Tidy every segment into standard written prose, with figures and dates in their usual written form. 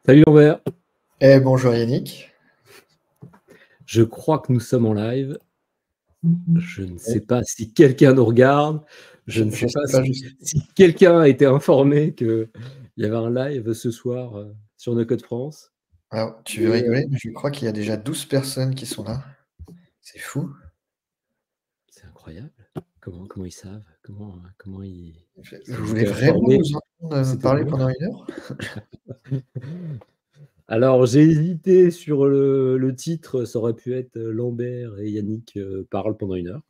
Salut Lambert, Bonjour Yannick. je crois que nous sommes en live. Je ne sais Oui, pas si quelqu'un nous regarde. Je ne je sais sais pas pas, si quelqu'un a été informé qu'il y avait un live ce soir sur No Code France. alors tu veux Et, rigoler, mais je crois qu'il y a déjà 12 personnes qui sont là. C'est fou. c'est incroyable. Comment ils savent? Comment ils Vous ont voulez été vraiment informés nous que entendre me c'était parler demain? pendant 1 heure? Alors, j'ai hésité sur le titre. Ça aurait pu être Lambert et Yannick parlent pendant 1 heure.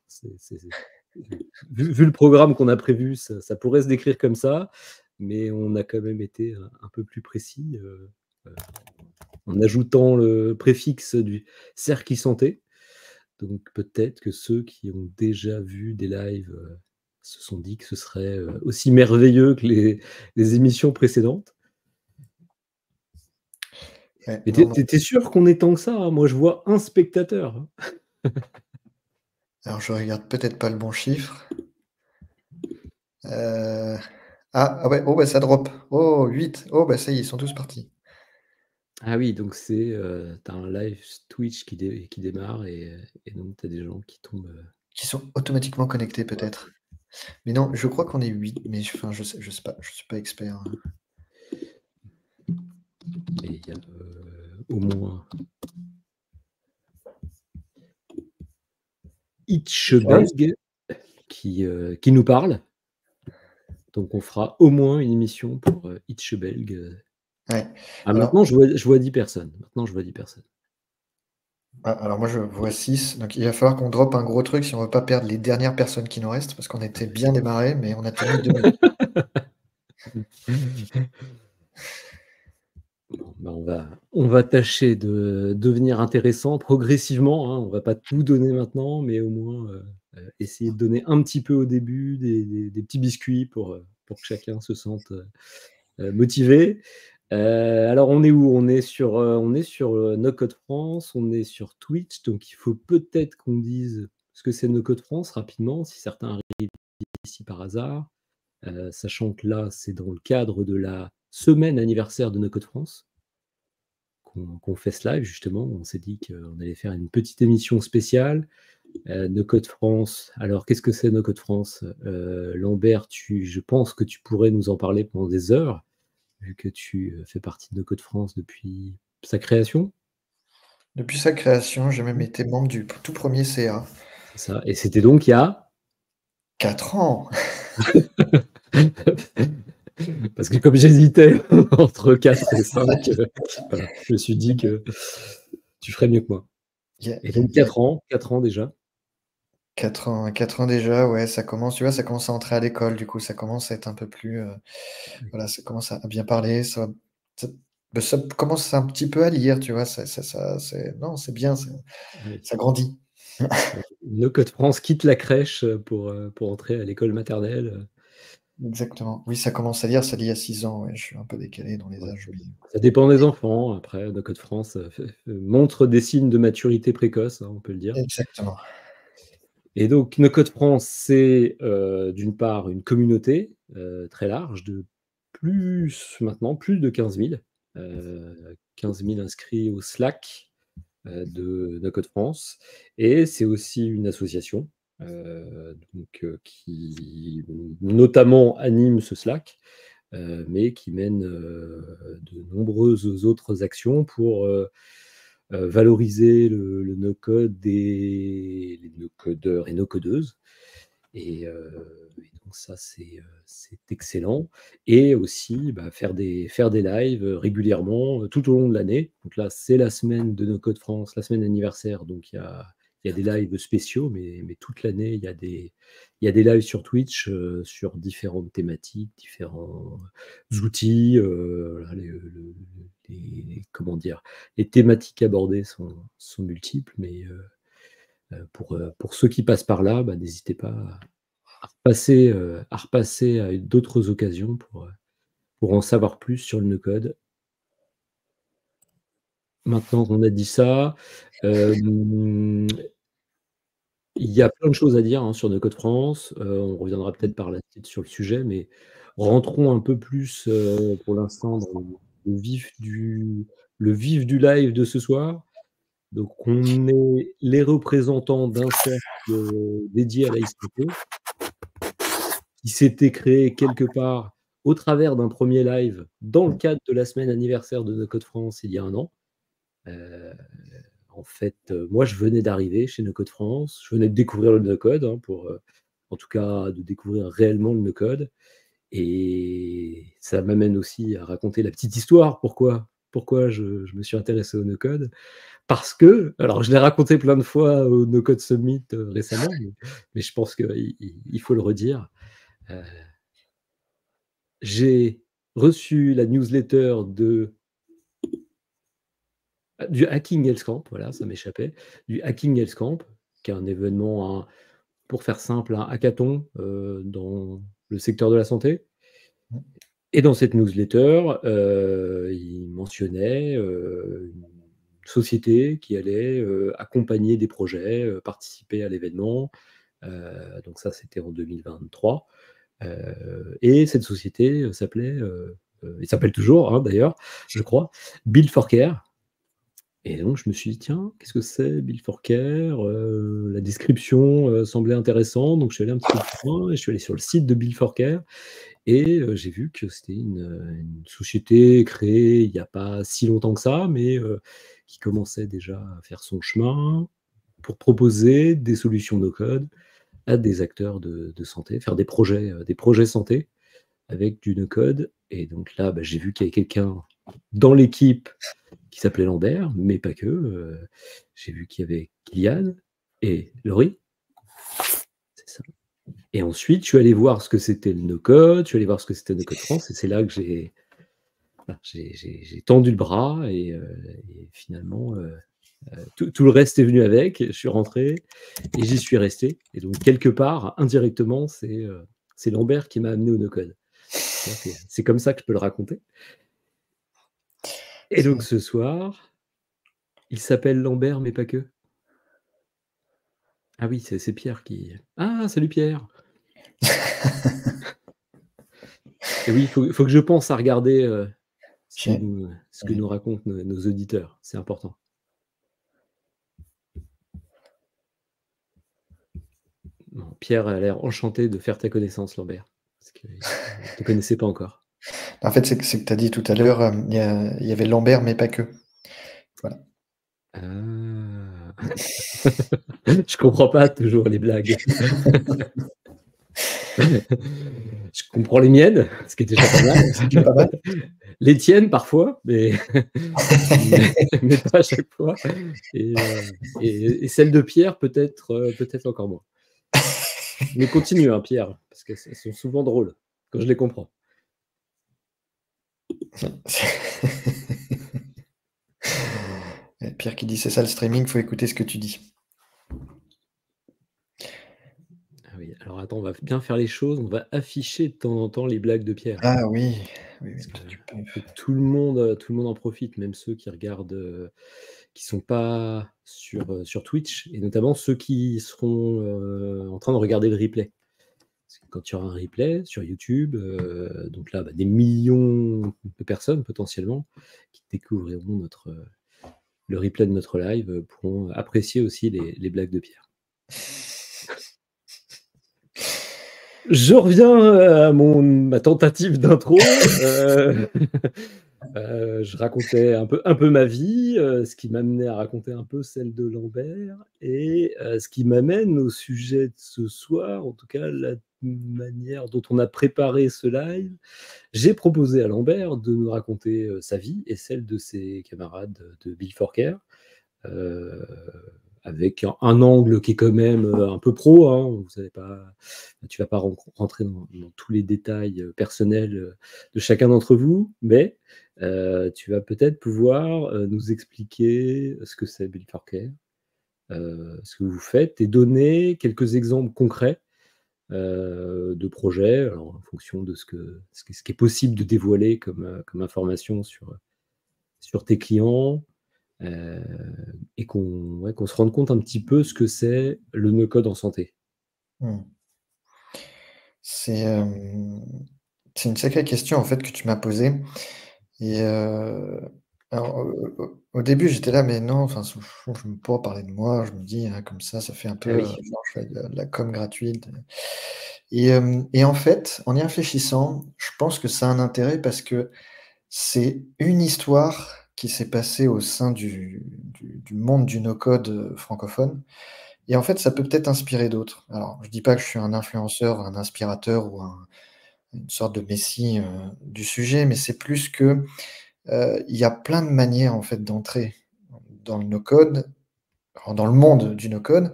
Vu le programme qu'on a prévu, ça pourrait se décrire comme ça, mais on a quand même été un peu plus précis en ajoutant le préfixe du cercle santé. Donc peut-être que ceux qui ont déjà vu des lives se sont dit que ce serait aussi merveilleux que les émissions précédentes. Ouais, Mais non, non. t'es sûr qu'on est tant que ça, hein? Moi, je vois un spectateur, hein. Alors je regarde peut-être pas le bon chiffre. Heu, ah ouais, oh bah ça drop. Oh 8. Oh bah ça y est, ils sont tous partis. Ah oui, donc c'est tu un live Twitch qui démarre et donc tu as des gens qui tombent. Qui sont automatiquement connectés peut-être. Mais non, je crois qu'on est 8. Mais enfin je sais pas, je suis pas expert, hein. Et il y a au moins Itchebeg qui nous parle. Donc on fera au moins une émission pour Itchebeg. Ouais. Ah, Alors maintenant, je vois 10 personnes. Maintenant, je vois 10 personnes. alors moi je vois 6. Donc il va falloir qu'on drop un gros truc si on veut pas perdre les dernières personnes qui nous restent, parce qu'on était bien démarrés, mais on a tenu 2 minutes. Bon, ben on va tâcher de devenir intéressant progressivement, hein. On va pas tout donner maintenant, mais au moins essayer de donner un petit peu au début, des petits biscuits pour que chacun se sente motivé. Alors on est où? On est sur No Code France, on est sur Twitch, donc il faut peut-être qu'on dise ce que c'est No Code France rapidement, si certains arrivent ici par hasard. Sachant que là, c'est dans le cadre de la semaine anniversaire de No Code France qu'on fait ce live justement. On s'est dit qu'on allait faire une petite émission spéciale. No Code France. Alors, qu'est-ce que c'est No Code France? Lambert, je pense que tu pourrais nous en parler pendant des heures, vu que tu fais partie de No Code France depuis sa création. Depuis sa création, j'ai même été membre du tout premier CA. C'est ça. Et c'était donc il y a 4 ans! Parce que comme j'hésitais entre 4 et 5, voilà, je me suis dit que tu ferais mieux que moi. Et donc Il y a 4 ans déjà. 4 ans déjà, ouais, ça commence, tu vois, ça commence à entrer à l'école, du coup, ça commence à être un peu plus, voilà, ça commence à bien parler, ça ça commence un petit peu à lire, tu vois? Ça c'est non, c'est bien, Oui. ça grandit. No Code France quitte la crèche pour entrer à l'école maternelle. Exactement. Oui, ça commence à lire, ça lit à 6 ans, ouais, je suis un peu décalé dans les Ouais, âges, mais ça dépend des enfants. Après, No Code France montre des signes de maturité précoce, hein, on peut le dire. exactement. Et donc, No Code France, c'est d'une part une communauté très large de plus de 15 000. 15 000 inscrits au Slack de No Code France. Et c'est aussi une association qui notamment anime ce Slack, mais qui mène de nombreuses autres actions pour valoriser le no-code les no-codeurs et no-codeuses. Et donc ça, c'est excellent. Et aussi faire des lives régulièrement tout au long de l'année. Donc là, c'est la semaine de No Code France, la semaine anniversaire. Donc il y a des lives spéciaux, mais toute l'année, il y a des lives sur Twitch sur différentes thématiques, différents outils. Voilà, comment dire, les thématiques abordées sont multiples, mais pour ceux qui passent par là, n'hésitez pas à repasser à d'autres occasions pour en savoir plus sur le no-code. Maintenant qu'on a dit ça, il y a plein de choses à dire, hein, sur No Code France. On reviendra peut-être par la suite sur le sujet, mais rentrons un peu plus, pour l'instant dans le vif du live de ce soir. Donc, on est les représentants d'un cercle dédié à l'e-santé qui s'était créé quelque part au travers d'un premier live dans le cadre de la semaine anniversaire de No Code France il y a 1 an. En fait, moi, je venais d'arriver chez No Code France. Je venais de découvrir le no-code, en tout cas, de découvrir réellement le no-code. Et ça m'amène aussi à raconter la petite histoire. Pourquoi je me suis intéressé au no-code? Parce que, alors je l'ai raconté plein de fois au No Code Summit récemment, mais je pense qu'il faut le redire. J'ai reçu la newsletter du Hacking Health Camp, voilà, ça m'échappait, du Hacking Health Camp, qui est un événement, pour faire simple, un hackathon dans le secteur de la santé. Et dans cette newsletter, il mentionnait une société qui allait accompagner des projets, participer à l'événement. Donc ça, c'était en 2023. Et cette société s'appelait, il s'appelle toujours d'ailleurs, je crois, Build for Care. Et donc, je me suis dit, tiens, qu'est-ce que c'est Build for Care? La description semblait intéressante, donc je suis allé un petit peu plus loin et je suis allé sur le site de Build for Care et j'ai vu que c'était une société créée il n'y a pas si longtemps que ça, mais qui commençait déjà à faire son chemin pour proposer des solutions no-code à des acteurs de santé, faire des projets santé avec du no-code. Et donc là, j'ai vu qu'il y avait quelqu'un dans l'équipe qui s'appelait Lambert, mais pas que. J'ai vu qu'il y avait Kylian et Laurie. C'est ça. Et ensuite, je suis allé voir ce que c'était le no-code, je suis allé voir ce que c'était No Code France, et c'est là que j'ai tendu le bras, et finalement, tout le reste est venu avec. Je suis rentré et j'y suis resté. Et donc, quelque part, indirectement, c'est Lambert qui m'a amené au no-code. C'est comme ça que je peux le raconter. Et donc, ce soir, il s'appelle Lambert, mais pas que. Ah oui, c'est Pierre qui... Ah, salut Pierre. Et oui, il faut que je pense à regarder ce que nous racontent nos auditeurs. C'est important. Bon, Pierre a l'air enchanté de faire ta connaissance, Lambert, parce qu'il ne te connaissait pas encore. En fait, c'est que tu as dit tout à l'heure, il y avait Lambert, mais pas que. Voilà. Ah. Je comprends pas toujours les blagues. Je comprends les miennes, ce qui est déjà pas mal. Les tiennes parfois, mais pas à chaque fois. Et celles de Pierre, peut-être encore moins. Mais continue, Pierre, parce qu'elles sont souvent drôles quand je les comprends. Pierre qui dit, c'est ça le streaming, faut écouter ce que tu dis. Ah oui, alors attends, on va bien faire les choses, on va afficher de temps en temps les blagues de Pierre. Ah oui, que tout le monde en profite, même ceux qui regardent, qui sont pas sur Twitch, et notamment ceux qui seront en train de regarder le replay. Parce que quand tu auras un replay sur YouTube, donc là, des millions de personnes potentiellement qui découvriront le replay de notre live pourront apprécier aussi les blagues de Pierre. Je reviens à ma tentative d'intro. Je racontais un peu ma vie, ce qui m'amenait à raconter un peu celle de Lambert, et ce qui m'amène au sujet de ce soir, en tout cas la manière dont on a préparé ce live. J'ai proposé à Lambert de nous raconter sa vie et celle de ses camarades de Build for Care, avec un angle qui est quand même un peu pro. Tu vas pas rentrer dans tous les détails personnels de chacun d'entre vous, mais tu vas peut-être pouvoir nous expliquer ce que c'est Build for Care, ce que vous faites, et donner quelques exemples concrets de projets, alors, en fonction de ce qui est possible de dévoiler comme information sur tes clients. Et qu'on se rende compte un petit peu ce que c'est le no-code en santé. C'est une sacrée question en fait que tu m'as posée. Et alors, au début, j'étais là: «Mais non, enfin, je ne veux pas parler de moi». Je me dis: «Ah, comme ça fait un peu, Ah oui. genre, je fais de la com gratuite». Et en fait, en y réfléchissant, je pense que ça a un intérêt parce que c'est une histoire qui s'est passée au sein du monde du no-code, francophone, et en fait, ça peut peut-être inspirer d'autres. Alors, je dis pas que je suis un influenceur, un inspirateur ou une sorte de messie, du sujet, mais c'est plus que, il y a plein de manières, en fait, d'entrer dans le no-code, alors dans le monde du no-code,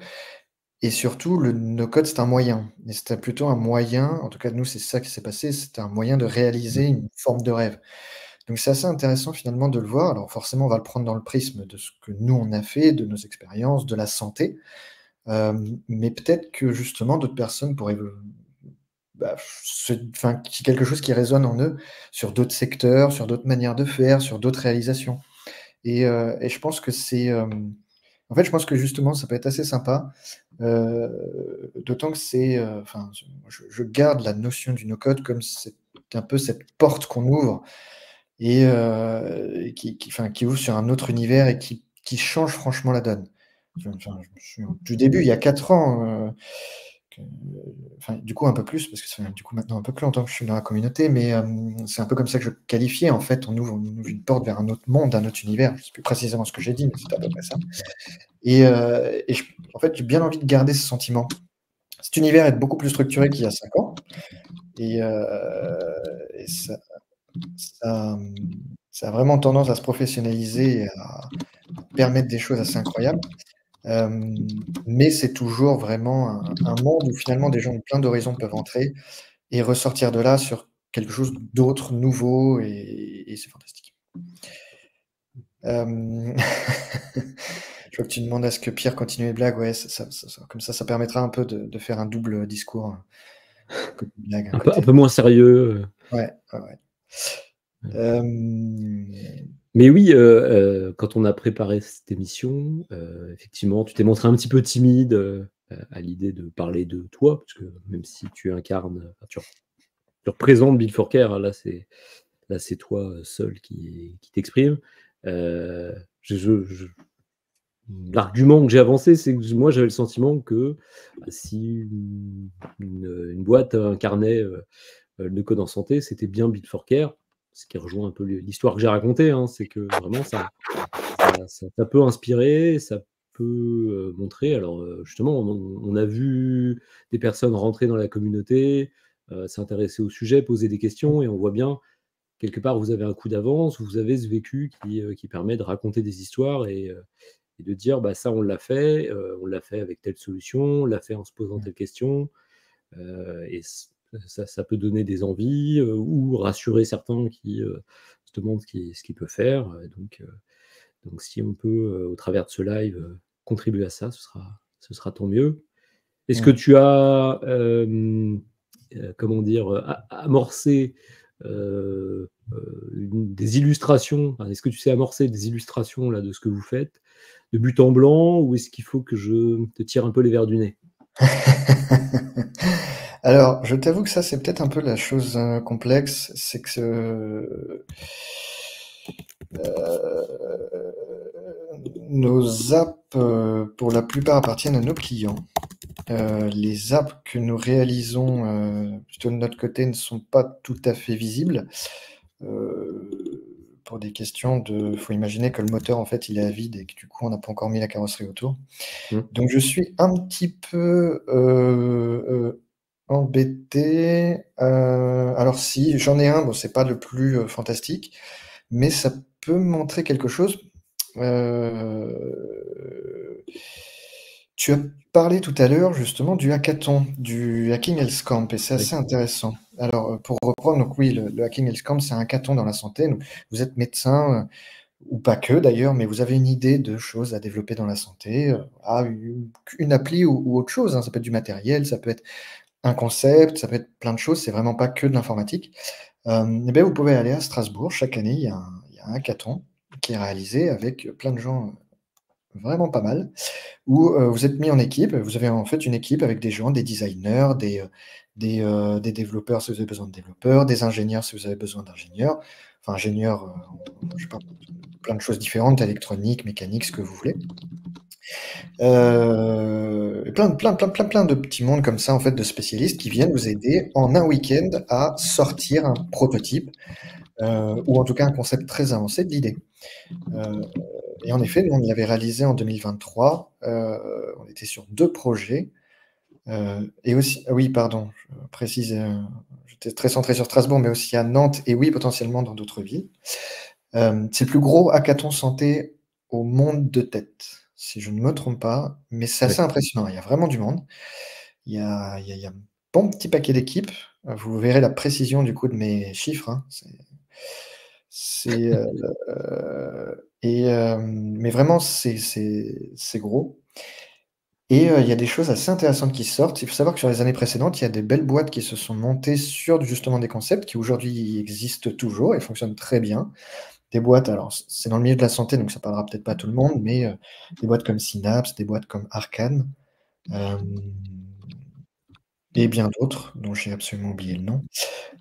et surtout le no-code, c'est un moyen, et c'était plutôt un moyen, en tout cas nous, c'est ça qui s'est passé, c'était un moyen de réaliser Mmh. une forme de rêve. Donc c'est assez intéressant finalement de le voir. Alors forcément, on va le prendre dans le prisme de ce que nous on a fait, de nos expériences, de la santé, mais peut-être que justement d'autres personnes pourraient, bah, enfin, qu'il y ait quelque chose qui résonne en eux sur d'autres secteurs, sur d'autres manières de faire, sur d'autres réalisations. Et je pense que c'est, en fait, je pense que justement ça peut être assez sympa, d'autant que c'est, enfin, je garde la notion du no-code comme c'est un peu cette porte qu'on ouvre, et enfin, qui ouvre sur un autre univers et qui change franchement la donne. Enfin, je me suis au tout début, il y a 4 ans, que enfin, du coup, un peu plus, parce que ça fait, du coup, maintenant un peu plus longtemps que je suis dans la communauté, mais c'est un peu comme ça que je qualifiais, en fait, on ouvre une porte vers un autre monde, un autre univers. Je sais plus précisément ce que j'ai dit, mais c'était à peu près ça. Et en fait, j'ai bien envie de garder ce sentiment. Cet univers est beaucoup plus structuré qu'il y a 5 ans, et ça a vraiment tendance à se professionnaliser et à permettre des choses assez incroyables. Mais c'est toujours vraiment un monde où finalement des gens de plein d'horizons peuvent entrer et ressortir de là sur quelque chose d'autre, nouveau, et c'est fantastique. Hem, je vois que tu demandes à ce que Pierre continue les blagues. Ouais, comme ça permettra un peu de faire un double discours, côté blague, un Un côté peu moins sérieux, ouais, ouais, ouais. heu. Hem, Mais oui, quand on a préparé cette émission, effectivement, tu t'es montré un petit peu timide, à l'idée de parler de toi, parce que même si tu incarnes, enfin, tu représentes Bill Fourker, hein, là, c'est toi, seul qui t'exprime. Je L'argument que j'ai avancé, c'est que moi, j'avais le sentiment que, bah, si une boîte incarnait, le no-code en santé, c'était bien Bill Fourker, ce qui rejoint un peu l'histoire que j'ai racontée, hein. C'est que vraiment ça peut inspirer, ça peut, montrer. Alors, justement, on a vu des personnes rentrer dans la communauté, s'intéresser au sujet, poser des questions, et on voit bien, quelque part, vous avez un coup d'avance, vous avez ce vécu qui permet de raconter des histoires, et de dire: «Bah, ça, on l'a fait avec telle solution, on l'a fait en se posant telle question». Et ça peut donner des envies, ou rassurer certains qui, se demandent ce qu'il peut faire, donc si on peut, au travers de ce live, contribuer à ça, ce sera tant mieux. Est-ce que mmh. tu as, comment dire, amorcé, des illustrations? Enfin, est-ce que tu sais amorcer des illustrations là de ce que vous faites, de but en blanc, ou est-ce qu'il faut que je te tire un peu les verres du nez? Alors, je t'avoue que ça, c'est peut-être un peu la chose, complexe, c'est que, nos apps, pour la plupart appartiennent à nos clients. Les apps que nous réalisons, plutôt de notre côté, ne sont pas tout à fait visibles, heu, pour des questions de faut imaginer que le moteur, en fait, il est à vide et que du coup, on n'a pas encore mis la carrosserie autour. Mmh. Donc je suis un petit peu, embêté, alors si, j'en ai un, bon, c'est pas le plus, fantastique, mais ça peut montrer quelque chose. Heu, Tu as parlé tout à l'heure justement du hackathon, du Hacking Health Camp, et c'est Oui. assez intéressant. Alors, pour reprendre, donc oui, le Hacking Health Camp, c'est un hackathon dans la santé. Donc vous êtes médecin, ou pas que d'ailleurs, mais vous avez une idée de choses à développer dans la santé, une appli ou autre chose, hein. Ça peut être du matériel, ça peut être un concept, ça peut être plein de choses, c'est vraiment pas que de l'informatique. Et beh, vous pouvez aller à Strasbourg. Chaque année, il y a un hackathon qui est réalisé avec plein de gens, vraiment pas mal, où, vous êtes mis en équipe. Vous avez en fait une équipe avec des gens, des designers, des développeurs si vous avez besoin de développeurs, des ingénieurs si vous avez besoin d'ingénieurs. enfin ingénieurs, je sais pas, plein de choses différentes, électronique, mécanique, ce que vous voulez. Et plein de petits mondes comme ça, en fait, de spécialistes qui viennent vous aider en un week-end à sortir un prototype, ou en tout cas un concept très avancé de l'idée. Et en effet, nous, on l'avait réalisé en 2023. On était sur 2 projets. Et aussi, ah oui, pardon, je précise, j'étais très centré sur Strasbourg, mais aussi à Nantes et oui, potentiellement dans d'autres villes. C'est le plus gros hackathon santé au monde de tête, si je ne me trompe pas, mais c'est assez Ouais. impressionnant. Il y a vraiment du monde. Il y a un bon petit paquet d'équipes. Vous verrez la précision du coup de mes chiffres, hein. C'est, mais vraiment c'est gros. Et il y a des choses assez intéressantes qui sortent. Il faut savoir que sur les années précédentes, il y a des belles boîtes qui se sont montées sur justement des concepts qui aujourd'hui existent toujours et fonctionnent très bien. Des boîtes, alors c'est dans le milieu de la santé, donc ça parlera peut-être pas à tout le monde, mais des boîtes comme Synapse, des boîtes comme Arcane, et bien d'autres dont j'ai absolument oublié le nom.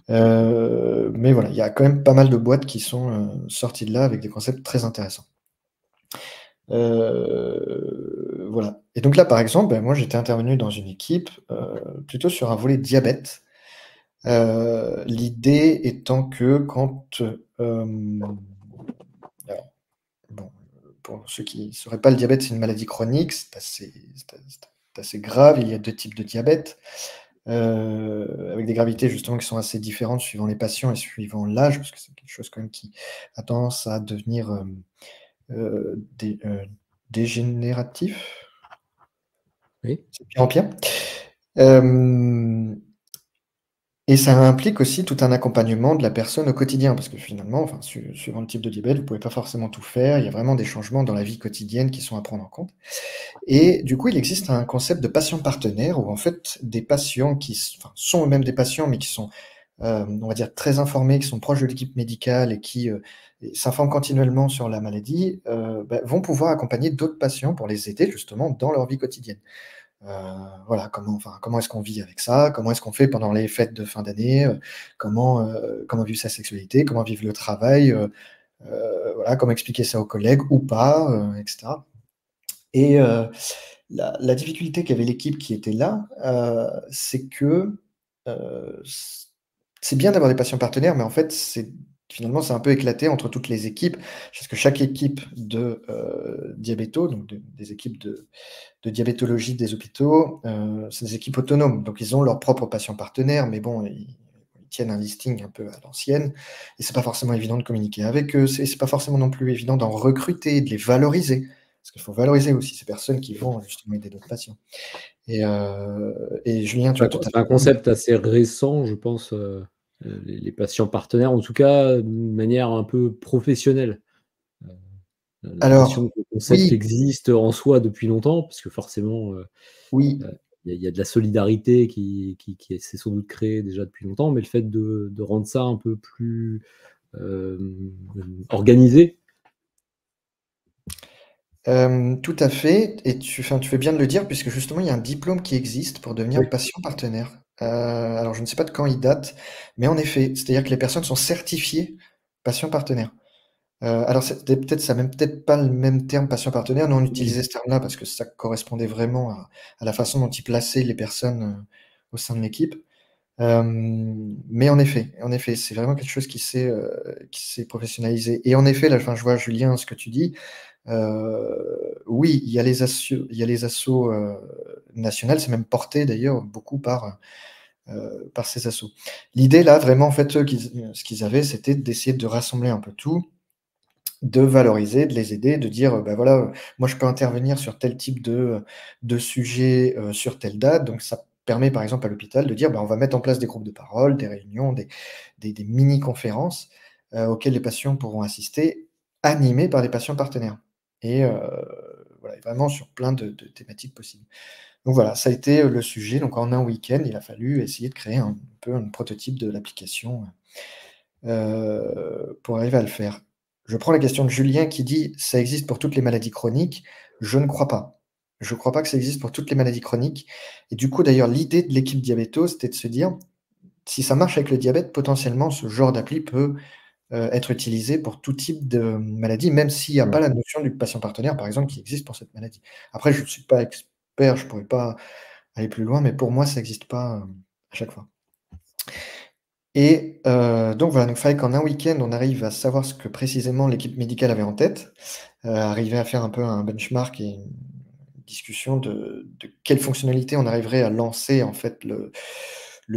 Mais voilà, il y a quand même pas mal de boîtes qui sont sorties de là avec des concepts très intéressants. Voilà. Et donc là, par exemple, moi j'étais intervenu dans une équipe plutôt sur un volet diabète. L'idée étant que quand alors, bon, pour ceux qui ne sauraient pas, le diabète, c'est une maladie chronique, c'est assez grave. Il y a 2 types de diabète, avec des gravités justement qui sont assez différentes suivant les patients et suivant l'âge, parce que c'est quelque chose quand même qui a tendance à devenir dé dégénératif. Oui. C'est de pire en pire. Hem Et ça implique aussi tout un accompagnement de la personne au quotidien, parce que finalement, enfin, suivant le type de diabète, vous pouvez pas forcément tout faire. Il y a vraiment des changements dans la vie quotidienne qui sont à prendre en compte. Et du coup, il existe un concept de patient partenaire où en fait, des patients enfin, sont eux-mêmes des patients, mais qui sont, on va dire, très informés, qui sont proches de l'équipe médicale et qui s'informent continuellement sur la maladie, bah, vont pouvoir accompagner d'autres patients pour les aider justement dans leur vie quotidienne. Heu, voilà, comment est-ce qu'on vit avec ça? Comment est-ce qu'on fait pendant les fêtes de fin d'année? Comment vivre sa sexualité? Comment vivre le travail? Voilà, comment expliquer ça aux collègues ou pas, et cetera. Et la difficulté qu'avait l'équipe qui était là, c'est que, c c'est bien d'avoir des patients partenaires, mais en fait, finalement, c'est un peu éclaté entre toutes les équipes. Parce que chaque équipe de, diabétos, donc des équipes de diabétologie des hôpitaux, c'est des équipes autonomes. Donc ils ont leurs propres patients partenaires, mais bon, ils tiennent un listing un peu à l'ancienne et c'est pas forcément évident de communiquer avec eux. C'est pas forcément non plus évident d'en recruter, de les valoriser. Parce qu'il faut valoriser aussi ces personnes qui vont justement aider d'autres patients. Et Julien, tu as tout à C'est un fait raison. concept assez récent, je pense, les patients partenaires, en tout cas, d'une manière un peu professionnelle. Heu, l'impression Alors, que le concept oui, existe en soi depuis longtemps, parce que forcément, oui. il y a de la solidarité qui s'est sans doute créée déjà depuis longtemps, mais le fait de rendre ça un peu plus, organisé. Tout à fait et tu fais bien de le dire puisque justement il y a un diplôme qui existe pour devenir Oui. patient partenaire. Alors je ne sais pas de quand il date, mais en effet, c'est-à-dire que les personnes sont certifiées patient partenaire. Alors c'était peut-être ça même peut-être pas le même terme patient partenaire. Nous on Oui. utilisait ce terme-là parce que ça correspondait vraiment à la façon dont ils plaçaient les personnes, au sein de l'équipe. Mais en effet, c'est vraiment quelque chose qui s'est professionnalisé et en effet, là, enfin, je vois Julien ce que tu dis. Oui, il y a les assos, nationales, c'est même porté d'ailleurs beaucoup par ces assos. L'idée là, vraiment, en fait, eux, ce qu'ils avaient, c'était d'essayer de rassembler un peu tout, de valoriser, de les aider, de dire, bah, voilà, moi je peux intervenir sur tel type de sujet, sur telle date. Donc ça permet par exemple à l'hôpital de dire: «Bah, on va mettre en place des groupes de parole, des réunions, des mini conférences, auxquelles les patients pourront assister, animées par des patients partenaires» et voilà, et vraiment sur plein de thématiques possibles. Donc voilà, ça a été, le sujet. Donc en un week-end, il a fallu essayer de créer un peu un prototype de l'application, pour arriver à le faire. Je prends la question de Julien qui dit: «Ça existe pour toutes les maladies chroniques». Je ne crois pas. Je ne crois pas que ça existe pour toutes les maladies chroniques et du coup, d'ailleurs, l'idée de l'équipe Diabéto, c'était de se dire: «Si ça marche avec le diabète, potentiellement ce genre d'appli peut être utilisé pour tout type de maladie, même s'il y a Ouais. pas la notion du patient partenaire, par exemple, qui existe pour cette maladie. Après, je ne suis pas expert, je pourrais pas aller plus loin, mais pour moi, ça existe pas, à chaque fois. Et donc voilà, donc fallait qu'en un week-end, on arrive à savoir ce que précisément l'équipe médicale avait en tête, arriver à faire un peu un benchmark et une discussion de quelles fonctionnalités on arriverait à lancer, en fait, le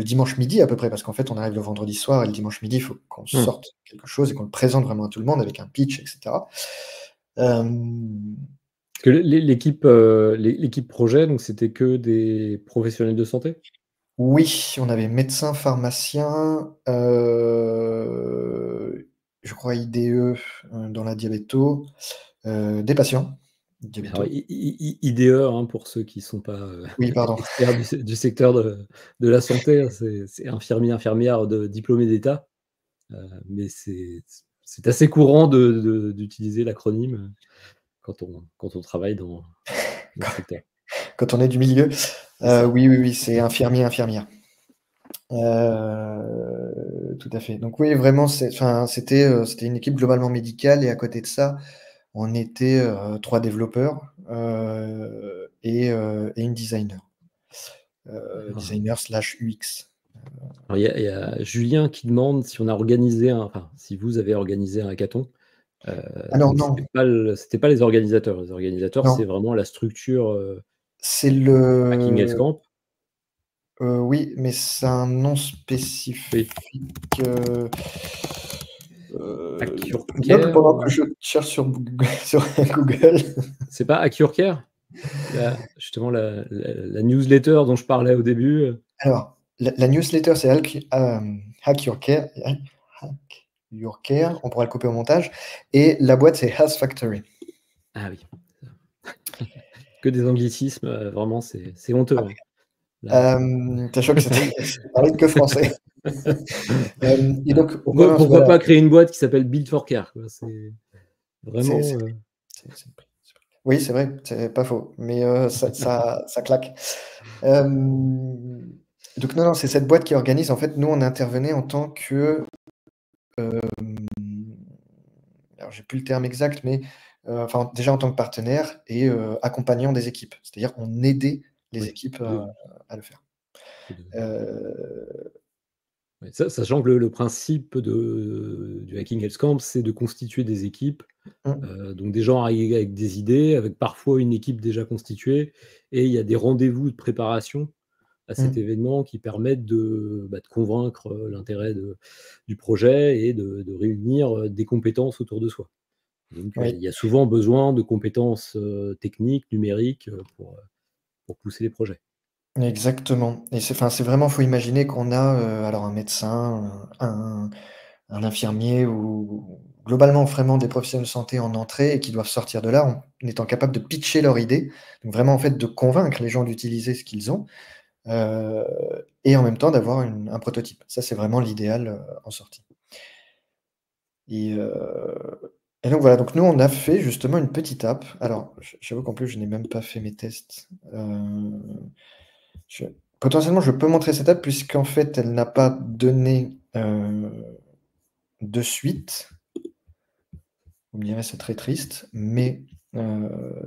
dimanche midi à peu près. Parce qu'en fait, on arrive le vendredi soir et le dimanche midi, il faut qu'on Mmh. sorte quelque chose et qu'on le présente vraiment à tout le monde avec un pitch et cetera. Hem, Parce que l'équipe projet, donc c'était que des professionnels de santé? oui, on avait médecin, pharmacien, je crois IDE, dans la diabéto, des patients Alors diabéto. IDE, hein, pour ceux qui sont pas, Oui, pardon. experts du secteur de la santé, hein, c'est infirmier, infirmière de diplômés d'État, mais c'est assez courant d'utiliser l'acronyme, quand on travaille dans ce secteur. Quand on est du milieu, C'est ça. oui, oui, oui, c'est infirmier, infirmière. Tout à fait. Donc oui, vraiment, c'était une équipe globalement médicale et à côté de ça, on était, 3 développeurs, et une designer, Alors designer/UX. alors il y a Julien qui demande si on a organisé enfin, si vous avez organisé un hackathon. Alors Donc non, c'était pas les organisateurs. Les organisateurs, c'est non, vraiment la structure, c'est Hacking Health le Camp. oui, mais c'est un nom spécifique, Oui, heu Hack Your je note Care pendant ou que je cherche sur sur Google. c'est pas Hack Your Care? Justement la newsletter dont je parlais au début, Alors, la newsletter, c'est Hack Your Care, Hack Your Care, on pourra le couper au montage et la boîte, c'est Health Factory. ah oui, que des anglicismes, vraiment c'est honteux, hein. Là Tu choqué, c'était je parlais que français. Et donc non, non, Pourquoi voilà, pas créer une boîte qui s'appelle Build for Care, quoi? C'est c'est vraiment, c'est c'est oui, c'est vrai, c'est pas faux, mais ça claque. Hem, donc non, non, c'est cette boîte qui organise. En fait, nous, on intervenait en tant que, hem, alors j'ai plus le terme exact, mais, enfin, déjà en tant que partenaire et accompagnant des équipes. C'est-à-dire on aidait les oui, équipes, de à le faire. de Heu, ouais, sachant que le principe du Hacking Health Camp, c'est de constituer des équipes. mmh, Donc des gens arrivent avec des idées, avec parfois une équipe déjà constituée et il y a des rendez-vous de préparation à cet mmh, événement qui permettent de convaincre, l'intérêt du projet et de réunir, des compétences autour de soi. Donc il oui, y a souvent besoin de compétences, techniques, numériques, pour pousser les projets. exactement et c'est vraiment faut imaginer qu'on a, alors un médecin, un infirmier ou globalement vraiment des professionnels de santé en entrée et qui doivent sortir de là en étant capables de pitcher leur idée. Donc vraiment, en fait, de convaincre les gens d'utiliser ce qu'ils ont, heu et en même temps d'avoir un prototype. Ça, c'est vraiment l'idéal, en sortie et et donc voilà, donc nous, on a fait justement une petite app. Alors, j'avoue qu'en plus, je n'ai même pas fait mes tests, je potentiellement, je peux montrer cette app puisqu'en fait, elle n'a pas donné, de suite. Vous me direz, c'est très triste, mais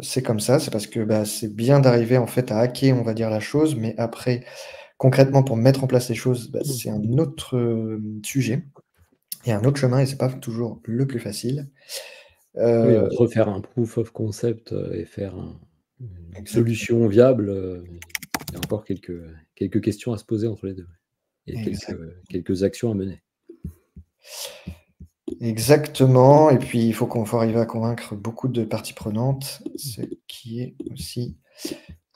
c'est comme ça. C'est parce que, bah, c'est bien d'arriver, en fait, à hacker, on va dire, la chose, mais après, concrètement, pour mettre en place les choses, bah, Mmh. c'est un autre, sujet et un autre chemin et c'est pas toujours le plus facile. Oui, Heu, entre faire un proof of concept, et faire une exactement, solution viable, il y a encore quelques questions à se poser entre les 2 et exact quelques actions à mener. exactement et puis il faut arriver à convaincre beaucoup de parties prenantes, ce qui est aussi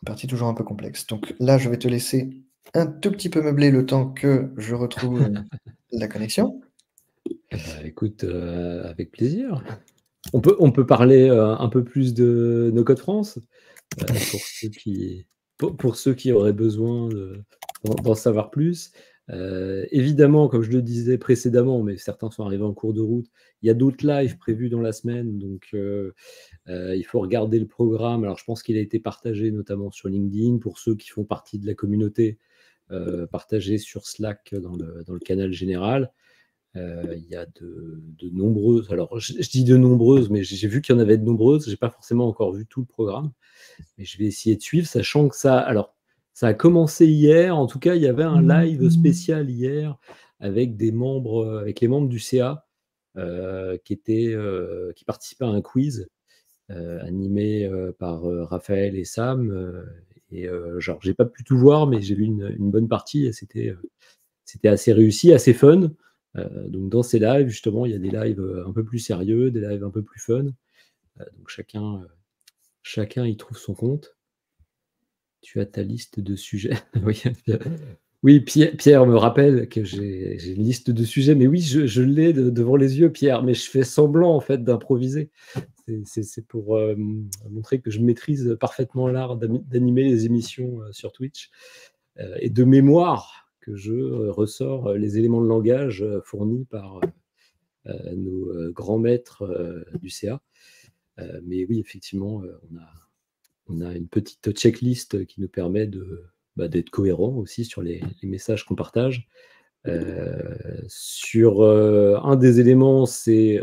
une partie toujours un peu complexe. Donc là, je vais te laisser un tout petit peu meubler le temps que je retrouve, la connexion. Eh bah, écoute, avec plaisir. On peut parler, un peu plus de No Code France, pour ceux qui auraient besoin d'en savoir plus. Évidemment, comme je le disais précédemment, mais certains sont arrivés en cours de route, il y a d'autres lives prévus dans la semaine, donc il faut regarder le programme. Alors je pense qu'il a été partagé notamment sur LinkedIn pour ceux qui font partie de la communauté, partagé sur Slack dans le canal général. Il y a de nombreuses, alors je dis de nombreuses, mais j'ai vu qu'il y en avait de nombreuses, j'ai pas forcément encore vu tout le programme, mais je vais essayer de suivre, sachant que ça a commencé hier, en tout cas, il y avait un live spécial hier avec les membres du CA, qui participaient à un quiz, animé par Raphaël et Sam, et genre j'ai pas pu tout voir, mais j'ai vu une bonne partie et c'était assez réussi, assez fun. Donc dans ces lives, justement, il y a des lives un peu plus sérieux, des lives un peu plus fun. Donc chacun y trouve son compte. Tu as ta liste de sujets. Oui, oui, Pierre me rappelle que j'ai une liste de sujets, mais oui, je l'ai devant les yeux, Pierre, mais je fais semblant en fait d'improviser. C'est pour montrer que je maîtrise parfaitement l'art d'animer les émissions sur Twitch, et de mémoire que je ressors les éléments de langage fournis par nos grands maîtres du CA. Mais oui, effectivement, on a une petite checklist qui nous permet d'être cohérent aussi sur les messages qu'on partage. Sur un des éléments, il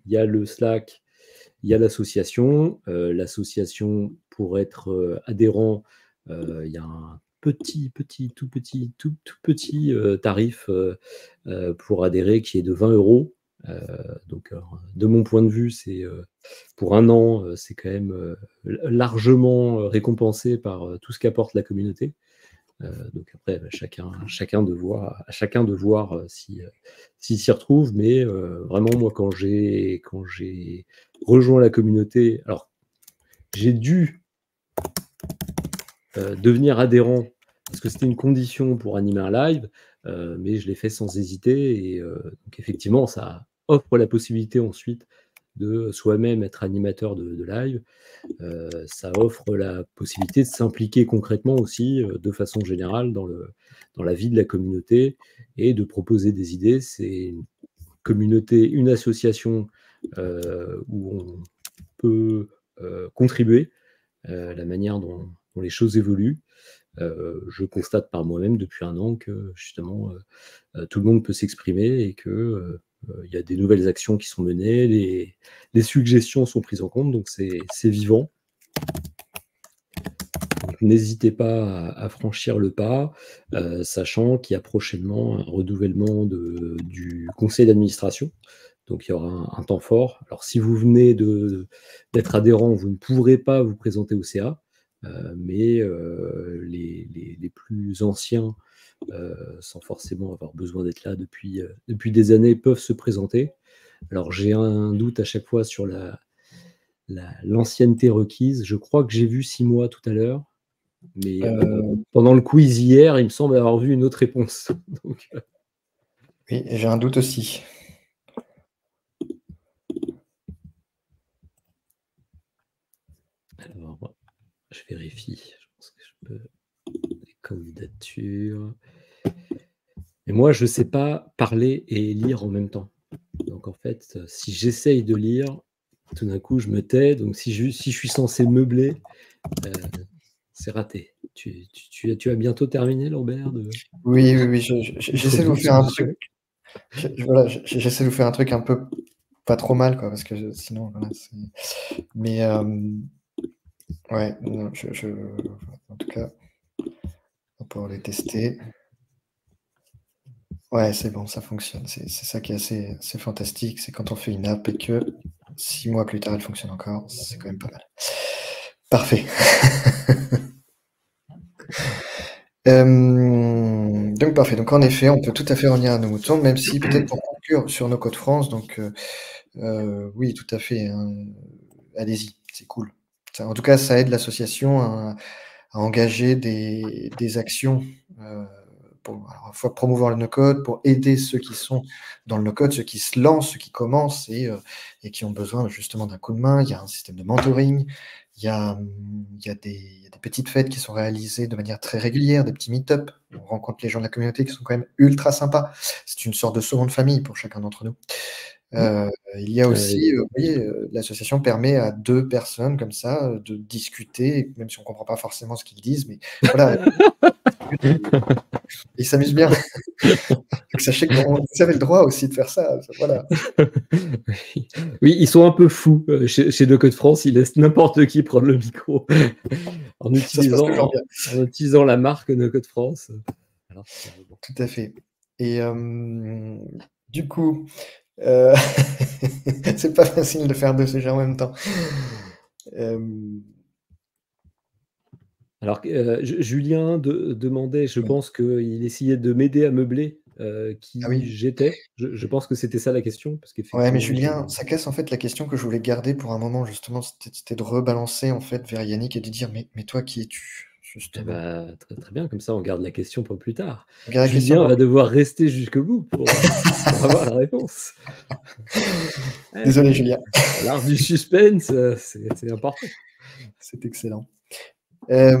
y a le Slack, il y a l'association. L'association, pour être adhérent, il y a un tout petit tarif pour adhérer qui est de 20 euros. Donc, de mon point de vue, c'est pour un an, c'est quand même largement récompensé par tout ce qu'apporte la communauté. Donc après, à chacun de voir s'il s'y retrouve. Mais vraiment, moi, quand j'ai rejoint la communauté, alors j'ai dû devenir adhérent parce que c'était une condition pour animer un live, mais je l'ai fait sans hésiter. Et donc effectivement, ça offre la possibilité ensuite de soi-même être animateur de live. Ça offre la possibilité de s'impliquer concrètement aussi, de façon générale, dans la vie de la communauté et de proposer des idées. C'est une communauté, une association où on peut contribuer la manière dont les choses évoluent. Je constate par moi-même depuis un an que justement tout le monde peut s'exprimer et que il y a des nouvelles actions qui sont menées, les suggestions sont prises en compte, donc c'est vivant. Donc, n'hésitez pas à franchir le pas, sachant qu'il y a prochainement un renouvellement du conseil d'administration. Donc il y aura un temps fort. Alors si vous venez d'être adhérent, vous ne pourrez pas vous présenter au CA, mais les plus anciens, sans forcément avoir besoin d'être là depuis des années, peuvent se présenter. Alors j'ai un doute à chaque fois sur l'ancienneté requise. Je crois que j'ai vu 6 mois tout à l'heure, mais pendant le quiz hier, il me semble avoir vu une autre réponse. Donc, oui, j'ai un doute aussi. alors, je vérifie. Je pense que je peux... Les candidatures. Et moi, je ne sais pas parler et lire en même temps. Donc, en fait, si j'essaye de lire, tout d'un coup, je me tais. Donc, si je suis censé meubler, c'est raté. Tu as bientôt terminé, Lambert Oui. J'essaie de vous faire un truc. J'essaie de vous faire un truc un peu pas trop mal, quoi, parce que sinon, voilà, mais ouais, non, en tout cas, on va pouvoir les tester. Ouais, c'est bon, ça fonctionne. C'est ça qui est assez fantastique, c'est quand on fait une app et que 6 mois plus tard, elle fonctionne encore, c'est quand même pas mal. Parfait. Donc parfait. Donc en effet, on peut tout à fait revenir à nos moutons, même si peut-être pour conclure sur No Code France, donc oui, tout à fait, hein, allez-y, c'est cool. En tout cas, ça aide l'association à engager des actions pour à la fois promouvoir le no-code, pour aider ceux qui sont dans le no-code, ceux qui se lancent, ceux qui commencent et qui ont besoin justement d'un coup de main. Il y a un système de mentoring, il y a des petites fêtes qui sont réalisées de manière très régulière, des petits meet-up. On rencontre les gens de la communauté qui sont quand même ultra sympas. C'est une sorte de seconde famille pour chacun d'entre nous. Il y a aussi, vous voyez, l'association permet à 2 personnes comme ça de discuter, même si on ne comprend pas forcément ce qu'ils disent, mais voilà, Ils s'amusent bien. Donc sachez que vous avez le droit aussi de faire ça, voilà. Oui, ils sont un peu fous, chez No Code France, ils laissent n'importe qui prendre le micro en Ça se passe toujours utilisant bien. en utilisant la marque No Code France. Alors bon. Tout à fait et du coup, heu, c'est pas facile de faire 2 sujets en même temps. Hem, Alors que, Julien demandait, je oui. pense qu'il essayait de m'aider à meubler, Ah qui oui. j'étais. Je pense que c'était ça la question, parce Ouais, mais qu'effectivement Julien, ça casse en fait la question que je voulais garder pour un moment justement, c'était de rebalancer en fait vers Yannick et de dire: «Mais toi qui es-tu?» eh justement. bah, très, très bien, comme ça on garde la question pour plus tard. Garde la question Julien pour va devoir rester jusqu'au bout pour avoir la réponse. Ouais, désolé Julien, l'art du suspense, c'est important. c'est excellent. Et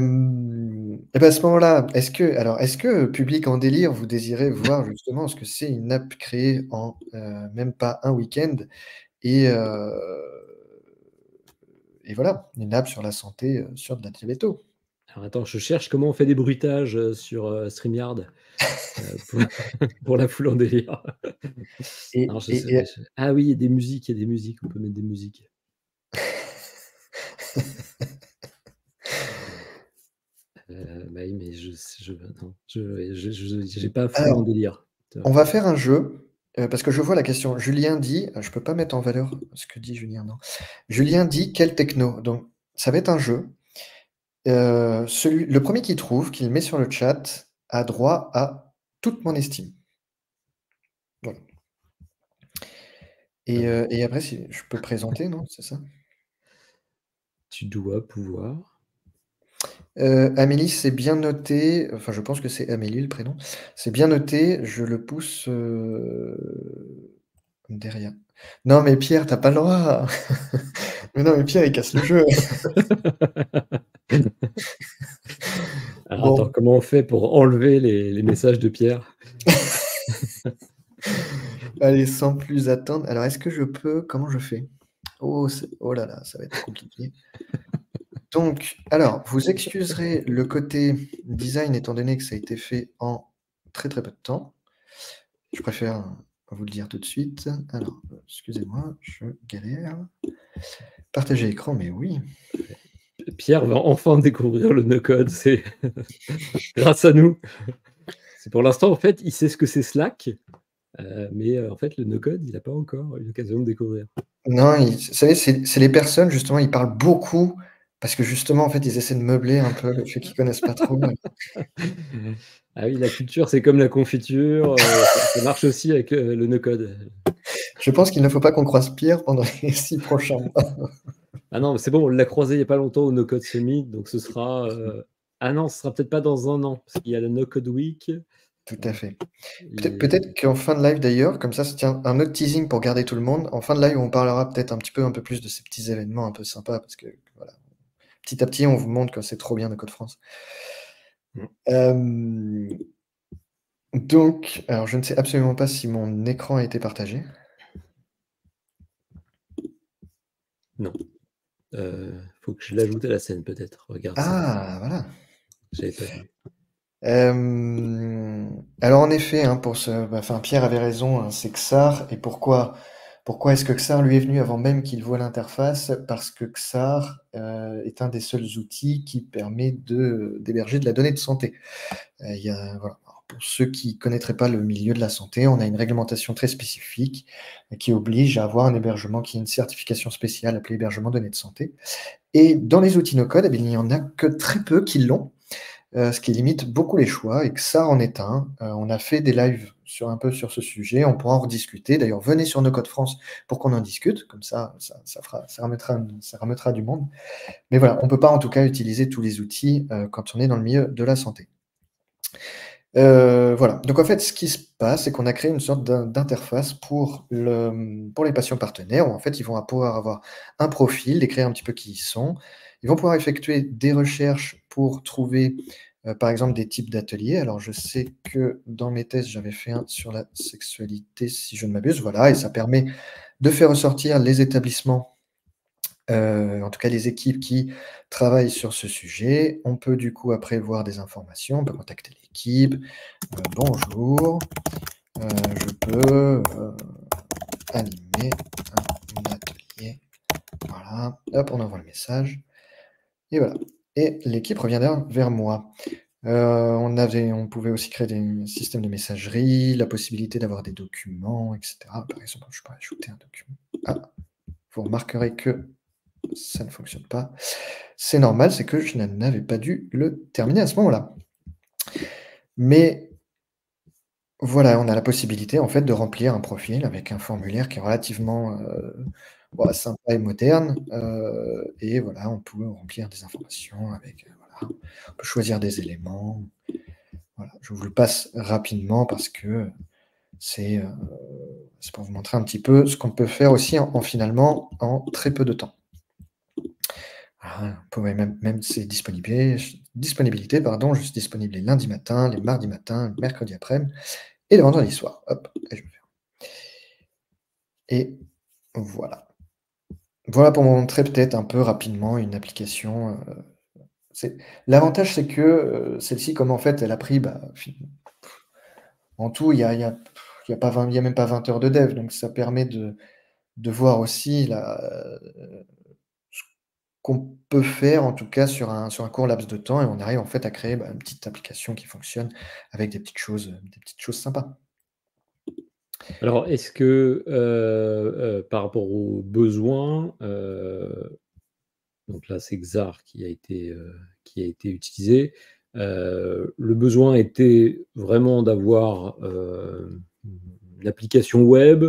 bah, à ce moment-là, est-ce que Public en délire, vous désirez voir justement ce que c'est une app créée en, même pas un week-end et et voilà, une app sur la santé, sur de la diabéto. Alors attends, je cherche comment on fait des bruitages, sur, StreamYard, pour pour la foule en délire. Et Alors je sais et et ah oui, il y a des musiques, on peut mettre des musiques. Bah oui, mais je non, je j'ai pas foule en alors, délire. on va faire un jeu, parce que je vois la question. Julien dit je peux pas mettre en valeur ce que dit Julien, non. Julien dit: «Quelle techno?» Donc ça va être un jeu. Le premier qui trouve, qui le met sur le chat, a droit à toute mon estime. Voilà et après si je peux présenter, non, c'est ça? Tu dois pouvoir. Amélie, c'est bien noté, enfin je pense que c'est Amélie le prénom. C'est bien noté, je le pousse, derrière. Non mais Pierre, tu as pas le droit! Mais non mais Pierre, il casse le jeu. Alors attends, Bon, comment on fait pour enlever les messages de Pierre? allez, sans plus attendre, alors est-ce que je peux comment je fais? Oh là là, ça va être compliqué. Donc, alors, vous excuserez le côté design étant donné que ça a été fait en très, très peu de temps. Je préfère vous le dire tout de suite. Alors, excusez-moi, je galère. Partager écran, mais oui. Pierre va enfin découvrir le no-code, c'est grâce à nous. C'est pour l'instant, en fait, il sait ce que c'est Slack, mais en fait, le no-code, il a pas encore eu l'occasion de découvrir. Non, vous savez, c'est les personnes, justement, ils parlent beaucoup parce que justement, en fait, ils essaient de meubler un peu le fait qu'ils connaissent pas trop. Ah oui, la culture, c'est comme la confiture, ça marche aussi avec, le no-code. Je pense qu'il ne faut pas qu'on croise Pierre pendant les 6 prochains mois. Ah non, mais c'est bon, on l'a croisé il y a pas longtemps au no-code summit, donc ce sera, ah non, ce sera peut-être pas dans 1 an, parce qu'il y a la no-code week, Tout à fait. et Peut-être qu'en fin de live d'ailleurs, comme ça tient un autre teasing pour garder tout le monde. En fin de live, on parlera peut-être un peu plus de ces petits événements un peu sympas parce que voilà, petit à petit, on vous montre que c'est trop bien de Code France. mmh, Hem, donc, alors je ne sais absolument pas si mon écran a été partagé. non, faut que je l'ajoute à la scène peut-être. Regarde ça, Ah voilà! j'avais pas vu. Alors en effet, hein, enfin Pierre avait raison, hein, c'est Xar et pourquoi est-ce que Xar lui est venu avant même qu'il voie l'interface? Parce que Xar, est un des seuls outils qui permet d'héberger de la donnée de santé. Il y a voilà, alors pour ceux qui connaîtraient pas le milieu de la santé, on a une réglementation très spécifique, qui oblige à avoir un hébergement qui a une certification spéciale appelée hébergement données de santé et dans les outils no code, eh bien, il n'y en a que très peu qui l'ont. Ce qui limite beaucoup les choix et que ça en est un. On a fait des lives un peu sur ce sujet, on pourra en rediscuter. D'ailleurs, venez sur No Code France pour qu'on en discute, comme ça remettra du monde. Mais voilà, on ne peut pas en tout cas utiliser tous les outils, quand on est dans le milieu de la santé. Voilà, donc en fait, ce qui se passe, c'est qu'on a créé une sorte d'interface pour les patients partenaires, où en fait, ils vont pouvoir avoir un profil, décrire un petit peu qui ils sont. Ils vont pouvoir effectuer des recherches pour trouver, par exemple, des types d'ateliers. Alors je sais que dans mes tests, j'avais fait un sur la sexualité, si je ne m'abuse, voilà et ça permet de faire ressortir les établissements En tout cas les équipes qui travaillent sur ce sujet. On peut du coup après voir des informations, on peut contacter l'équipe. «Bonjour, je peux, animer un atelier». Voilà, hop, on envoie le message et voilà et l'équipe revient vers moi. On pouvait aussi créer des systèmes de messagerie, la possibilité d'avoir des documents et cetera. Par exemple, je pourrais ajouter un document. Ah, vous remarquerez que ça ne fonctionne pas. C'est normal, c'est que je n'avais pas dû le terminer à ce moment-là. Mais voilà, on a la possibilité en fait de remplir un profil avec un formulaire qui est relativement, bah, sympa et moderne, et voilà, on peut remplir des informations avec, voilà, on peut choisir des éléments. Voilà, je vous le passe rapidement parce que c'est, heu, c'est pour vous montrer un petit peu ce qu'on peut faire aussi en finalement en très peu de temps. Ah, on pourrait même ces disponibilités, pardon, je suis disponible les lundis matins, les mardis matins, le mercredi après-midi et le vendredi soir. Hop et je et voilà. Voilà pour vous montrer peut-être un peu rapidement une application, c'est l'avantage c'est que, celle-ci comme en fait elle a pris, bah, en tout il y a même pas 20 heures de dev, donc ça permet de voir aussi ce qu'on peut faire en tout cas sur un court laps de temps et on arrive en fait à créer, bah, une petite application qui fonctionne avec des petites choses sympas. Alors, est-ce que, par rapport aux besoins, donc là, c'est Xar qui a été utilisé. Le besoin était vraiment d'avoir, une application web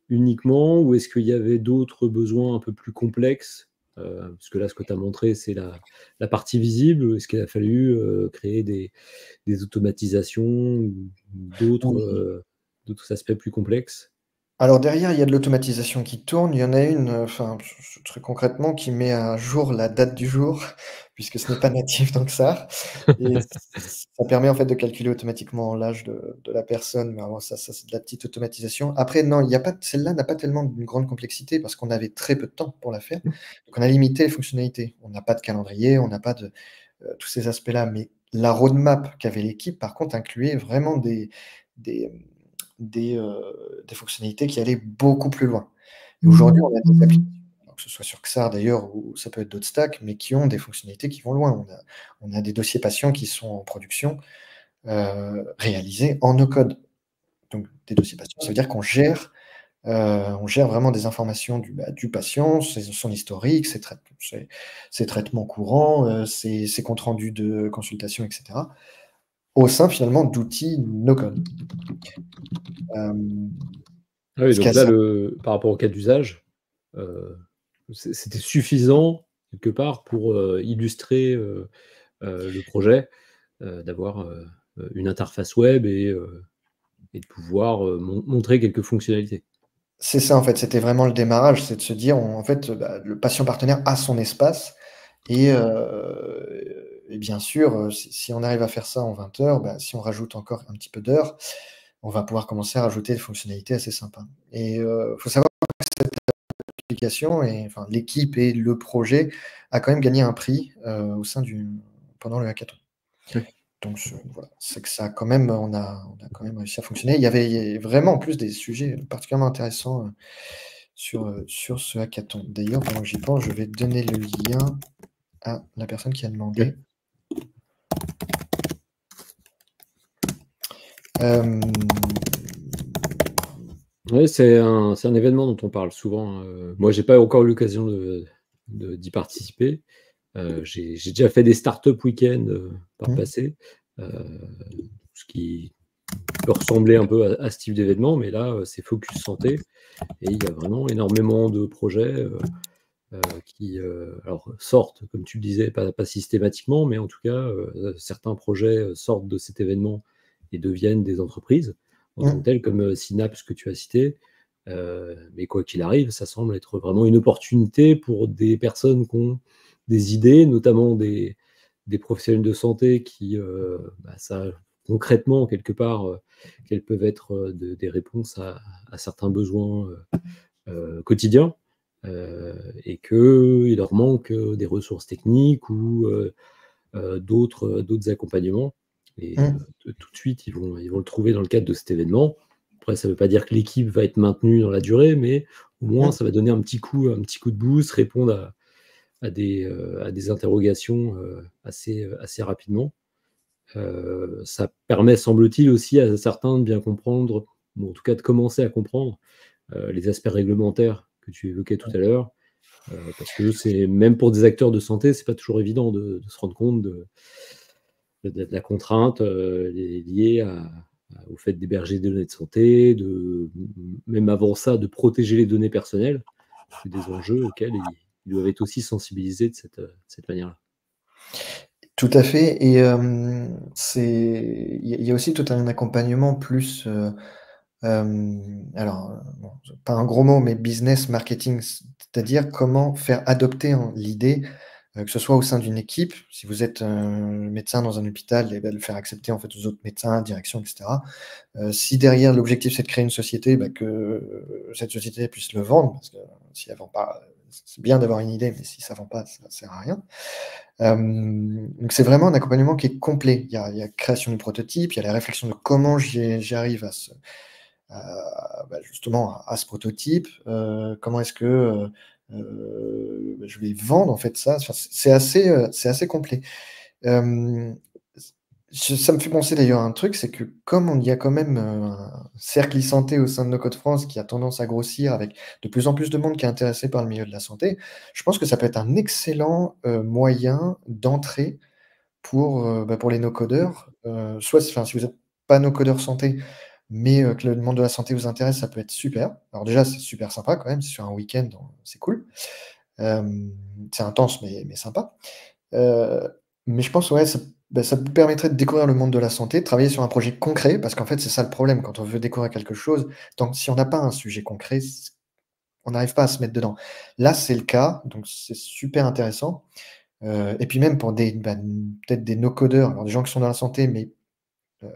uniquement ou est-ce qu'il y avait d'autres besoins un peu plus complexes? Parce que là, ce que tu as montré, c'est la partie visible ou est-ce qu'il a fallu, créer des automatisations ou Oui. d'autres aspects plus complexes? Alors derrière, il y a de l'automatisation qui tourne. Il y en a une, enfin, très concrètement, qui met à jour la date du jour, puisque ce n'est pas natif dans Xar et ça permet en fait de calculer automatiquement l'âge de la personne, mais alors ça c'est de la petite automatisation. Après non, il y a pas celle-là n'a pas tellement une grande complexité parce qu'on avait très peu de temps pour la faire, donc on a limité les fonctionnalités. On n'a pas de calendrier, on n'a pas de, tous ces aspects-là, mais la roadmap qu'avait l'équipe, par contre, incluait vraiment des, mmh, des fonctionnalités qui allaient beaucoup plus loin. Et aujourd'hui, on a des applications, alors que ce soit sur Xar d'ailleurs ou ça peut être d'autres stacks, mais qui ont des fonctionnalités qui vont loin. On a des dossiers patients qui sont en production, réalisés en no code. Donc des dossiers patients, ça veut dire on gère vraiment des informations du patient, son historique, ses traitements courants, ses comptes rendus de consultation et cetera, au sein finalement d'outils no code. Hem, Ah oui, ce qui est donc là, assez par rapport au cas d'usage, heu, c'était suffisant quelque part pour, illustrer, le projet, d'avoir, une interface web et de pouvoir, montrer quelques fonctionnalités. C'est ça en fait, c'était vraiment le démarrage, c'est de se dire en fait, bah, le patient partenaire a son espace et bien sûr, si on arrive à faire ça en 20 heures, bah, si on rajoute encore un petit peu d'heures, on va pouvoir commencer à rajouter des fonctionnalités assez sympas et faut savoir l'application et enfin l'équipe et le projet a quand même gagné un prix, au sein du pendant le hackathon. Oui. Donc voilà, c'est que ça a quand même on a quand même réussi à fonctionner. Il y avait vraiment en plus des sujets particulièrement intéressants, sur ce hackathon. D'ailleurs, pendant que j'y pense, je vais donner le lien à la personne qui a Ouais. demandé. Hem, Ouais, c'est un événement dont on parle souvent, moi, j'ai pas encore eu l'occasion d'y participer. J'ai déjà fait des start-up week-end, par le mmh, passé, heu, ce qui peut ressembler un peu à ce type d'événement, mais là, c'est focus santé et il y a vraiment énormément de projets, qui, alors sortent, comme tu le disais, pas systématiquement, mais en tout cas, certains projets, sortent de cet événement et deviennent des entreprises en tant que mmh, telles, comme, Synapse que tu as cité. Mais quoi qu'il arrive, ça semble être vraiment une opportunité pour des personnes qui ont des idées, notamment des professionnels de santé qui, bah, savent concrètement quelque part, quelles peuvent être, des réponses à certains besoins, quotidiens. et qu'il leur manque des ressources techniques ou d'autres accompagnements. Et Mmh. tout de suite, ils vont le trouver dans le cadre de cet événement. Après, ça ne veut pas dire que l'équipe va être maintenue dans la durée, mais au moins, Mmh. ça va donner un petit coup de boost, répondre à des interrogations assez rapidement. Ça permet, semble-t-il, aussi à certains de bien comprendre, ou en tout cas de commencer à comprendre les aspects réglementaires que tu évoquais tout à l'heure, parce que c'est même pour des acteurs de santé, c'est pas toujours évident de se rendre compte de la contrainte liée au fait d'héberger des données de santé, même avant ça, de protéger les données personnelles. C'est des enjeux auxquels ils doivent être aussi sensibilisés de cette manière-là. Tout à fait et il y a aussi tout un accompagnement plus, alors, bon, c'est pas un gros mot, mais business marketing, c'est-à-dire comment faire adopter l'idée, que ce soit au sein d'une équipe, si vous êtes, médecin dans un hôpital et bah, le faire accepter en fait aux autres médecins, direction et cetera. Si derrière l'objectif c'est de créer une société, bah, que cette société puisse le vendre parce que si elle vend pas, c'est bien d'avoir une idée, mais si ça vend pas, ça sert à rien. Donc c'est vraiment un accompagnement qui est complet. Il y a création du prototype, il y a la réflexion de comment j'arrive justement à ce prototype, comment est-ce que, je vais vendre en fait ça? Enfin, c'est assez complet. Hem, Ça me fait penser d'ailleurs à un truc, c'est que comme il y a quand même, un cercle e-santé au sein de No Code France qui a tendance à grossir avec de plus en plus de monde qui est intéressé par le milieu de la santé, je pense que ça peut être un excellent, moyen d'entrée pour les no-codeurs, soit enfin, si vous êtes pas no-codeur santé, mais que le monde de la santé vous intéresse, ça peut être super. Alors déjà, c'est super sympa quand même, c'est sur un week-end, donc c'est cool. Hem, c'est intense mais sympa. Heu, mais je pense, ouais, ça vous permettrait de découvrir le monde de la santé, de travailler sur un projet concret, parce qu'en fait, c'est ça le problème quand on veut découvrir quelque chose, si on n'a pas un sujet concret, on n'arrive pas à se mettre dedans. Là, c'est le cas, donc c'est super intéressant. Et puis même pour peut-être des no-codeurs, alors des gens qui sont dans la santé, mais heu,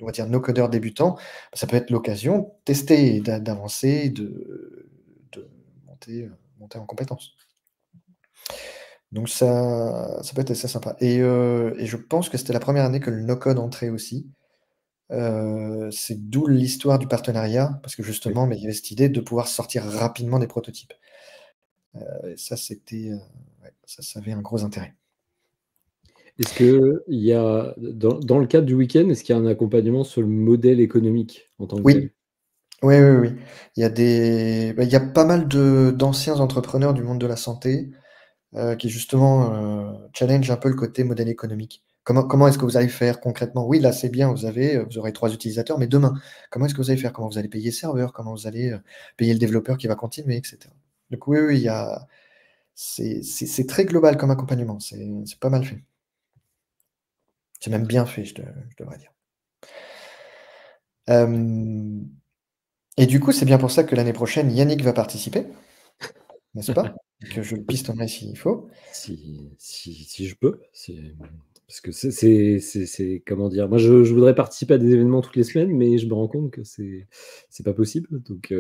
on va dire no-codeurs débutants, ça peut être l'occasion de tester et d'avancer, de monter en compétences. Donc ça peut être assez sympa et je pense que c'était la première année que le no-code entrait aussi. C'est d'où l'histoire du partenariat, parce que Oui. justement, il y avait cette idée de pouvoir sortir rapidement des prototypes. Et ça, ouais, ça avait un gros intérêt. Est-ce qu'il y a, dans le cadre du week-end, est-ce qu'il y a un accompagnement sur le modèle économique en tant que tel? Oui. Oui, oui, oui. Il y a pas mal d'anciens entrepreneurs du monde de la santé, qui justement, challenge un peu le côté modèle économique. Comment est-ce que vous allez faire concrètement? Oui, là, c'est bien, vous aurez 3 utilisateurs, mais demain, comment est-ce que vous allez faire? Comment vous allez payer le serveur? Comment vous allez, payer le développeur qui va continuer et cetera? Donc oui, oui, il y a c'est très global comme accompagnement, c'est pas mal fait. C'est même bien fait, je devrais dire. Hem Et du coup, c'est bien pour ça que l'année prochaine, Yannick va participer, n'est-ce pas? Que je le pistonnerai s'il faut. Si je peux, parce que c'est comment dire? Moi, je voudrais participer à des événements toutes les semaines, mais je me rends compte que c'est pas possible, donc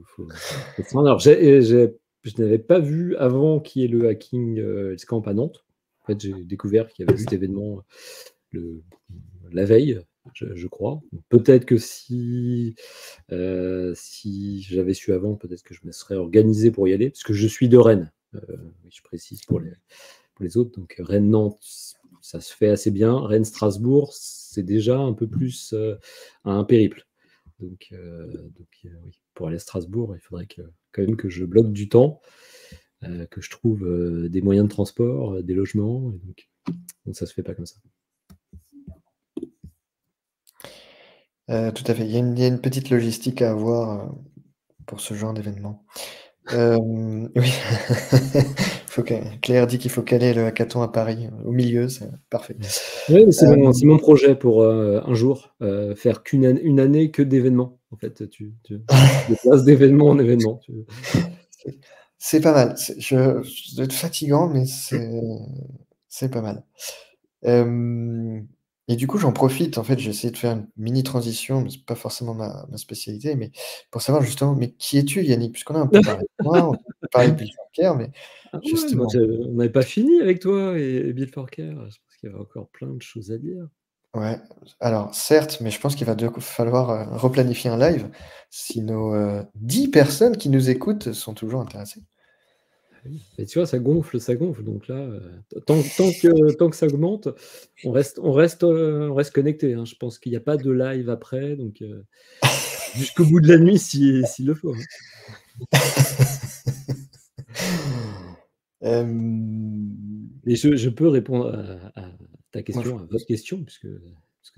faut se rendre. Alors je n'avais pas vu avant qu'il y ait le Hacking Camp à Nantes. En fait, j'ai découvert qu'il y avait cet événement le la veille, je crois. Peut-être que si j'avais su avant, peut-être que je me serais organisé pour y aller, parce que je suis de Rennes, oui, je précise pour les autres. Donc Rennes-Nantes, ça se fait assez bien. Rennes-Strasbourg, c'est déjà un peu plus un périple. Donc, oui, pour aller à Strasbourg, il faudrait quand même que je bloque du temps, que je trouve des moyens de transport, des logements. Et donc ça se fait pas comme ça. Tout à fait. Il y a une petite logistique à avoir, pour ce genre d'événement. Oui. Faut que Claire dit qu'il faut caler le hackathon à Paris, au milieu, c'est parfait. Oui, mais c'est Hem, mon projet pour un jour, faire une année que d'événements. En fait, tu déplaces d'événement en événement. c'est c'est pas mal. Ça doit être fatigant, mais c'est pas mal. Hem Et du coup, j'en profite, en fait, j'ai essayé de faire une mini transition, mais c'est pas forcément ma spécialité, mais pour savoir justement, mais qui es-tu Yannick? Puisqu'on a un peu parlé de moi, on a un peu parlé de Bill Farker, mais Ah ouais, moi justement on n'avait pas fini avec toi et Bill Forker. Je pense qu'il y avait encore plein de choses à dire. ouais, alors certes, mais je pense qu'il va falloir, replanifier un live si nos, 10 personnes qui nous écoutent sont toujours intéressées. Ah oui, mais tu vois, ça gonfle, donc là, tant que ça augmente, on reste connecté, hein. Je pense qu'il y a pas de live après, donc jusqu'au bout de la nuit s'il le faut, hein. Hem, Mais je peux répondre à ta moi je question, à votre question, puisque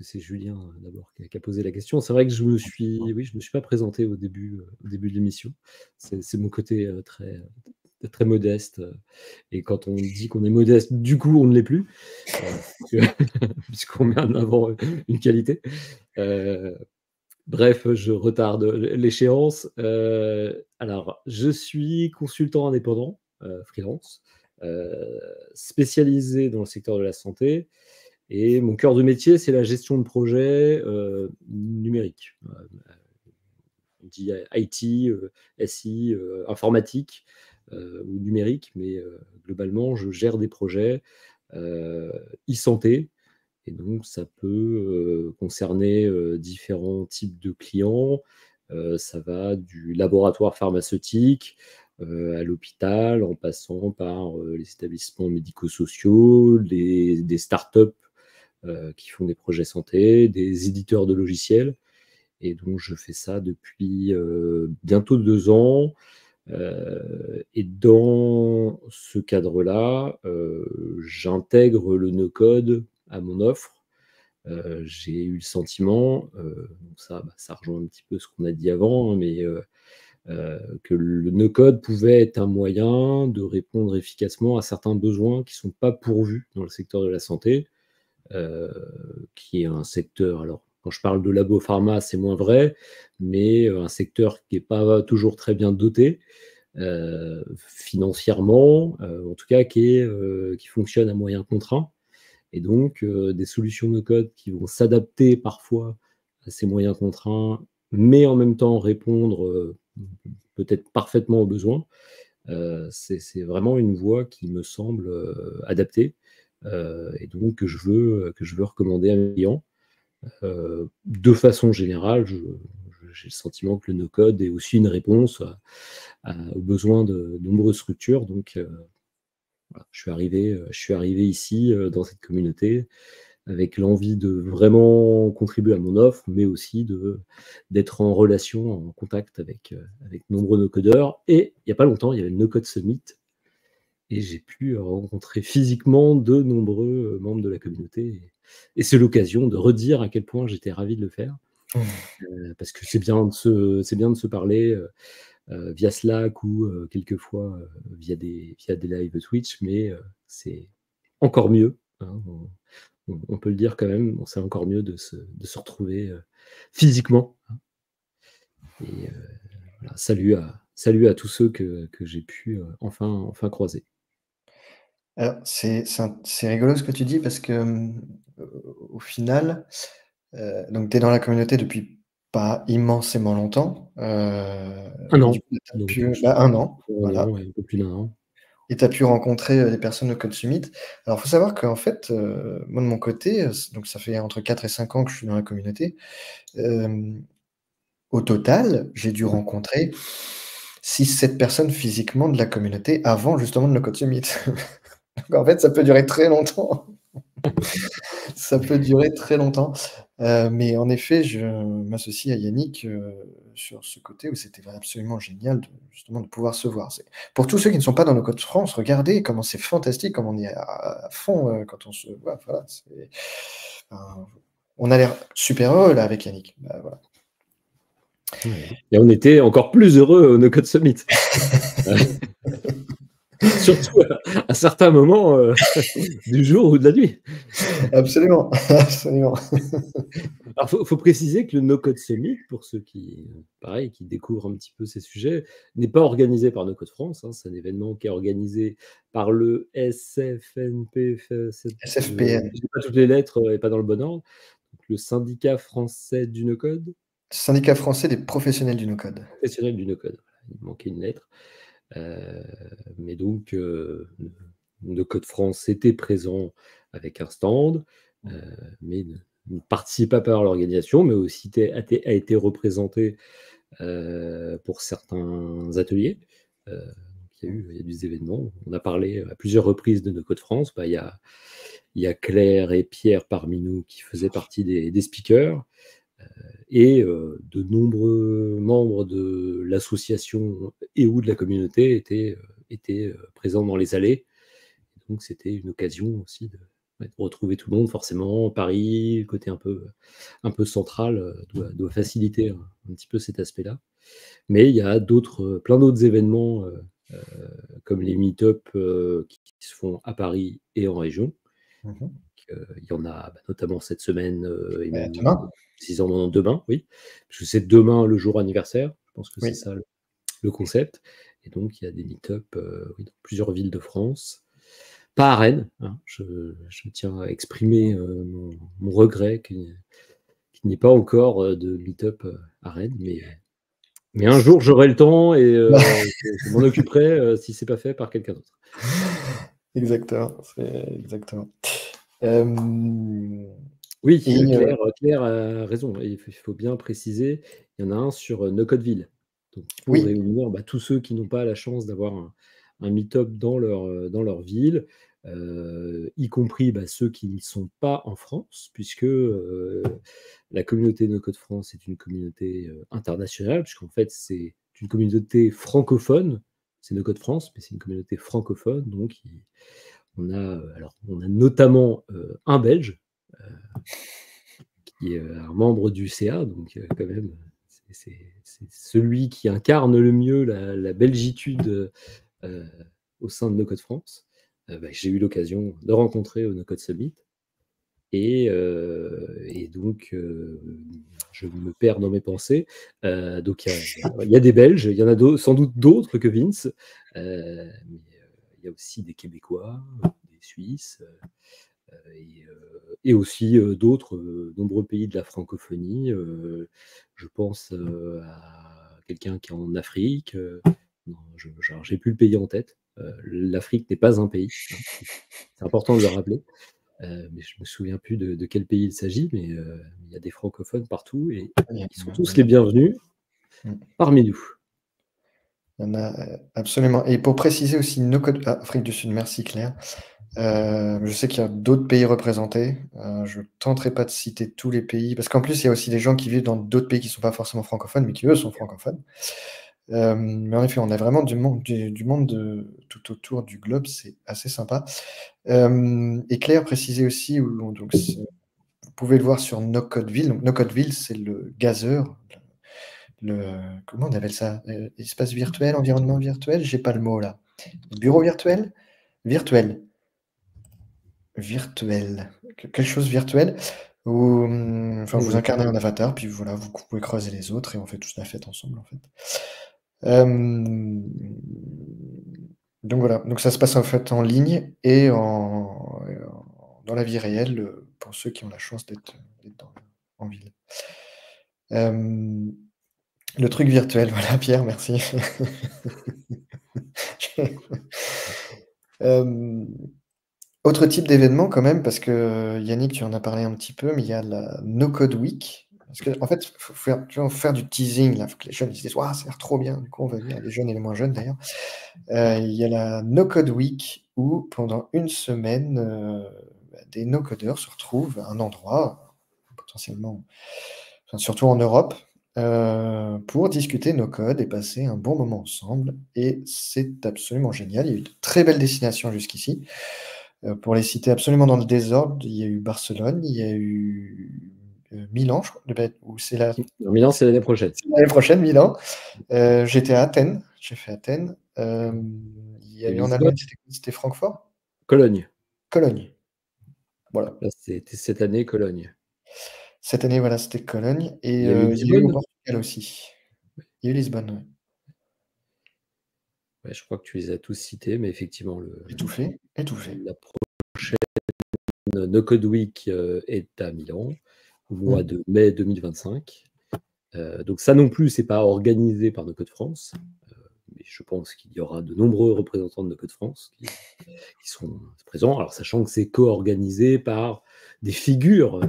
c'est Julien, d'abord qui a posé la question. C'est vrai que je me suis pas présenté au début de l'émission. C'est mon côté, très modeste, et quand on dit qu'on est modeste, du coup, on ne l'est plus, puisque puisqu'on met en avant, une qualité. Heu, Bref, je retarde l'échéance. Alors, je suis consultant indépendant, freelance, heu, spécialisé dans le secteur de la santé, et mon cœur de métier, c'est la gestion de projets, numériques. On dit IT, SI, informatique, ou numérique, mais globalement, je gère des projets, e-santé, et donc ça peut, concerner, différents types de clients. Ça va du laboratoire pharmaceutique, à l'hôpital, en passant par, les établissements médico-sociaux, des startups, qui font des projets santé, des éditeurs de logiciels, et donc je fais ça depuis, bientôt 2 ans. Et dans ce cadre-là, j'intègre le no-code à mon offre. J'ai eu le sentiment, donc ça rejoint un petit peu ce qu'on a dit avant, hein, mais que le no-code pouvait être un moyen de répondre efficacement à certains besoins qui ne sont pas pourvus dans le secteur de la santé, heu, qui est un secteur, alors quand je parle de labo pharma, c'est moins vrai, mais un secteur qui n'est pas toujours très bien doté, financièrement, en tout cas qui fonctionne à moyens contraints, et donc des solutions no code qui vont s'adapter parfois à ces moyens contraints, mais en même temps répondre, peut-être parfaitement aux besoins. C'est vraiment une voie qui me semble, adaptée, et donc que je veux recommander à mes clients. De façon générale, j'ai le sentiment que le no code est aussi une réponse aux besoins de nombreuses structures. Donc voilà, je suis arrivé ici, dans cette communauté, avec l'envie de vraiment contribuer à mon offre, mais aussi d'être en relation, en contact avec nombreux no-codeurs. Et il n'y a pas longtemps, il y avait le No Code Summit, et j'ai pu rencontrer physiquement de nombreux membres de la communauté. Et c'est l'occasion de redire à quel point j'étais ravi de le faire, parce que c'est bien de se parler, via Slack, ou quelquefois, via des lives Twitch, mais c'est encore mieux, hein, on peut le dire quand même, c'est encore mieux de se retrouver, physiquement, hein. Et voilà, salut à tous ceux que j'ai pu, enfin croiser. Alors c'est rigolo ce que tu dis parce que, au final, donc tu es dans la communauté depuis pas immensément longtemps, 1 mais du an, coup tu as donc pu je bah 1 an, 1 an, voilà, ouais, un peu plus d'1 an. et tu as pu rencontrer, des personnes au Code Summit. Alors faut savoir qu'en fait, moi de mon côté, donc ça fait entre 4 et 5 ans que je suis dans la communauté. Hem, Au total, j'ai dû rencontrer 6, 7 personnes physiquement de la communauté avant justement le Code Summit. Donc en fait, ça peut durer très longtemps. Ça peut durer très longtemps, mais en effet, je m'associe à Yannick, sur ce côté où c'était absolument génial de justement de pouvoir se voir. C'est pour tous ceux qui ne sont pas dans nos codes France, regardez comment c'est fantastique, comme on est à fond, quand on se voit, voilà, c'est enfin, on a l'air super heureux là avec Yannick. Bah, voilà. Ouais, et on était encore plus heureux au No Code Summit. Surtout à certains moments, du jour ou de la nuit. Absolument, absolument. Alors, faut préciser que le No Code Summit, pour ceux qui, pareil, qui découvrent un petit peu ces sujets, n'est pas organisé par No Code France, hein. C'est un événement qui est organisé par le SFNP, SFPN, j'ai pas toutes les lettres et pas dans le bon ordre. Donc, le syndicat français du No Code, Syndicat français des professionnels du no-code. professionnel du No Code. Voilà, il manquait une lettre. Euh, mais donc, No Code France était présent avec un stand, mais ne participe pas à l'organisation, mais aussi a été représenté pour certains ateliers. Il y a des événements. On a parlé à plusieurs reprises de No Code France. Bah, il y a Claire et Pierre parmi nous qui faisaient partie des speakers. Et de nombreux membres de l'association et ou de la communauté étaient présents dans les allées. Donc c'était une occasion aussi de retrouver tout le monde. Forcément, Paris, le côté un peu central, doit faciliter un petit peu cet aspect-là. Mais il y a plein d'autres événements comme les meet-up qui se font à Paris et en région. Il y en a notamment cette semaine et même Demain? précisément demain, oui, parce que c'est demain le jour anniversaire. Je pense que c'est Oui. ça le concept. Et donc, il y a des meet-up oui, dans plusieurs villes de France. Pas à Rennes, hein. Je tiens à exprimer mon regret qu'il n'y ait pas encore de meet-up à Rennes, mais un jour j'aurai le temps et je m'en occuperai si c'est pas fait par quelqu'un d'autre. Exactement, exactement. Oui, et Claire a raison. Il faut bien préciser, il y en a un sur Nocodeville. Donc, pour oui, réunir tous ceux qui n'ont pas la chance d'avoir un meet-up dans leur ville, y compris ceux qui ne sont pas en France, puisque la communauté No Code France est une communauté internationale, puisqu'en fait, c'est une communauté francophone. C'est No Code France, mais c'est une communauté francophone. Donc, on a notamment un Belge qui est un membre du CA, donc quand même, c'est celui qui incarne le mieux la belgitude au sein de No Code France. J'ai eu l'occasion de rencontrer au No Code Summit. Et donc, je me perds dans mes pensées. Donc, il y a des Belges, il y en a sans doute d'autres que Vince, mais il y a aussi des Québécois, des Suisses, et aussi d'autres nombreux pays de la francophonie. Je pense à quelqu'un qui est en Afrique. Non, j'ai plus le pays en tête. L'Afrique n'est pas un pays, hein. C'est important de le rappeler. Mais je me souviens plus de quel pays il s'agit, mais il y a des francophones partout et ils sont tous les bienvenus parmi nous. il y en a absolument. Et pour préciser aussi, No Code Afrique du Sud, merci Claire. Je sais qu'il y a d'autres pays représentés. Je ne tenterai pas de citer tous les pays, parce qu'en plus, il y a aussi des gens qui vivent dans d'autres pays qui ne sont pas forcément francophones, mais qui eux sont francophones. Mais en effet, on a vraiment du monde tout autour du globe, c'est assez sympa. Et Claire précisait aussi, donc, vous pouvez le voir sur NoCodeville. Donc, NoCodeville, c'est le gazeur, comment on appelle ça? Espace virtuel, environnement virtuel? J'ai pas le mot là. Bureau virtuel? Virtuel. Virtuel. Quelque chose virtuel où enfin, vous incarnez un avatar, puis voilà, vous pouvez croiser les autres et on fait tous la fête ensemble en fait. Donc voilà, donc ça se passe en fait en ligne et dans la vie réelle pour ceux qui ont la chance d'être en ville. Le truc virtuel, voilà Pierre, merci. Autre type d'événement quand même, parce que Yannick, tu en as parlé un petit peu, mais il y a la No Code Week. Parce qu'en fait, il faut faire du teasing, là, faut que les jeunes ils se disent «Waouh, ça a l'air trop bien», du coup on va venir, les jeunes et les moins jeunes d'ailleurs. Il y a la No Code Week où pendant une semaine, des no-codeurs se retrouvent à un endroit, potentiellement, enfin, surtout en Europe, pour discuter no code et passer un bon moment ensemble. Et c'est absolument génial. Il y a eu de très belles destinations jusqu'ici. Pour les citer absolument dans le désordre, il y a eu Barcelone, il y a eu Milan, je crois, ou c'est Milan, c'est l'année prochaine. l'année prochaine, Milan. J'étais à Athènes, j'ai fait Athènes. Il y a Et eu en Lisbonne, Allemagne, c'était Francfort? Cologne. Cologne. Voilà. Là, c'était cette année, Cologne. Cette année, voilà, c'était Cologne et Il y a eu il y a eu au Lisbonne? Portugal aussi. Il y a eu Lisbonne, ouais. Ouais, je crois que tu les as tous cités, mais effectivement, Étouffé, étouffé. la prochaine No Code Week est à Milan, au mois Mmh. de mai 2025. Donc ça non plus, c'est pas organisé par No Code France, mais je pense qu'il y aura de nombreux représentants de No Code France qui seront présents. Alors sachant que c'est co-organisé par des figures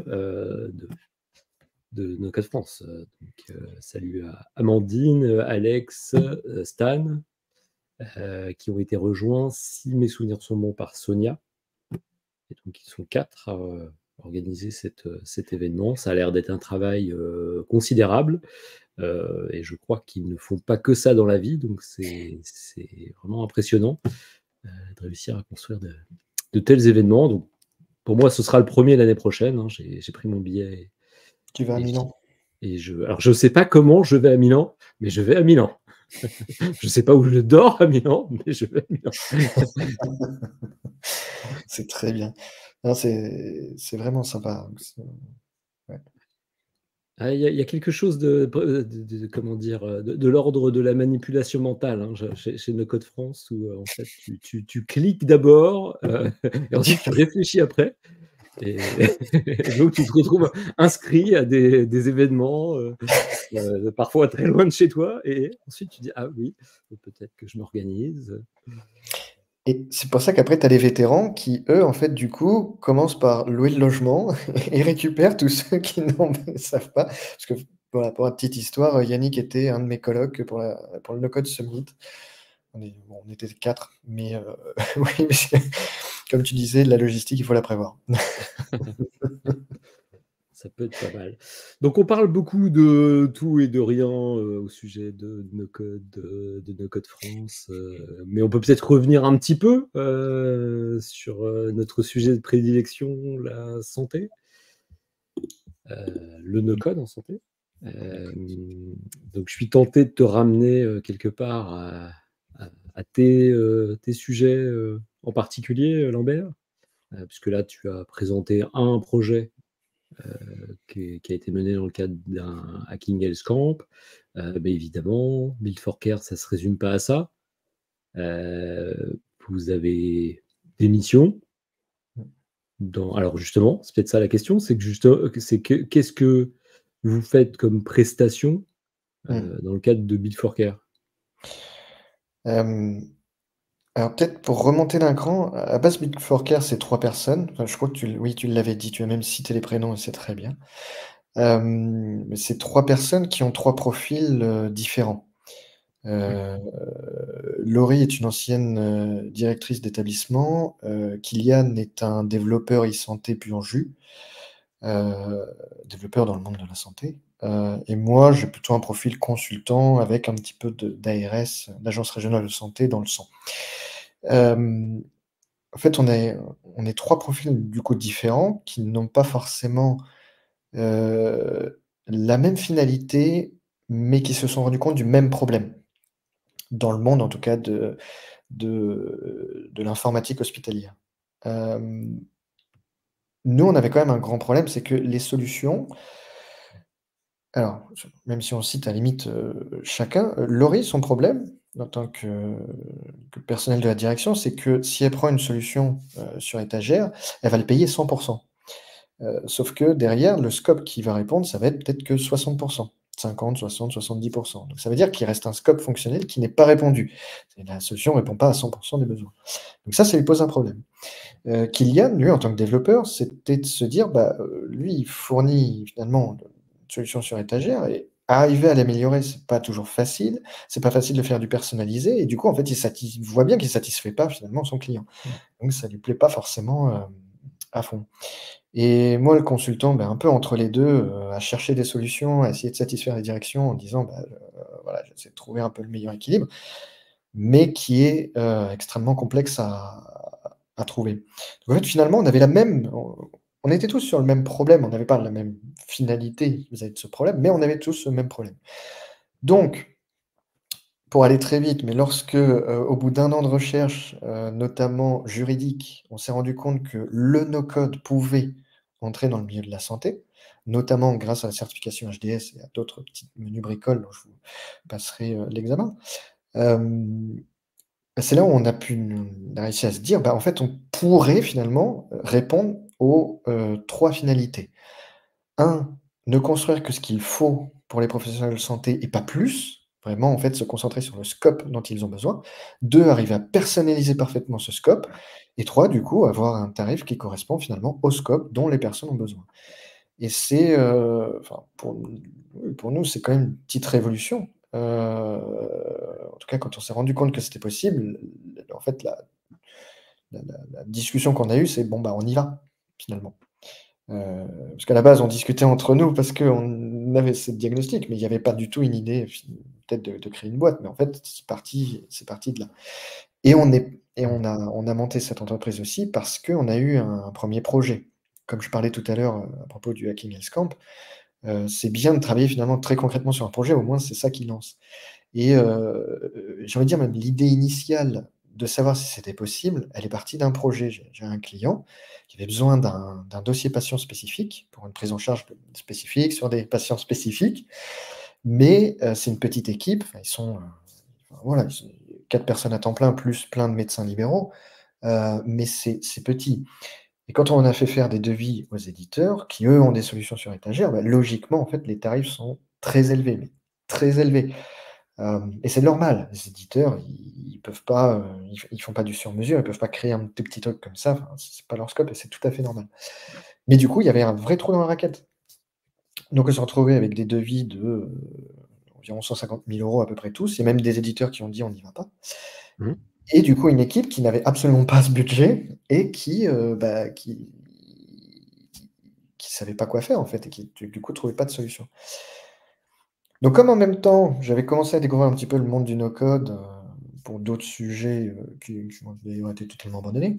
de No Code France. Salut à Amandine, Alex, Stan, qui ont été rejoints, si mes souvenirs sont bons, par Sonia. Et donc, ils sont 4 à organiser cet événement. Ça a l'air d'être un travail considérable. Et je crois qu'ils ne font pas que ça dans la vie. Donc, c'est vraiment impressionnant de réussir à construire de tels événements. Donc, pour moi, ce sera le premier l'année prochaine. Hein. J'ai pris mon billet. Tu vas à Et, Milan? alors, je ne sais pas comment je vais à Milan, mais je vais à Milan. Je ne sais pas où je dors à Milan, mais je vais à Milan. C'est très bien. Non, c'est vraiment sympa. Ouais. Ah, il y a quelque chose comment dire, de l'ordre de la manipulation mentale, hein, chez No Code France, où en fait tu cliques d'abord, et ensuite tu réfléchis après, et, et donc tu te retrouves inscrit à des événements, parfois très loin de chez toi, et ensuite tu dis ah oui, peut-être que je m'organise. Et c'est pour ça qu'après, tu as les vétérans qui, eux, en fait, du coup, commencent par louer le logement et récupèrent tous ceux qui ne savent pas. Parce que, voilà, pour la petite histoire, Yannick était un de mes colocs pour le No Code Summit. On était 4, mais oui, mais comme tu disais, la logistique, il faut la prévoir. Ça peut être pas mal. Donc on parle beaucoup de tout et de rien au sujet de No Code, de No Code France, mais on peut peut-être revenir un petit peu sur notre sujet de prédilection, la santé, le No Code en santé. Donc je suis tenté de te ramener quelque part à tes sujets en particulier, Lambert, puisque là tu as présenté un projet qui a été mené dans le cadre d'un Hacking Health Camp. Mais évidemment, Build for Care, ça ne se résume pas à ça. Vous avez des missions. Alors justement, c'est peut-être ça la question, qu'est-ce que vous faites comme prestation Mmh. dans le cadre de Build for Care? Hem, alors peut-être pour remonter d'un cran, à base, Big 4 Care, c'est 3 personnes. Enfin, je crois que oui, tu l'avais dit, tu as même cité les prénoms et c'est très bien. C'est 3 personnes qui ont 3 profils, différents. Heu, Laurie est une ancienne, directrice d'établissement, Kylian est un développeur e-santé pur jus, développeur dans le monde de la santé, et moi, j'ai plutôt un profil consultant avec un petit peu d'ARS, d'agence régionale de santé dans le sang. Hem, En fait, on est 3 profils, du coup, différents qui n'ont pas forcément, la même finalité, mais qui se sont rendus compte du même problème. Dans le monde, en tout cas, de l'informatique hospitalière. Hem, Nous, on avait quand même un grand problème, c'est que les solutions, alors, même si on cite à la limite, chacun, Laurie, son problème, en tant que personnel de la direction, c'est que si elle prend une solution, sur étagère, elle va le payer 100. Sauf que derrière, le scope qui va répondre, ça va être peut-être que 60, 50, 60, 70. Donc ça veut dire qu'il reste un scope fonctionnel qui n'est pas répondu. Et la solution ne répond pas à 100 des besoins. Donc ça lui pose un problème. Kylian, lui, en tant que développeur, c'était de se dire, bah, lui, il fournit finalement une solution sur étagère et arriver à l'améliorer, c'est pas toujours facile. C'est pas facile de faire du personnalisé et du coup, en fait, il voit bien qu'il satisfait pas finalement son client. Donc ça lui plaît pas forcément, à fond. Et moi, le consultant, ben, un peu entre les 2, à chercher des solutions, à essayer de satisfaire les directions en disant: «Bah, voilà, j'essaie de trouver un peu le meilleur équilibre», mais qui est, extrêmement complexe à trouver. Donc en fait, finalement, on était tous sur le même problème, on n'avait pas la même finalité vis-à-vis de ce problème, mais on avait tous le même problème. Donc, pour aller très vite, mais lorsque, au bout d'1 an de recherche, notamment juridique, on s'est rendu compte que le no-code pouvait entrer dans le milieu de la santé. notamment grâce à la certification HDS et à d'autres petits menus bricoles dont je vous passerai, l'examen. C'est là où on a réussi à se dire: «Bah, en fait, on pourrait finalement, répondre aux, 3 finalités». Un, ne construire que ce qu'il faut pour les professionnels de santé et pas plus. Vraiment, en fait, se concentrer sur le scope dont ils ont besoin. 2, arriver à personnaliser parfaitement ce scope et 3, du coup, avoir un tarif qui correspond finalement au scope dont les personnes ont besoin. Et c'est, enfin, pour nous, c'est quand même une petite révolution. En tout cas, quand on s'est rendu compte que c'était possible, en fait, la discussion qu'on a eue, c'est: «Bon, bah, on y va», finalement. Parce qu'à la base, on discutait entre nous parce qu'on avait ce diagnostic, mais il y avait pas du tout une idée peut-être de créer une boîte, mais en fait, c'est parti de là. Et on a monté cette entreprise aussi parce qu'on a eu un 1er projet. Comme je parlais tout à l'heure, à propos du Hacking Health Camp, c'est bien de travailler finalement très concrètement sur un projet, au moins c'est ça qui lance. Et j'ai envie de dire même l'idée initiale de savoir si c'était possible, elle est partie d'un projet. J'ai un client qui avait besoin d'un dossier patient spécifique pour une prise en charge spécifique sur des patients spécifiques, mais c'est une petite équipe, enfin ils sont, enfin voilà, ils sont 4 personnes à temps plein plus plein de médecins libéraux, mais c'est petit. Et quand on a fait faire des devis aux éditeurs qui, eux, ont des solutions sur étagère, bah, logiquement, en fait, les tarifs sont très élevés, mais très élevés. Et c'est normal, les éditeurs, ils peuvent pas, ils font pas du sur mesure, ils peuvent pas créer un tout petit truc comme ça, enfin, c'est pas leur scope et c'est tout à fait normal. Mais du coup, il y avait un vrai trou dans la raquette. Donc on s'est retrouvé avec des devis de, environ 150 000 € à peu près tous, et même des éditeurs qui ont dit: «On n'y va pas». Mmh. Et du coup, une équipe qui n'avait absolument pas ce budget et qui, bah, qui savait pas quoi faire en fait et qui du coup trouvait pas de solution. Donc comme en même temps, j'avais commencé à découvrir un petit peu le monde du no-code, pour d'autres sujets, qui m'ont d'ailleurs été totalement abandonnés,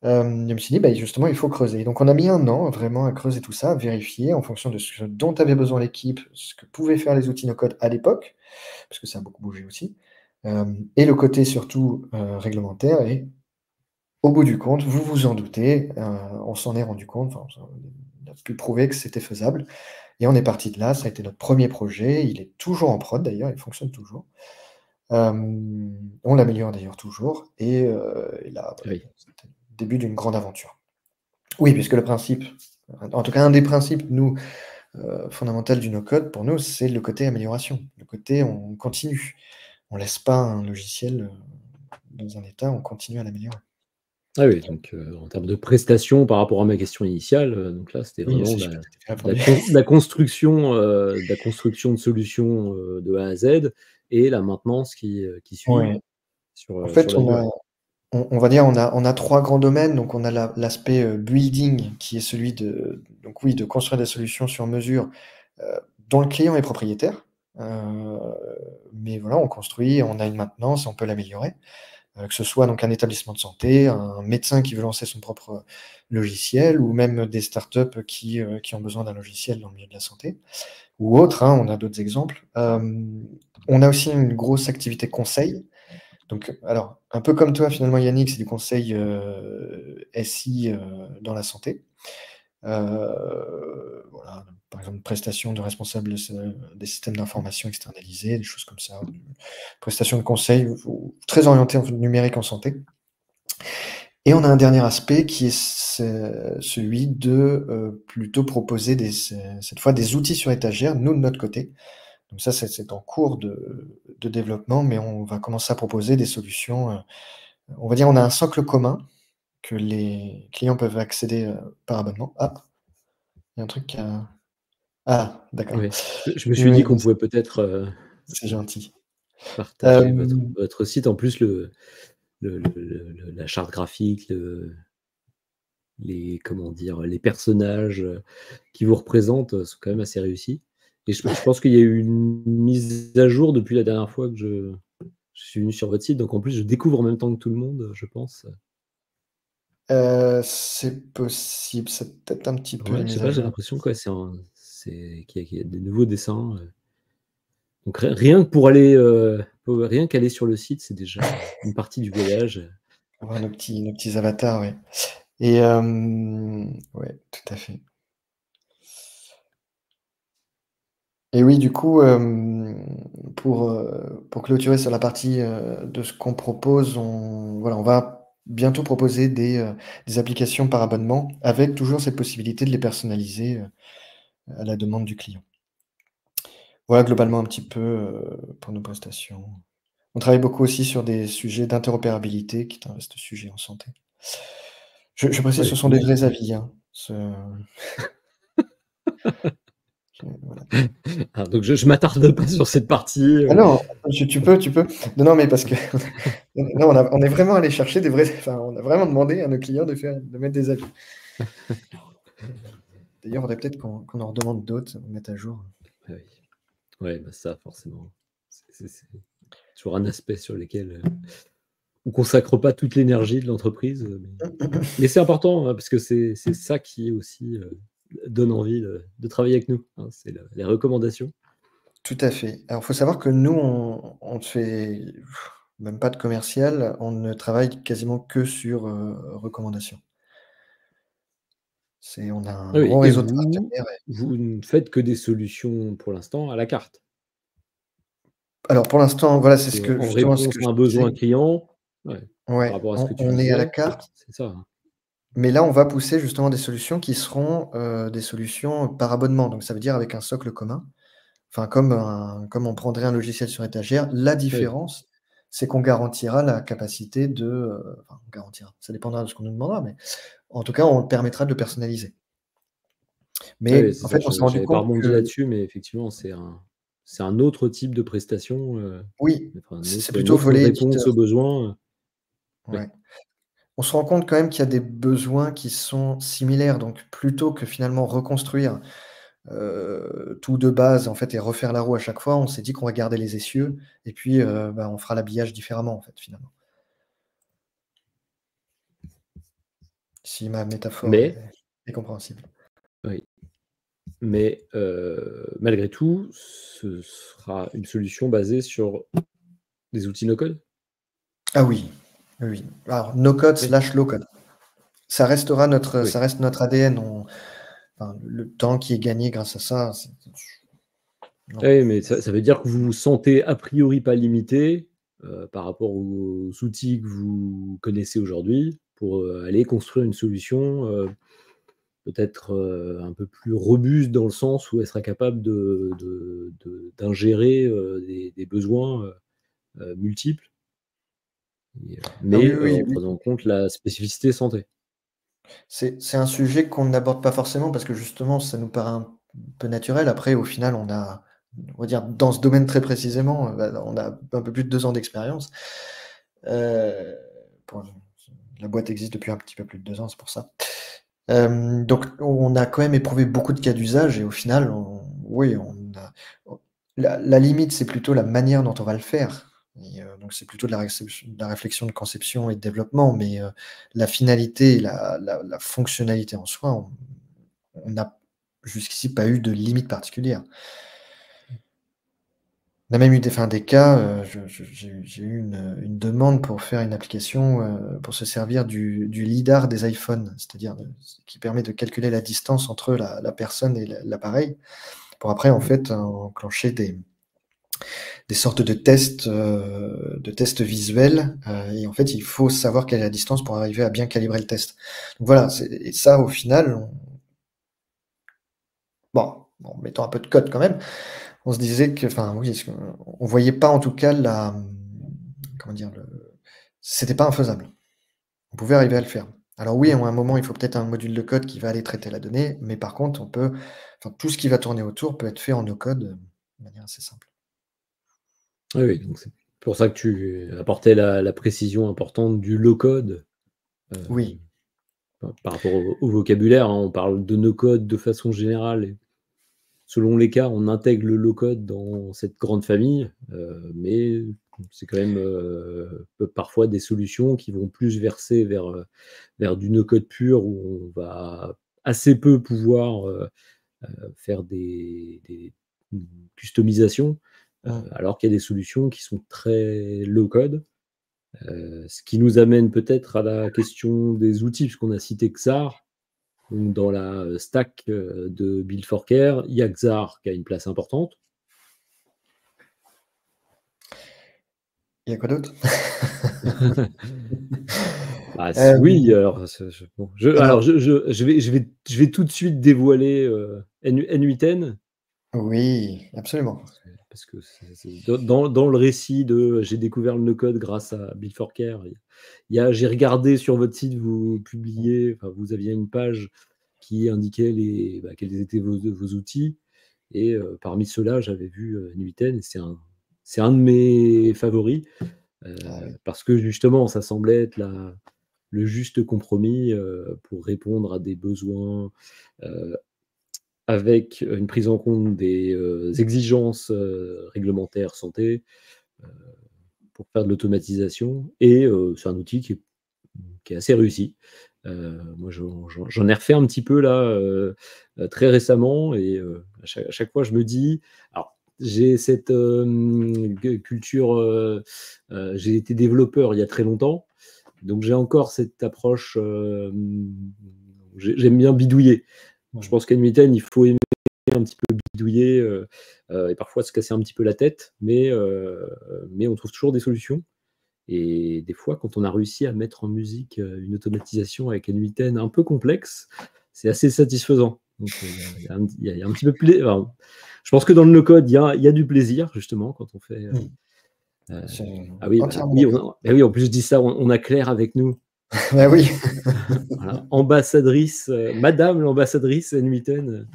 je me suis dit: «Bah, justement, il faut creuser». Donc on a mis 1 an vraiment à creuser tout ça, à vérifier en fonction de ce dont avait besoin l'équipe, ce que pouvaient faire les outils no-code à l'époque, parce que ça a beaucoup bougé aussi, et le côté surtout, réglementaire. Et au bout du compte, vous vous en doutez, on s'en est rendu compte, enfin on a pu prouver que c'était faisable et on est parti de là. Ça a été notre premier projet, il est toujours en prod d'ailleurs, il fonctionne toujours. On l'améliore d'ailleurs toujours et là, Ah voilà, oui. c'était le début d'une grande aventure. Oui, puisque le principe, en tout cas un des principes, nous, fondamental du no-code pour nous, c'est le côté amélioration, le côté on continue. On laisse pas un logiciel, dans un état, on continue à l'améliorer. Ah oui, donc en termes de prestations par rapport à ma question initiale, donc là, c'était Oui, vraiment c'est de super, la tu bien de la répondu. con de la construction de solutions, de A à Z et la maintenance qui suit Ouais. En sur fait, la durée. on va dire, on a 3 grands domaines. Donc on a l'aspect, building qui est celui de donc oui, de construire des solutions sur mesure, heu, dont le client est propriétaire. Heu, mais voilà, on construit, on a une maintenance, on peut l'améliorer. Que ce soit donc un établissement de santé, un médecin qui veut lancer son propre logiciel ou même des startups qui ont besoin d'un logiciel dans le milieu de la santé ou autre, hein, on a d'autres exemples. On a aussi une grosse activité conseil. Donc, alors, un peu comme toi finalement Yannick, c'est du conseil, SI, dans la santé. Voilà, par exemple, prestation de responsable des systèmes d'information externalisés, des choses comme ça, ou prestation de conseil ou très orientée en numérique en santé. Et on a un dernier aspect qui est celui de, plutôt proposer cette fois des outils sur étagère, nous de notre côté. Donc ça, c'est en cours de développement, mais on va commencer à proposer des solutions, on va dire, on a un socle commun que les clients peuvent accéder, par abonnement. Ah, il y a un truc qui a d'accord. Oui, je me Oui, suis dit oui, qu'on non, pouvait peut-être, c'est gentil. partager Hem, votre site. En plus, la charte graphique, les comment dire? Les personnages, qui vous représentent, sont quand même assez réussis et je pense qu'il y a eu une mise à jour depuis la dernière fois que je suis venu sur votre site, donc en plus, je découvre en même temps que tout le monde, je pense. c'est possible, c'est peut-être un petit peu Ouais, les je sais mises à pas, j'ai jour. l'impression que ouais, qu'il y a des nouveaux dessins, donc rien que pour aller, rien qu'aller sur le site, c'est déjà une partie du voyage. On voit nos petits avatars, ouais. Et ouais, tout à fait. Et oui, du coup, pour clôturer sur la partie, de ce qu'on propose, on va bientôt proposer des applications par abonnement avec toujours cette possibilité de les personnaliser, à la demande du client. Voilà globalement un petit peu, pour nos prestations. On travaille beaucoup aussi sur des sujets d'interopérabilité qui est un vaste sujet en santé. Je précise, ce Ouais, sont des vrais avis, hein, voilà. ah donc je m'attarde pas sur cette partie, Ah non, tu peux. Non, non, mais parce que non, on est vraiment allé chercher des vrais enfin, on a vraiment demandé à nos clients de mettre des avis. D'ailleurs, il faudrait peut-être qu'on en redemande d'autres, on mette à jour. ah oui. Ouais, bah, ça forcément, c'est toujours un aspect sur lequel, on consacre pas toute l'énergie de l'entreprise, mais c'est important, hein, parce que c'est ça qui aussi, donne envie de travailler avec nous, hein, c'est le les recommandations. Tout à fait. Alors, il faut savoir que nous, on ne fait même pas de commercial, on ne travaille quasiment que sur, recommandation. On a un Ah oui gros et réseau de vous, partenaires. vous ne faites que des solutions pour l'instant à la carte? Alors pour l'instant, voilà, c'est En justement ce que réponse à je un disais. besoin client, ouais, par Ouais, rapport à ce que tu on est à la disais, carte, c'est ça, hein? mais là, on va pousser justement des solutions qui seront, des solutions par abonnement. Donc ça veut dire avec un socle commun. Enfin, comme on prendrait un logiciel sur étagère. La Oui, différence, c'est qu'on garantira la capacité enfin, on garantira, ça dépendra de ce qu'on nous demandera, mais en tout cas, on permettra de le personnaliser. ah oui, Mais c'est en ça, fait, on s'est je rendu j'avais pas compte rebondi que là-dessus, mais effectivement, c'est un autre type de prestation, oui, enfin c'est une plutôt autre volet réponse aux éditeur. besoins, oui. Ouais. On se rend compte quand même qu'il y a des besoins qui sont similaires, donc plutôt que finalement reconstruire, tout de base, en fait, et refaire la roue à chaque fois, on s'est dit qu'on va garder les essieux et puis, bah, on fera l'habillage différemment, en fait, finalement. Si ma métaphore Mais est compréhensible. oui, mais malgré tout, ce sera une solution basée sur des outils no code? Ah oui, oui, oui. Alors no code Oui, slash low code. oui. Ça reste notre ADN. Enfin, le temps qui est gagné grâce à ça, non. Oui, mais ça veut dire que vous vous sentez a priori pas limité, par rapport aux outils que vous connaissez aujourd'hui pour, aller construire une solution, peut-être, un peu plus robuste dans le sens où elle sera capable d'ingérer, des besoins, multiples Ah oui, mais, oui, en oui, prenant oui. en compte la spécificité santé. C'est un sujet qu'on n'aborde pas forcément parce que justement, ça nous paraît un peu naturel. Après, au final, on va dire, dans ce domaine très précisément, bah, on a un peu plus de 2 ans d'expérience. Heu, pour La boîte existe depuis un petit peu plus de 2 ans, c'est pour ça. Donc on a quand même éprouvé beaucoup de cas d'usage et au final, oui, on la limite, c'est plutôt la manière dont on va le faire et donc c'est plutôt de la réflexion de conception et de développement, mais la finalité et la fonctionnalité en soi, on n'a jusqu'ici pas eu de limite particulière. On a même eu des cas, j'ai eu une demande pour faire une application, pour se servir du lidar des iPhones, c'est-à-dire qui permet de calculer la distance entre la personne et l'appareil, pour après, en fait, enclencher des sortes de tests visuels, et en fait, il faut savoir quelle est la distance pour arriver à bien calibrer le test. Donc voilà, et ça, au final, bon, en mettant un peu de code quand même, on se disait que enfin oui, on voyait pas en tout cas comment dire? C'était pas infaisable. On pouvait arriver à le faire. Alors oui, à un moment, il faut peut-être un module de code qui va aller traiter la donnée, mais par contre, tout ce qui va tourner autour peut être fait en no code, de manière assez simple. Oui, oui, donc c'est pour ça que tu apportais la précision importante du low code, heu, Oui, par rapport au vocabulaire, hein. On parle de no code de façon générale et selon les cas, on intègre le low code dans cette grande famille, mais c'est quand même, parfois des solutions qui vont plus verser vers du no code pur où on va assez peu pouvoir, faire des customisations, mmh, alors qu'il y a des solutions qui sont très low code. Ce qui nous amène peut-être à la question des outils, puisqu'on a cité Xar. Donc dans la, stack, de Build for Care, il y a Xar qui a une place importante. Il y a quoi d'autre? Bah, oui, Hem, alors ce je bon, alors alors je vais tout de suite dévoiler, N8N. oui, absolument. Parce que c'est dans le récit de j'ai découvert le no-code grâce à Bill Forker, j'ai regardé sur votre site, vous publiez, enfin, vous aviez une page qui indiquait quels étaient vos outils et parmi ceux-là, j'avais vu, N8N et c'est un de mes favoris, Ah oui, parce que justement, ça semblait être le juste compromis, pour répondre à des besoins, heu, avec une prise en compte des, exigences, réglementaires santé, heu, pour faire de l'automatisation et c'est un outil qui est assez réussi. Moi j'en ai refait un petit peu là, très récemment et à chaque fois je me dis alors j'ai cette, culture, j'ai été développeur il y a très longtemps, donc j'ai encore cette approche, j'aime bien bidouiller. Je mmh. pense qu'à une mitaine, il faut aimer un petit peu bidouiller, et parfois se casser un petit peu la tête, mais on trouve toujours des solutions et des fois, quand on a réussi à mettre en musique, une automatisation avec une huitaine un peu complexe, c'est assez satisfaisant. Donc, il y a un petit peu enfin, je pense que dans le no-code, il y a du plaisir justement quand on fait, Mmh. heu Je suis ah oui, bah, entièrement oui, d'accord. oui, en plus je dis ça, on a Claire avec nous. Bah oui. Voilà, ambassadrice, madame l'ambassadrice N8N,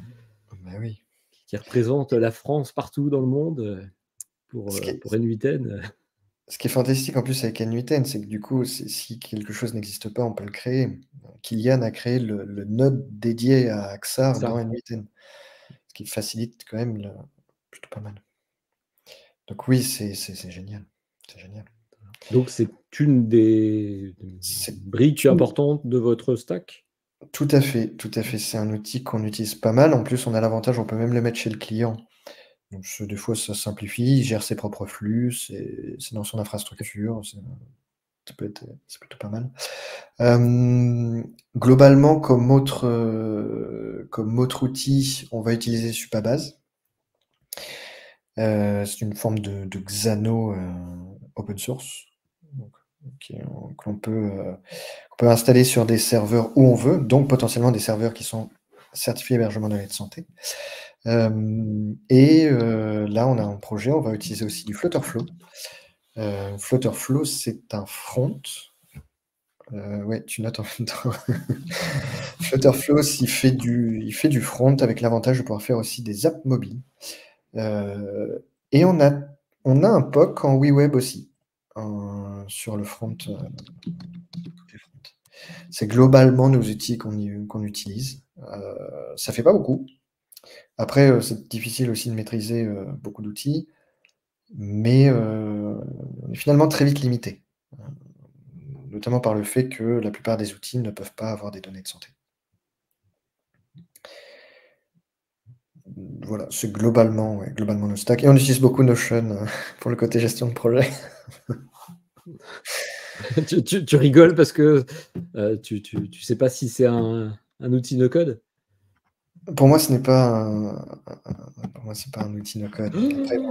Bah oui. qui représente la France partout dans le monde, pour, Ce qui est pour N8N. ce qui est fantastique en plus avec N8N, c'est que du coup, si quelque chose n'existe pas, on peut le créer. Kylian a créé le node dédié à Avec Axar dans ça. N8N, ce qui facilite quand même le plutôt pas mal. Donc oui, c'est génial, c'est génial. Donc c'est une des C'est briques une importantes de votre stack? Tout à fait, tout à fait. C'est un outil qu'on utilise pas mal. En plus, on a l'avantage, on peut même le mettre chez le client. Donc des fois, ça simplifie, il gère ses propres flux, c'est dans son infrastructure, c'est plutôt pas mal. Globalement, comme autre outil, on va utiliser Supabase. C'est une forme de Xano, open source, donc qu'on peut installer sur des serveurs où on veut, donc potentiellement des serveurs qui sont certifiés hébergement données de santé. Là, on a un projet, on va utiliser aussi du Flutterflow. Flutterflow, c'est un front. Ouais, tu notes en même temps. Flutterflow, il fait du front avec l'avantage de pouvoir faire aussi des apps mobiles. Et on a un POC en WeWeb aussi, sur le front, côté front. C'est globalement nos outils qu'on utilise. Ça fait pas beaucoup. Après, c'est difficile aussi de maîtriser, beaucoup d'outils, mais on est finalement très vite limité, notamment par le fait que la plupart des outils ne peuvent pas avoir des données de santé. Voilà, c'est globalement, ouais, globalement nos stacks et on utilise beaucoup Notion, pour le côté gestion de projet. Tu rigoles parce que, tu sais pas si c'est un outil no code? Pour moi, ce n'est pas pour moi, c'est pas un outil no code, mais après bon,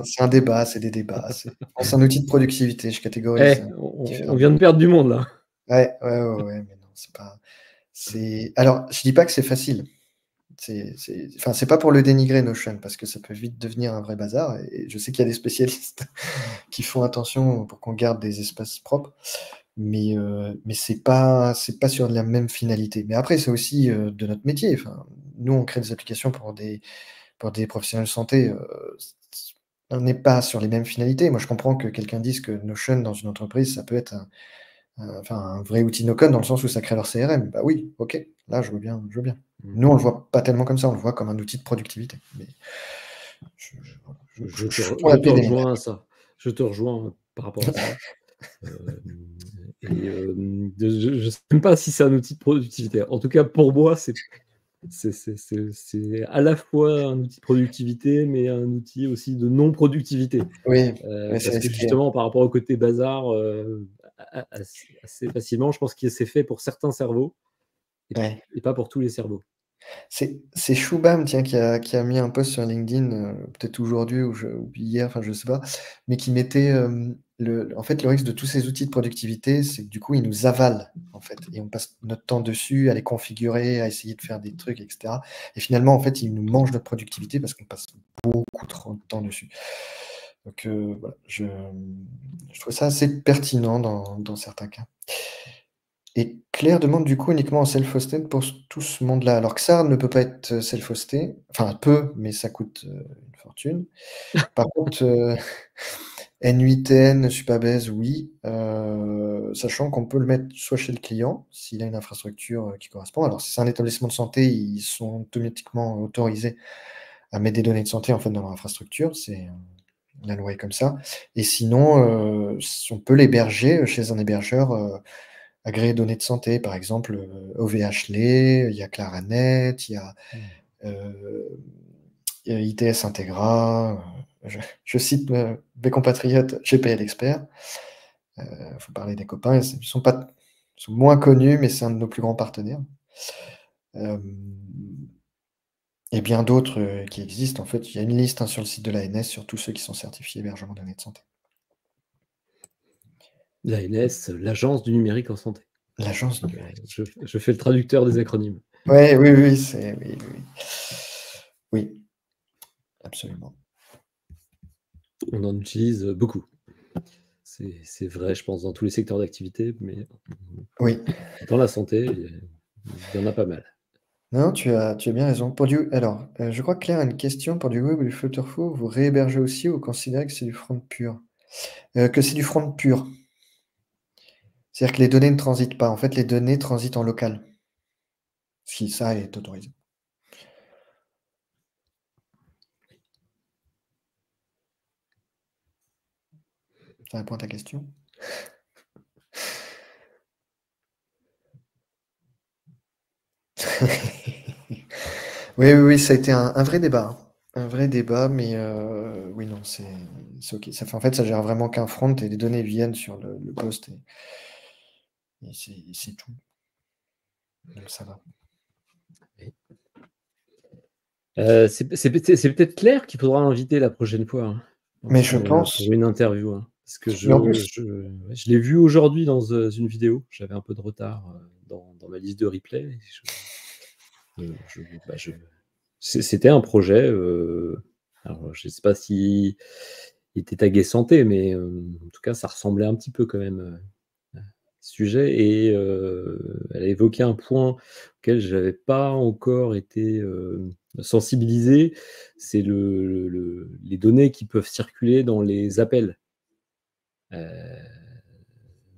c'est un débat, c'est des débats, c'est un outil de productivité, je catégorise, On vient différemment. de perdre du monde là. Ouais, ouais, ouais, ouais, mais non, alors je dis pas que c'est facile. Enfin, c'est pas pour le dénigrer Notion, parce que ça peut vite devenir un vrai bazar et je sais qu'il y a des spécialistes qui font attention pour qu'on garde des espaces propres, mais c'est pas sur la même finalité. Mais après, c'est aussi, de notre métier. Enfin, nous, on crée des applications pour des professionnels de santé, on n'est pas sur les mêmes finalités. Moi, je comprends que quelqu'un dise que Notion dans une entreprise, ça peut être un vrai outil no code dans le sens où ça crée leur CRM. Bah oui, OK, là je veux bien. Mmh. Nous, on le voit pas tellement comme ça, on le voit comme un outil de productivité. Mais voilà, je suis pour Je la te paix des ménages. rejoins à ça. Je te rejoins par rapport à ça. Hem et je sais même pas si c'est un outil de productivité. En tout cas, pour moi, c'est à la fois un outil de productivité, mais un outil aussi de non-productivité. Oui, oui, c'est Parce que risqué. justement, par rapport au côté bazar, assez facilement, je pense que c'est fait pour certains cerveaux et Ouais. et pas pour tous les cerveaux. C'est Shubham, tiens, qui a mis un post sur LinkedIn, peut-être aujourd'hui ou hier, enfin je sais pas, mais qui mettait, en fait, le risque de tous ces outils de productivité, c'est que du coup, ils nous avalent, en fait, et on passe notre temps dessus, à les configurer, à essayer de faire des trucs, et cetera. Et finalement, en fait, ils nous mangent notre productivité parce qu'on passe beaucoup trop de temps dessus. Donc, voilà, je trouve ça assez pertinent dans certains cas. Et Claire demande du coup uniquement en self-hosted pour tout ce monde-là, alors que ça ne peut pas être self-hosté, enfin peut, mais ça coûte une fortune. Par contre, N8N, Supabase, oui, sachant qu'on peut le mettre soit chez le client, s'il a une infrastructure qui correspond. Alors, si c'est un établissement de santé, ils sont automatiquement autorisés à mettre des données de santé en fait, dans leur infrastructure. La loi est comme ça. Et sinon, on peut l'héberger chez un hébergeur agréé données de santé, par exemple OVH-LE, il y a Claranet, euh, il y a ITS Integra. Je cite mes compatriotes GPL Expert. Il faut parler des copains. Ils sont moins connus, mais c'est un de nos plus grands partenaires. Euh, et bien d'autres qui existent. En fait, il y a une liste sur le site de l'ANS sur tous ceux qui sont certifiés hébergement de données de santé. L'ANS, l'Agence du numérique en santé. L'agence du numérique. Je fais le traducteur des acronymes. Ouais, oui, oui, absolument. On en utilise beaucoup. C'est vrai, je pense, dans tous les secteurs d'activité, mais oui. Dans la santé, il y en a pas mal. Non, tu as bien raison. Alors, je crois que Claire a une question. Pour du web ou du Flutterflow, vous réhébergez aussi ou considérez que c'est du front pur? Que c'est du front pur. C'est-à-dire que les données ne transitent pas. En fait, les données transitent en local. Si ça est autorisé. Ça répond à ta question? Oui, ça a été un vrai débat. Un vrai débat, mais oui, non, c'est OK. En fait, ça gère vraiment qu'un front et les données viennent sur le poste et c'est tout. Donc ça va. C'est peut-être Claire qu'il faudra inviter la prochaine fois. Hein, mais je pense. Pour une interview. Hein, parce que je l'ai vu aujourd'hui dans une vidéo. J'avais un peu de retard dans ma liste de replay. C'était un projet. Alors, je ne sais pas si il était tagué santé, mais en tout cas, ça ressemblait un petit peu quand même à ce sujet. Et elle a évoqué un point auquel je n'avais pas encore été sensibilisé, c'est les données qui peuvent circuler dans les appels.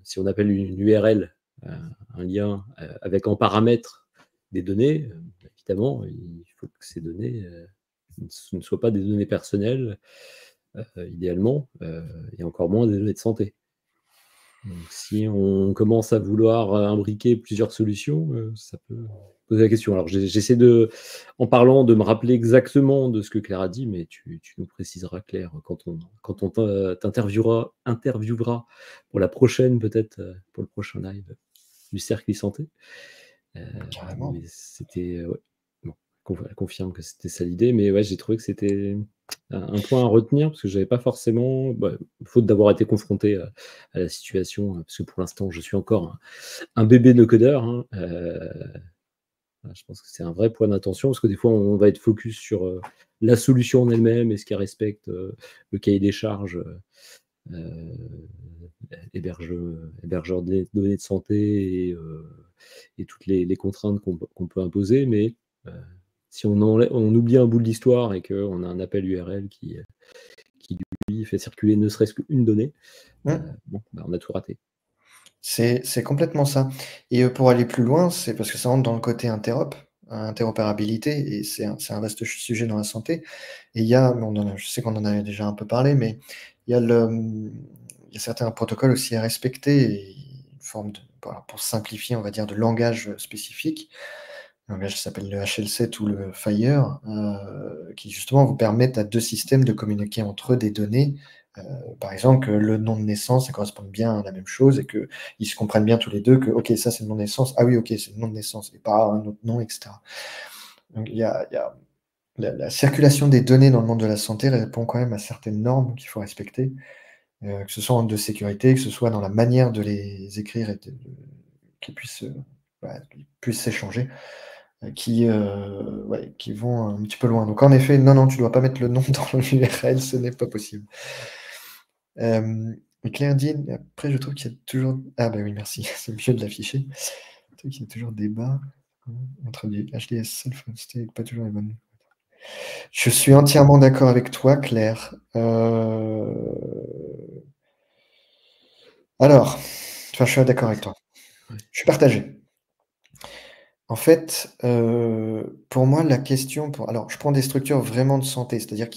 Si on appelle une URL, un lien avec en paramètre des données, évidemment, il faut que ces données ne soient pas des données personnelles, idéalement, et encore moins des données de santé. Donc, si on commence à vouloir imbriquer plusieurs solutions, ça peut poser la question. Alors, j'essaie en parlant, de me rappeler exactement de ce que Claire a dit, mais tu nous préciseras, Claire, quand on t'interviewera pour la prochaine, peut-être, pour le prochain live du Cercle e-Santé. Carrément. C'était... Ouais. Bon, elle confirme que c'était ça l'idée, mais ouais, j'ai trouvé que c'était un point à retenir, parce que j'avais pas forcément, faute d'avoir été confronté à la situation, parce que pour l'instant, je suis encore un bébé no codeur. Hein, je pense que c'est un vrai point d'attention, parce que des fois, on va être focus sur la solution en elle-même, est-ce qu'elle respecte le cahier des charges hébergeur de données de santé et toutes les contraintes qu'on peut imposer, mais si on oublie un bout de l'histoire et qu'on a un appel URL qui lui fait circuler ne serait-ce qu'une donnée, on a tout raté. C'est complètement ça. Et pour aller plus loin, c'est parce que ça rentre dans le côté interopérabilité, et c'est un vaste sujet dans la santé. Et je sais qu'on en avait déjà un peu parlé, mais il y a certains protocoles aussi à respecter, et une forme pour simplifier, on va dire, de langage spécifique. Le langage s'appelle le HL7 ou le FHIR, qui justement vous permettent à deux systèmes de communiquer entre eux des données. Par exemple, que le nom de naissance, ça corresponde bien à la même chose et qu'ils se comprennent bien tous les deux que, OK, ça c'est le nom de naissance, ah oui, OK, c'est le nom de naissance et pas un autre nom, etc. Donc, il y a la circulation des données dans le monde de la santé répond quand même à certaines normes qu'il faut respecter. que ce soit en de sécurité, que ce soit dans la manière de les écrire et qu'ils puissent s'échanger, qui vont un petit peu loin. Donc en effet, non, tu dois pas mettre le nom dans l'URL, ce n'est pas possible. Et Claire dit, après je trouve qu'il y a toujours... Ah bah oui, merci, c'est mieux de l'afficher. Je trouve qu'il y a toujours débat entre les HDS self-hosted, pas toujours les bonnes. Je suis entièrement d'accord avec toi, Claire. Alors, je suis d'accord avec toi. Je suis partagé. En fait, pour moi, la question alors, je prends des structures vraiment de santé, c'est-à-dire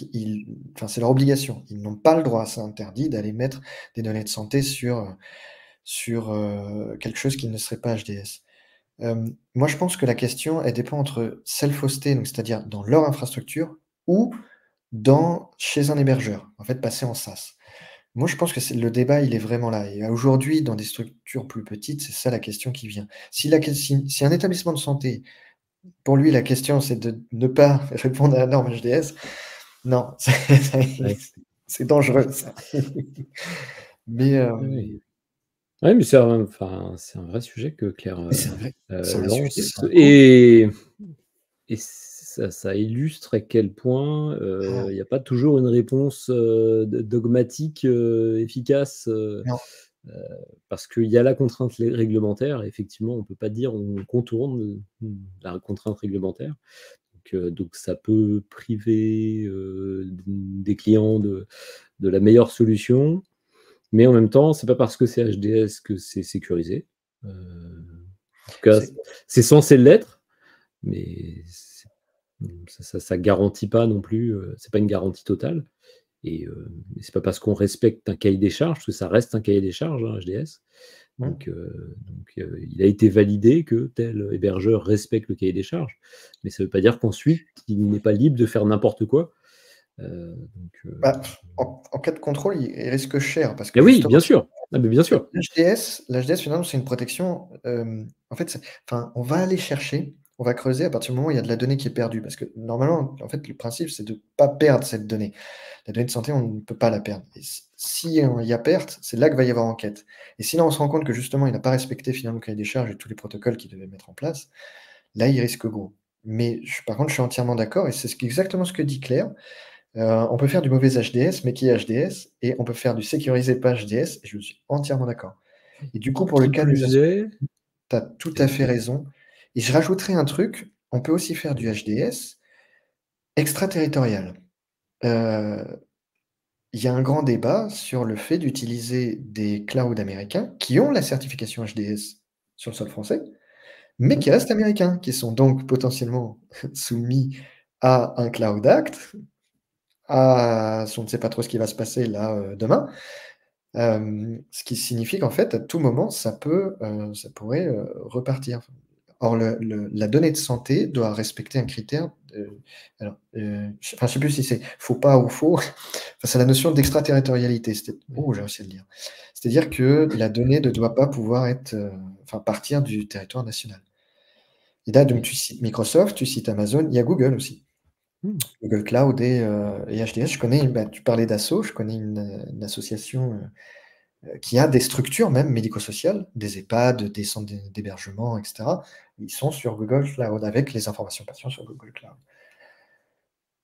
c'est leur obligation. Ils n'ont pas le droit, c'est interdit d'aller mettre des données de santé sur quelque chose qui ne serait pas HDS. Moi, je pense que la question, elle dépend entre self-hosted, donc c'est-à-dire dans leur infrastructure ou chez un hébergeur, en fait, passer en SaaS. Moi, je pense que le débat, il est vraiment là. Et aujourd'hui, dans des structures plus petites, c'est ça la question qui vient. Si un établissement de santé, pour lui, la question, c'est de ne pas répondre à la norme HDS, non, c'est dangereux, ça. Mais Oui, mais c'est un vrai sujet que Claire c'est un vrai lance. sujet, c'est un Et ça illustre à quel point Ah, il n'y a pas toujours une réponse dogmatique efficace. non. Parce qu'il y a la contrainte réglementaire. Et effectivement, on ne peut pas dire on contourne la contrainte réglementaire. Donc ça peut priver des clients de la meilleure solution. Mais en même temps, c'est pas parce que c'est HDS que c'est sécurisé. En tout cas, c'est censé l'être, mais ça garantit pas non plus. C'est pas une garantie totale. Et c'est pas parce qu'on respecte un cahier des charges, parce que ça reste un cahier des charges, HDS. Donc, il a été validé que tel hébergeur respecte le cahier des charges, mais ça ne veut pas dire qu'ensuite il n'est pas libre de faire n'importe quoi. En cas de contrôle, il risque cher parce que Oui, justement, bien sûr. Ah, mais bien sûr. l'HDS, finalement, c'est une protection. En fait, on va aller chercher, on va creuser à partir du moment où il y a de la donnée qui est perdue. Parce que normalement, en fait, le principe, c'est de ne pas perdre cette donnée. La donnée de santé, on ne peut pas la perdre. Et s'il y a perte, c'est là qu'il va y avoir enquête. Et si là, on se rend compte que justement, il n'a pas respecté finalement le cahier des charges et tous les protocoles qu'il devait mettre en place, là, il risque gros. Mais par contre, je suis entièrement d'accord et c'est exactement ce que dit Claire. On peut faire du mauvais HDS, mais qui est HDS, et on peut faire du sécurisé pas HDS, et je suis entièrement d'accord. Et du coup, pour le cas des associations, tu as tout à fait raison. Et je rajouterai un truc, on peut aussi faire du HDS extraterritorial. Il y a un grand débat sur le fait d'utiliser des clouds américains qui ont la certification HDS sur le sol français, mais qui restent américains, qui sont donc potentiellement soumis à un Cloud Act, on ne sait pas trop ce qui va se passer là demain. Ce qui signifie qu'en fait, à tout moment, ça pourrait repartir. Or, la donnée de santé doit respecter un critère. Je ne sais plus si c'est faut pas ou faux. C'est la notion d'extraterritorialité. J'ai réussi à le dire. C'est-à-dire que la donnée ne doit pas pouvoir partir du territoire national. Et là, donc, tu cites Microsoft, tu cites Amazon, il y a Google aussi. Google Cloud et HDS. Je connais, tu parlais d'ASSO, je connais une association qui a des structures même médico-sociales, des EHPAD, des centres d'hébergement, etc. Ils sont sur Google Cloud avec les informations patients sur Google Cloud.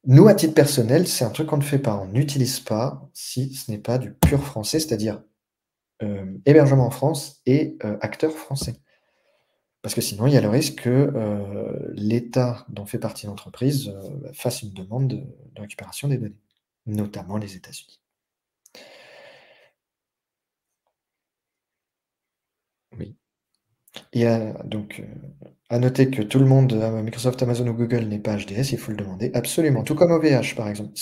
Nous, à titre personnel, c'est un truc qu'on ne fait pas. On n'utilise pas si ce n'est pas du pur français, c'est-à-dire hébergement en France et acteurs français. Parce que sinon, il y a le risque que l'État dont fait partie l'entreprise fasse une demande de récupération des données, notamment les États-Unis. Oui. Et donc, à noter que tout le monde, Microsoft, Amazon ou Google n'est pas HDS, il faut le demander absolument. Tout comme OVH, par exemple.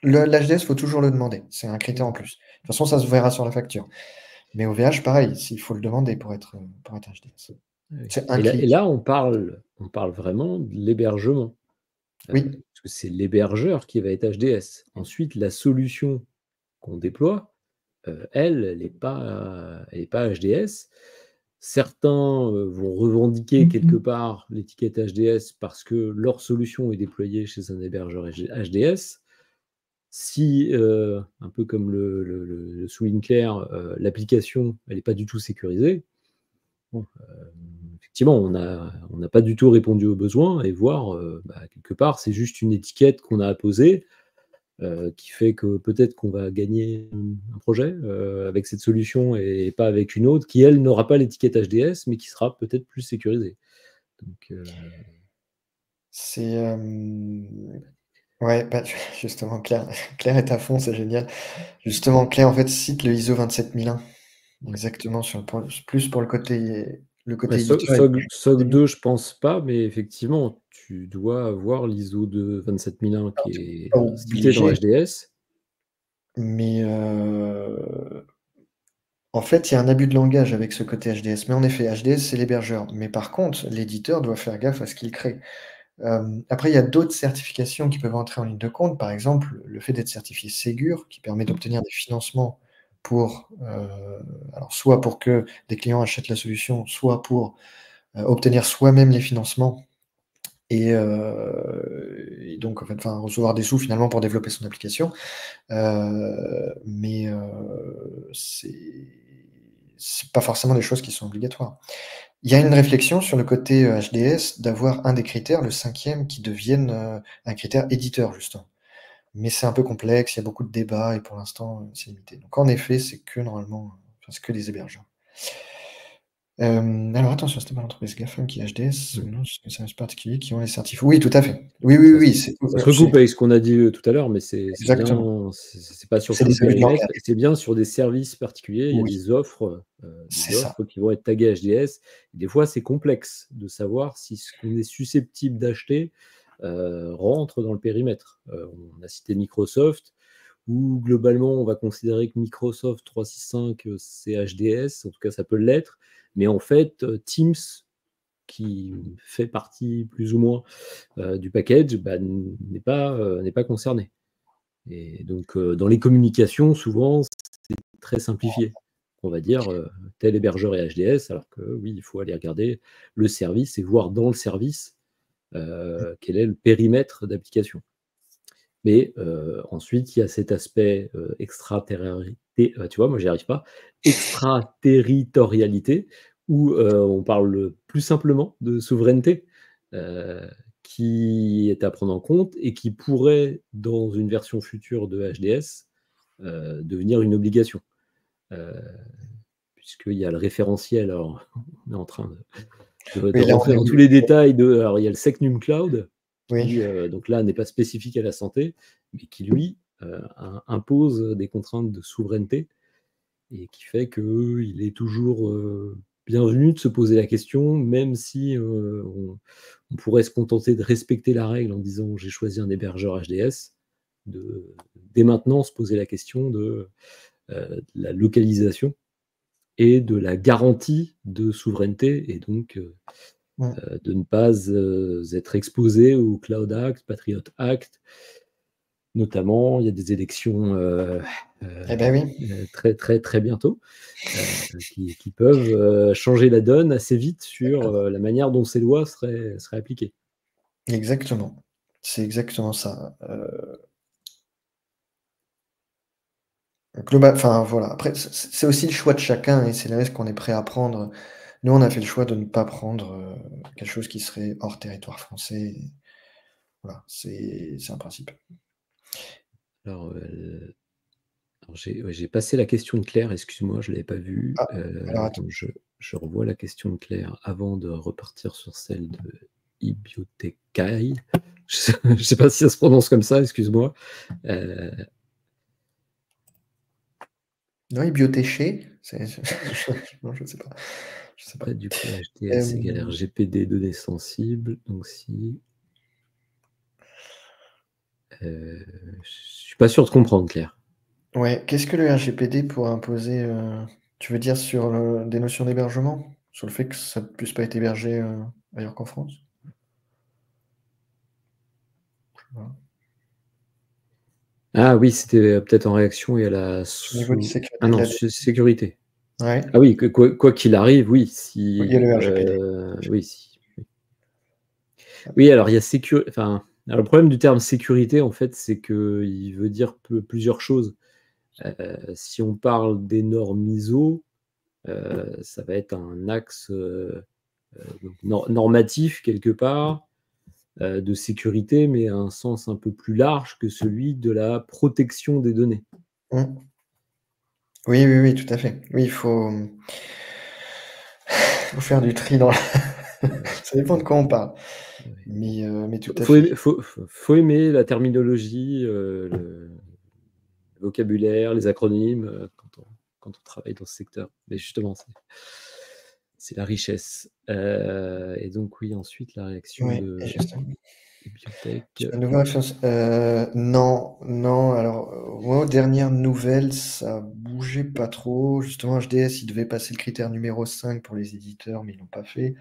L'HDS, il faut toujours le demander. C'est un critère en plus. De toute façon, ça se verra sur la facture. Mais OVH, pareil, il faut le demander pour être HDS. C'est un clic. Et là, on parle vraiment de l'hébergement. Oui. Parce que c'est l'hébergeur qui va être HDS. Ensuite, la solution qu'on déploie, elle n'est pas HDS. Certains vont revendiquer quelque part l'étiquette HDS parce que leur solution est déployée chez un hébergeur HDS. si, un peu comme le souligne Claire, l'application, elle n'est pas du tout sécurisée, bon, effectivement, on n'a pas du tout répondu aux besoins et voir, quelque part, c'est juste une étiquette qu'on a apposée, qui fait que peut-être qu'on va gagner un projet avec cette solution et pas avec une autre qui, elle, n'aura pas l'étiquette HDS, mais qui sera peut-être plus sécurisée. Donc, C'est ouais, justement, Claire, Claire est à fond, c'est génial. Justement, Claire, en fait, cite le ISO 27001, exactement, plus pour le côté éditeur. SOC 2, je pense pas, mais effectivement, tu dois avoir l'ISO de 27001 qui est cité dans HDS. Mais en fait, il y a un abus de langage avec ce côté HDS. Mais en effet, HDS, c'est l'hébergeur. Mais par contre, l'éditeur doit faire gaffe à ce qu'il crée. Après, il y a d'autres certifications qui peuvent entrer en ligne de compte. Par exemple, le fait d'être certifié Ségur, qui permet d'obtenir des financements pour, alors soit pour que des clients achètent la solution, soit pour obtenir soi-même les financements et donc en fait, recevoir des sous finalement pour développer son application. Mais c'est pas forcément des choses qui sont obligatoires. Il y a une réflexion sur le côté HDS d'avoir un des critères, le 5e, qui devienne un critère éditeur, justement. Mais c'est un peu complexe, il y a beaucoup de débats et pour l'instant, c'est limité. Donc en effet, c'est que normalement, c'est que des hébergeurs. Alors attention, c'était pas l'entreprise GAFAM qui est HDS, ou non, c'est des services particuliers qui ont les certifs. Oui, tout à fait. Oui. Ça se recoupe avec ce qu'on a dit tout à l'heure, mais c'est pas sur tout le périmètre, c'est bien sur des services particuliers, il y a des offres qui vont être taguées HDS. Et des fois, c'est complexe de savoir si ce qu'on est susceptible d'acheter rentre dans le périmètre. On a cité Microsoft, où globalement, on va considérer que Microsoft 365, c'est HDS, en tout cas, ça peut l'être. Mais en fait, Teams, qui fait partie plus ou moins du package, n'est pas concerné. Et donc, dans les communications, souvent, c'est très simplifié. On va dire tel hébergeur est HDS, alors que oui, il faut aller regarder le service et voir dans le service quel est le périmètre d'application. Mais ensuite, il y a cet aspect extraterritorialité, tu vois, moi j'y arrive pas, extraterritorialité, où on parle plus simplement de souveraineté, qui est à prendre en compte et qui pourrait, dans une version future de HDS, devenir une obligation. Puisqu'il y a le référentiel, alors on est en train de rentrer dans tous les détails, alors il y a le SecNum Cloud, qui, donc là, n'est pas spécifique à la santé, mais qui, lui, impose des contraintes de souveraineté et qui fait qu'il est toujours bienvenu de se poser la question, même si on pourrait se contenter de respecter la règle en disant « j'ai choisi un hébergeur HDS », dès maintenant se poser la question de la localisation et de la garantie de souveraineté, et donc de ne pas être exposé au Cloud Act, Patriot Act. Notamment, il y a des élections très, très, très bientôt qui peuvent changer la donne assez vite sur la manière dont ces lois seraient appliquées. Exactement. C'est exactement ça. Voilà. Après, c'est aussi le choix de chacun et c'est le risque qu'on est prêt à prendre. Nous, on a fait le choix de ne pas prendre quelque chose qui serait hors territoire français. Voilà, c'est un principe. Alors j'ai passé la question de Claire, excuse-moi, je ne l'avais pas vue. Donc je revois la question de Claire avant de repartir sur celle de Ibiotekai. Je ne sais pas si ça se prononce comme ça, excuse-moi. Non, Ibioteché, non, je ne sais pas. Après, du coup, HDS égale RGPD données sensibles. Donc si... je ne suis pas sûr de comprendre, Claire. Ouais, qu'est-ce que le RGPD pourrait imposer tu veux dire sur des notions d'hébergement? Sur le fait que ça ne puisse pas être hébergé ailleurs qu'en France? Ah oui, c'était peut-être en réaction et à la niveau de sécurité. Ah non, sécurité. Ouais. Ah oui, quoi qu'il arrive, oui. Si, il y a le RGPD. oui, alors il y a Alors, le problème du terme sécurité, en fait, c'est qu'il veut dire plusieurs choses. Si on parle des normes ISO, ça va être un axe normatif quelque part, de sécurité, mais à un sens un peu plus large que celui de la protection des données. Mmh. Oui, oui, oui, tout à fait. Oui, il faut faire du tri dans ça dépend de quoi on parle. Mais tout à fait. Faut aimer la terminologie, le vocabulaire, les acronymes, quand on travaille dans ce secteur. Mais justement, c'est la richesse. Et donc oui, ensuite la réaction Ouais, de et justement. biotech. Sur la nouvelle référence, non, non. Alors, moi, aux dernières nouvelles, ça bougeait pas trop. Justement, HDS, ils devaient passer le critère numéro 5 pour les éditeurs, mais ils l'ont pas fait.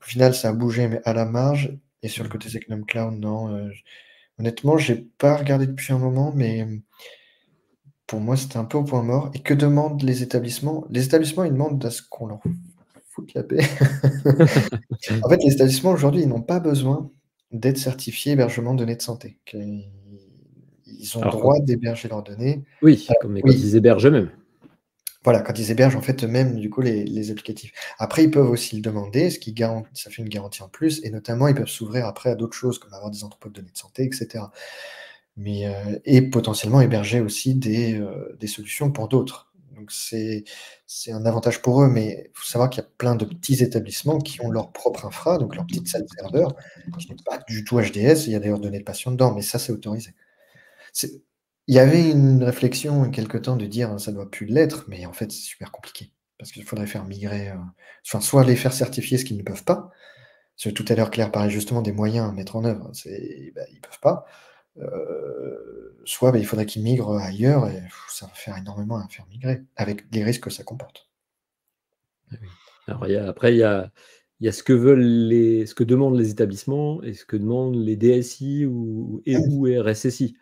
Au final, ça a bougé, mais à la marge. Et sur le côté Secnum Cloud, non. Honnêtement, j'ai pas regardé depuis un moment, mais pour moi, c'était un peu au point mort. Et que demandent les établissements? Les établissements, ils demandent à ce qu'on leur foute la paix. En fait, les établissements, aujourd'hui, ils n'ont pas besoin d'être certifiés hébergement de données de santé. Ils ont le Alors, droit d'héberger leurs données. oui, Alors, mais quand oui, ils hébergent eux-mêmes. voilà, quand ils hébergent, en fait, eux-mêmes, du coup, les applicatifs. Après, ils peuvent aussi le demander, ce qui ça fait une garantie en plus, et notamment, ils peuvent s'ouvrir après à d'autres choses, comme avoir des entrepôts de données de santé, etc. Mais, et potentiellement héberger aussi des solutions pour d'autres. Donc c'est un avantage pour eux, mais il faut savoir qu'il y a plein de petits établissements qui ont leur propre infra, donc leur petite salle serveur, qui n'est pas du tout HDS. Il y a d'ailleurs données de patients dedans, mais ça, c'est autorisé. Il y avait une réflexion il y a quelque temps de dire ça doit plus l'être, mais en fait, c'est super compliqué. Parce qu'il faudrait faire migrer, enfin, soit les faire certifier ce qu'ils ne peuvent pas. Parce que tout à l'heure, Claire parlait justement des moyens à mettre en œuvre. Ils peuvent pas. Soit il faudrait qu'ils migrent ailleurs et ça va faire énormément à faire migrer, avec les risques que ça comporte. Ah oui. Alors, après, il y a ce que demandent les établissements et ce que demandent les DSI ou RSSI.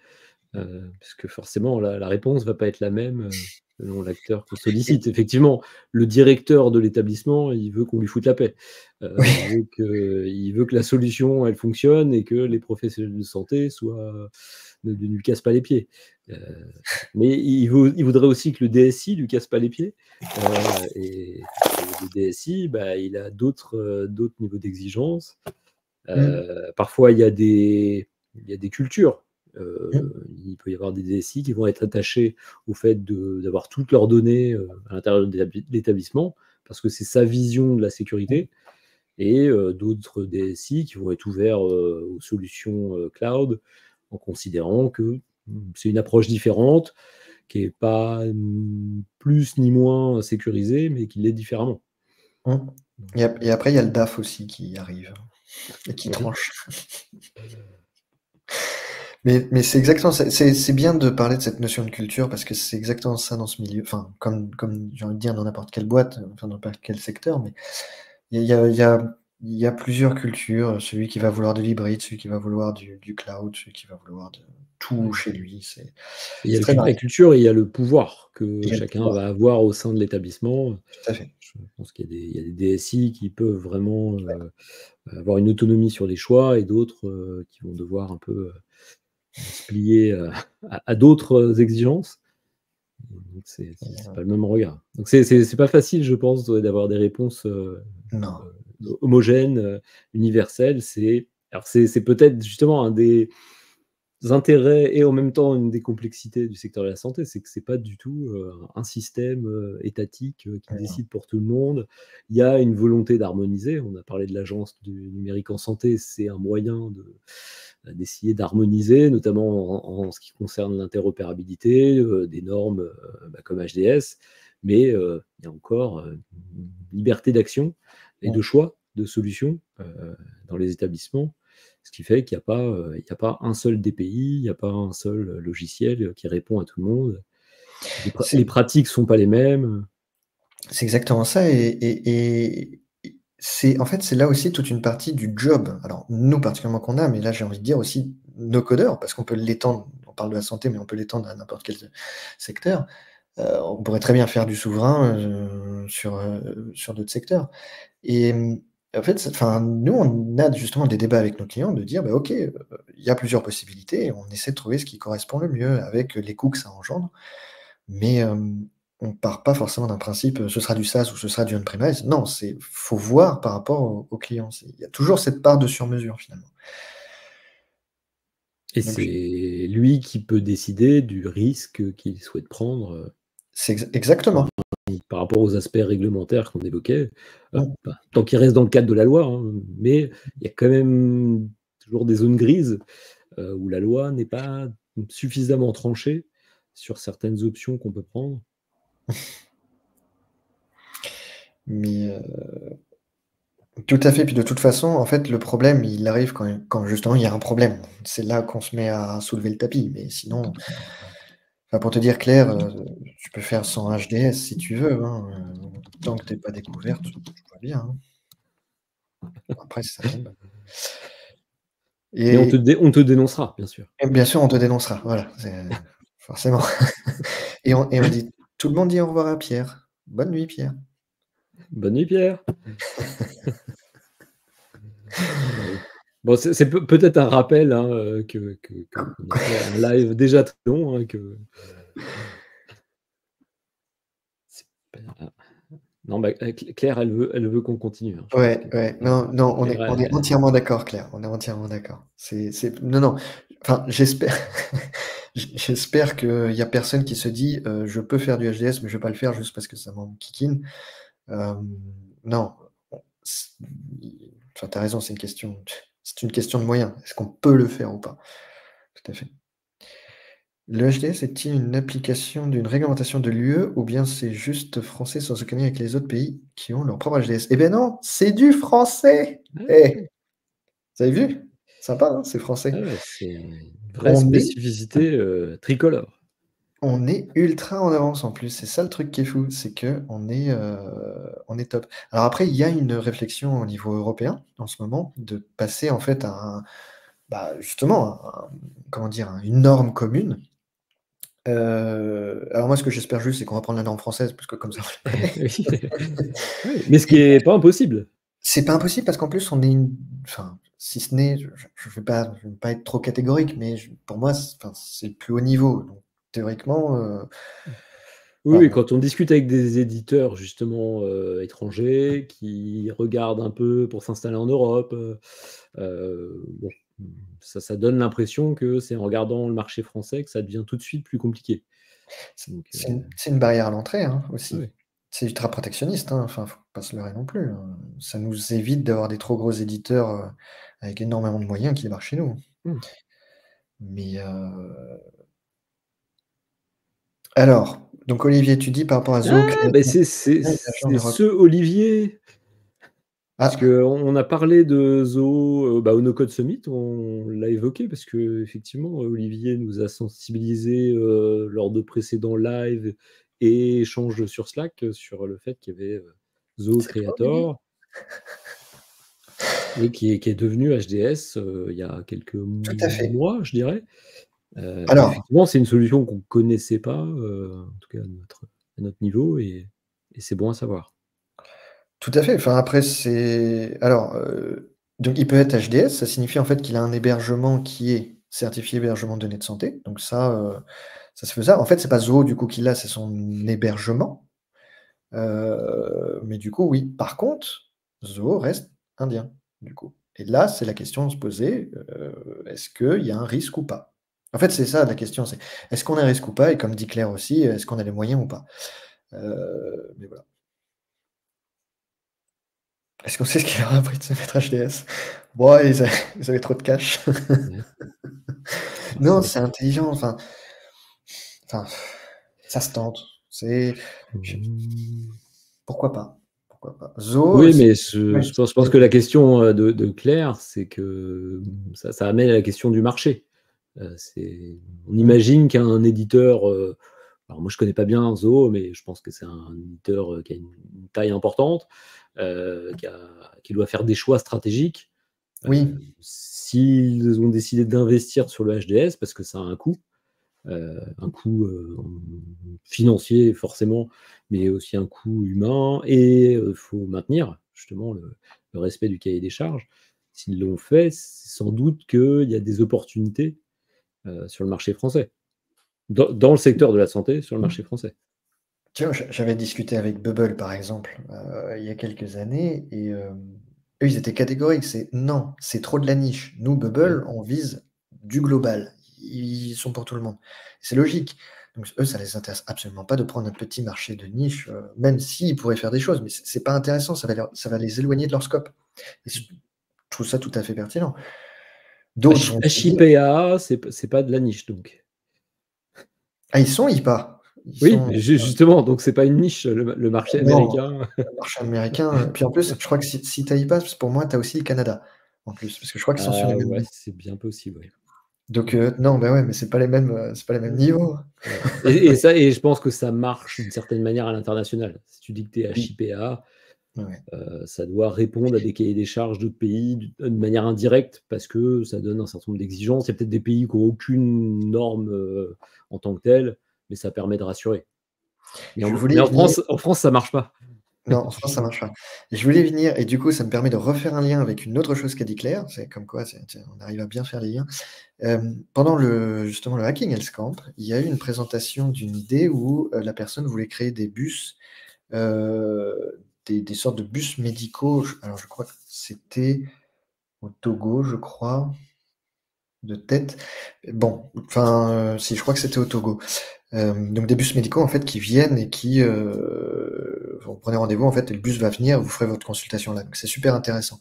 Parce que forcément, la réponse va pas être la même selon l'acteur qu'on sollicite. Effectivement, le directeur de l'établissement, il veut qu'on lui foute la paix. Il veut que la solution, elle fonctionne et que les professionnels de santé ne lui cassent pas les pieds. Mais il voudrait aussi que le DSI lui casse pas les pieds. Et le DSI, il a d'autres niveaux d'exigence. Parfois, il y a des cultures. Il peut y avoir des DSI qui vont être attachés au fait d'avoir toutes leurs données à l'intérieur de l'établissement, parce que c'est sa vision de la sécurité, et d'autres DSI qui vont être ouverts aux solutions cloud, en considérant que c'est une approche différente, qui n'est pas plus ni moins sécurisée, mais qui l'est différemment. Et après, il y a le DAF aussi qui arrive et qui tranche. Mais c'est exactement ça. C'est bien de parler de cette notion de culture parce que c'est exactement ça dans ce milieu. Enfin, comme j'ai envie de dire dans n'importe quelle boîte, enfin dans n'importe quel secteur, mais il y a plusieurs cultures. Celui qui va vouloir de l'hybride, celui qui va vouloir du cloud, celui qui va vouloir de tout chez lui. Il y a très varié. la culture et il y a le pouvoir que Il y a le chacun pouvoir. va avoir au sein de l'établissement. Tout à fait. Je pense qu'il y a des DSI qui peuvent vraiment avoir une autonomie sur les choix et d'autres qui vont devoir un peu se plier à d'autres exigences. Donc c'est pas le même regard. Donc c'est pas facile, je pense, d'avoir des réponses Non. homogènes, universelles. Alors c'est peut-être justement un des intérêts et en même temps une des complexités du secteur de la santé, c'est que c'est pas du tout un système étatique qui décide pour tout le monde. Il y a une volonté d'harmoniser. On a parlé de l'agence du numérique en santé, c'est un moyen d'essayer d'harmoniser, notamment en ce qui concerne l'interopérabilité, des normes comme HDS, mais il y a encore une liberté d'action et de choix de solutions dans les établissements. Ce qui fait qu'il n'y a pas un seul DPI, il n'y a pas un seul logiciel qui répond à tout le monde. Les pratiques ne sont pas les mêmes. C'est exactement ça. Et en fait, c'est là aussi toute une partie du job. Alors, nous, particulièrement qu'on a, mais là, j'ai envie de dire aussi nos codeurs, parce qu'on peut l'étendre. On parle de la santé, mais on peut l'étendre à n'importe quel secteur. On pourrait très bien faire du souverain sur d'autres secteurs. Et en fait, nous, on a justement des débats avec nos clients de dire, OK, il il y a plusieurs possibilités et on essaie de trouver ce qui correspond le mieux avec les coûts que ça engendre. Mais on part pas forcément d'un principe, ce sera du SaaS ou ce sera du on-premise. Non, faut voir par rapport au client. Il y a toujours cette part de sur-mesure finalement. Et Donc, c'est lui qui peut décider du risque qu'il souhaite prendre c'est exactement. par rapport aux aspects réglementaires qu'on évoquait. Mm. Tant qu'il reste dans le cadre de la loi, hein, mais il y a quand même toujours des zones grises où la loi n'est pas suffisamment tranchée sur certaines options qu'on peut prendre. Mais tout à fait. Puis de toute façon, en fait, le problème, il arrive quand justement il y a un problème. C'est là qu'on se met à soulever le tapis. Mais sinon, enfin, pour te dire clair, tu peux faire sans HDS si tu veux, hein, tant que tu n'es pas découverte, tout va bien. Hein. Après, si ça tombe. Et on te dénoncera, bien sûr. Et bien sûr, on te dénoncera. Voilà, forcément. et on dit, tout le monde dit au revoir à Pierre. Bonne nuit, Pierre. Bonne nuit, Pierre. Bon, c'est peut-être un rappel hein, qu'on a fait un live déjà très long. Hein, Non, bah, Claire, elle veut qu'on continue. Hein, ouais. Non, on est entièrement d'accord, Claire. On est entièrement d'accord. Non. Enfin, j'espère. J'espère qu'il n'y a personne qui se dit je peux faire du HDS, mais je ne vais pas le faire juste parce que ça m'en kikine. Non. Enfin, tu as raison, c'est une question de moyens. Est-ce qu'on peut le faire ou pas? Tout à fait. Le HDS est-il une application d'une réglementation de l'UE ou bien c'est juste français sans aucun lien avec les autres pays qui ont leur propre HDS? Eh bien non, c'est du français! Vous avez vu? Sympa, hein, c'est français. Ouais, c'est une vraie spécificité tricolore. On est ultra en avance en plus, c'est ça le truc qui est fou, c'est qu'on est, on est top. Alors après, il y a une réflexion au niveau européen en ce moment de passer en fait à justement, comment dire, une norme commune. Alors moi, ce que j'espère juste, c'est qu'on va prendre la norme française, parce que comme ça, on la connaît. Oui, mais ce qui n'est pas impossible. C'est pas impossible parce qu'en plus, on est enfin, si ce n'est, je vais pas être trop catégorique, mais pour moi, c'est le plus haut niveau. Donc, théoriquement, oui, quand on discute avec des éditeurs justement étrangers qui regardent un peu pour s'installer en Europe, bon, ça donne l'impression que c'est en regardant le marché français que ça devient tout de suite plus compliqué. C'est une barrière à l'entrée hein, aussi. Oui. C'est ultra protectionniste, hein. Enfin, faut pas se leurrer non plus. Hein. Ça nous évite d'avoir des trop gros éditeurs avec énormément de moyens qui débarquent chez nous. Mais alors, donc Olivier, tu dis par rapport à Zoho. C'est ce Olivier. Parce qu'on a parlé de Zoho au No Code Summit, on l'a évoqué parce que effectivement Olivier nous a sensibilisés lors de précédents lives et échanges sur Slack sur le fait qu'il y avait Zoho Creator et qui est devenu HDS il y a quelques mois, je dirais. Alors, effectivement, c'est une solution qu'on ne connaissait pas, en tout cas à notre niveau, et c'est bon à savoir. Tout à fait. Enfin, après, alors, donc il peut être HDS, ça signifie en fait qu'il a un hébergement qui est certifié hébergement de données de santé. Donc ça se faisait. En fait, c'est pas Zoho du coup qu'il a, c'est son hébergement. Mais du coup, oui. Par contre, Zoho reste indien, du coup. Et là, c'est la question de se poser, est-ce qu'il y a un risque ou pas? En fait, c'est ça la question, c'est est-ce qu'on a un risque ou pas? Et comme dit Claire aussi, est-ce qu'on a les moyens ou pas? Mais voilà. Est-ce qu'on sait ce qu'il leur a pris de se mettre HDS? Bon, ils avaient trop de cash. Non, c'est intelligent, enfin, ça se tente. Pourquoi pas? Zoho, oui, mais je pense que la question de Claire, c'est que ça amène à la question du marché. On imagine qu'un éditeur, alors moi je ne connais pas bien Zoho, mais je pense que c'est un éditeur qui a une taille importante, qui doit faire des choix stratégiques. Oui. S'ils ont décidé d'investir sur le HDS, parce que ça a un coût financier forcément, mais aussi un coût humain, et il faut maintenir justement le respect du cahier des charges. s'ils l'ont fait, c'est sans doute qu'il y a des opportunités sur le marché français. Dans le secteur de la santé, sur le marché français. Tu vois, j'avais discuté avec Bubble, par exemple, il y a quelques années, et eux, ils étaient catégoriques. C'est non, c'est trop de la niche. Nous, Bubble, on vise du global. Ils sont pour tout le monde. C'est logique. Donc, eux, ça les intéresse absolument pas de prendre un petit marché de niche, même s'ils pourraient faire des choses, mais c'est pas intéressant. Ça va les éloigner de leur scope. Et je trouve ça tout à fait pertinent. D'autres vont se dire, HIPAA, c'est pas de la niche, donc. ah, ils sont IPA. Oui, justement, donc c'est pas une niche, le marché Non, américain. le marché américain. Puis en plus, je crois que si tu as IPA, pour moi, tu as aussi le Canada, en plus, parce que je crois qu'ils sont sur les mêmes Ouais, niveaux. c'est bien possible, ouais. Donc non, bah ouais, mais c'est pas les mêmes niveaux. Et je pense que ça marche d'une certaine manière à l'international. Si tu dis que tu es HIPAA, Ouais. ça doit répondre à des cahiers des charges d'autres pays de manière indirecte, parce que ça donne un certain nombre d'exigences. Il y a peut-être des pays qui n'ont aucune norme en tant que telle, mais ça permet de rassurer. Mais en France, ça marche pas. Non, en France, ça marche pas. Je voulais venir, et du coup, ça me permet de refaire un lien avec une autre chose qu'a dit Claire. C'est comme quoi, on arrive à bien faire les liens. Pendant justement le Hacking Health Camp, il y a eu une présentation d'une idée où la personne voulait créer des bus, des sortes de bus médicaux. Alors, je crois que c'était au Togo, je crois, de tête. Bon, enfin, si, je crois que c'était au Togo. Donc des bus médicaux en fait qui viennent et qui vous prenez rendez-vous en fait et le bus va venir, vous ferez votre consultation là. Donc c'est super intéressant.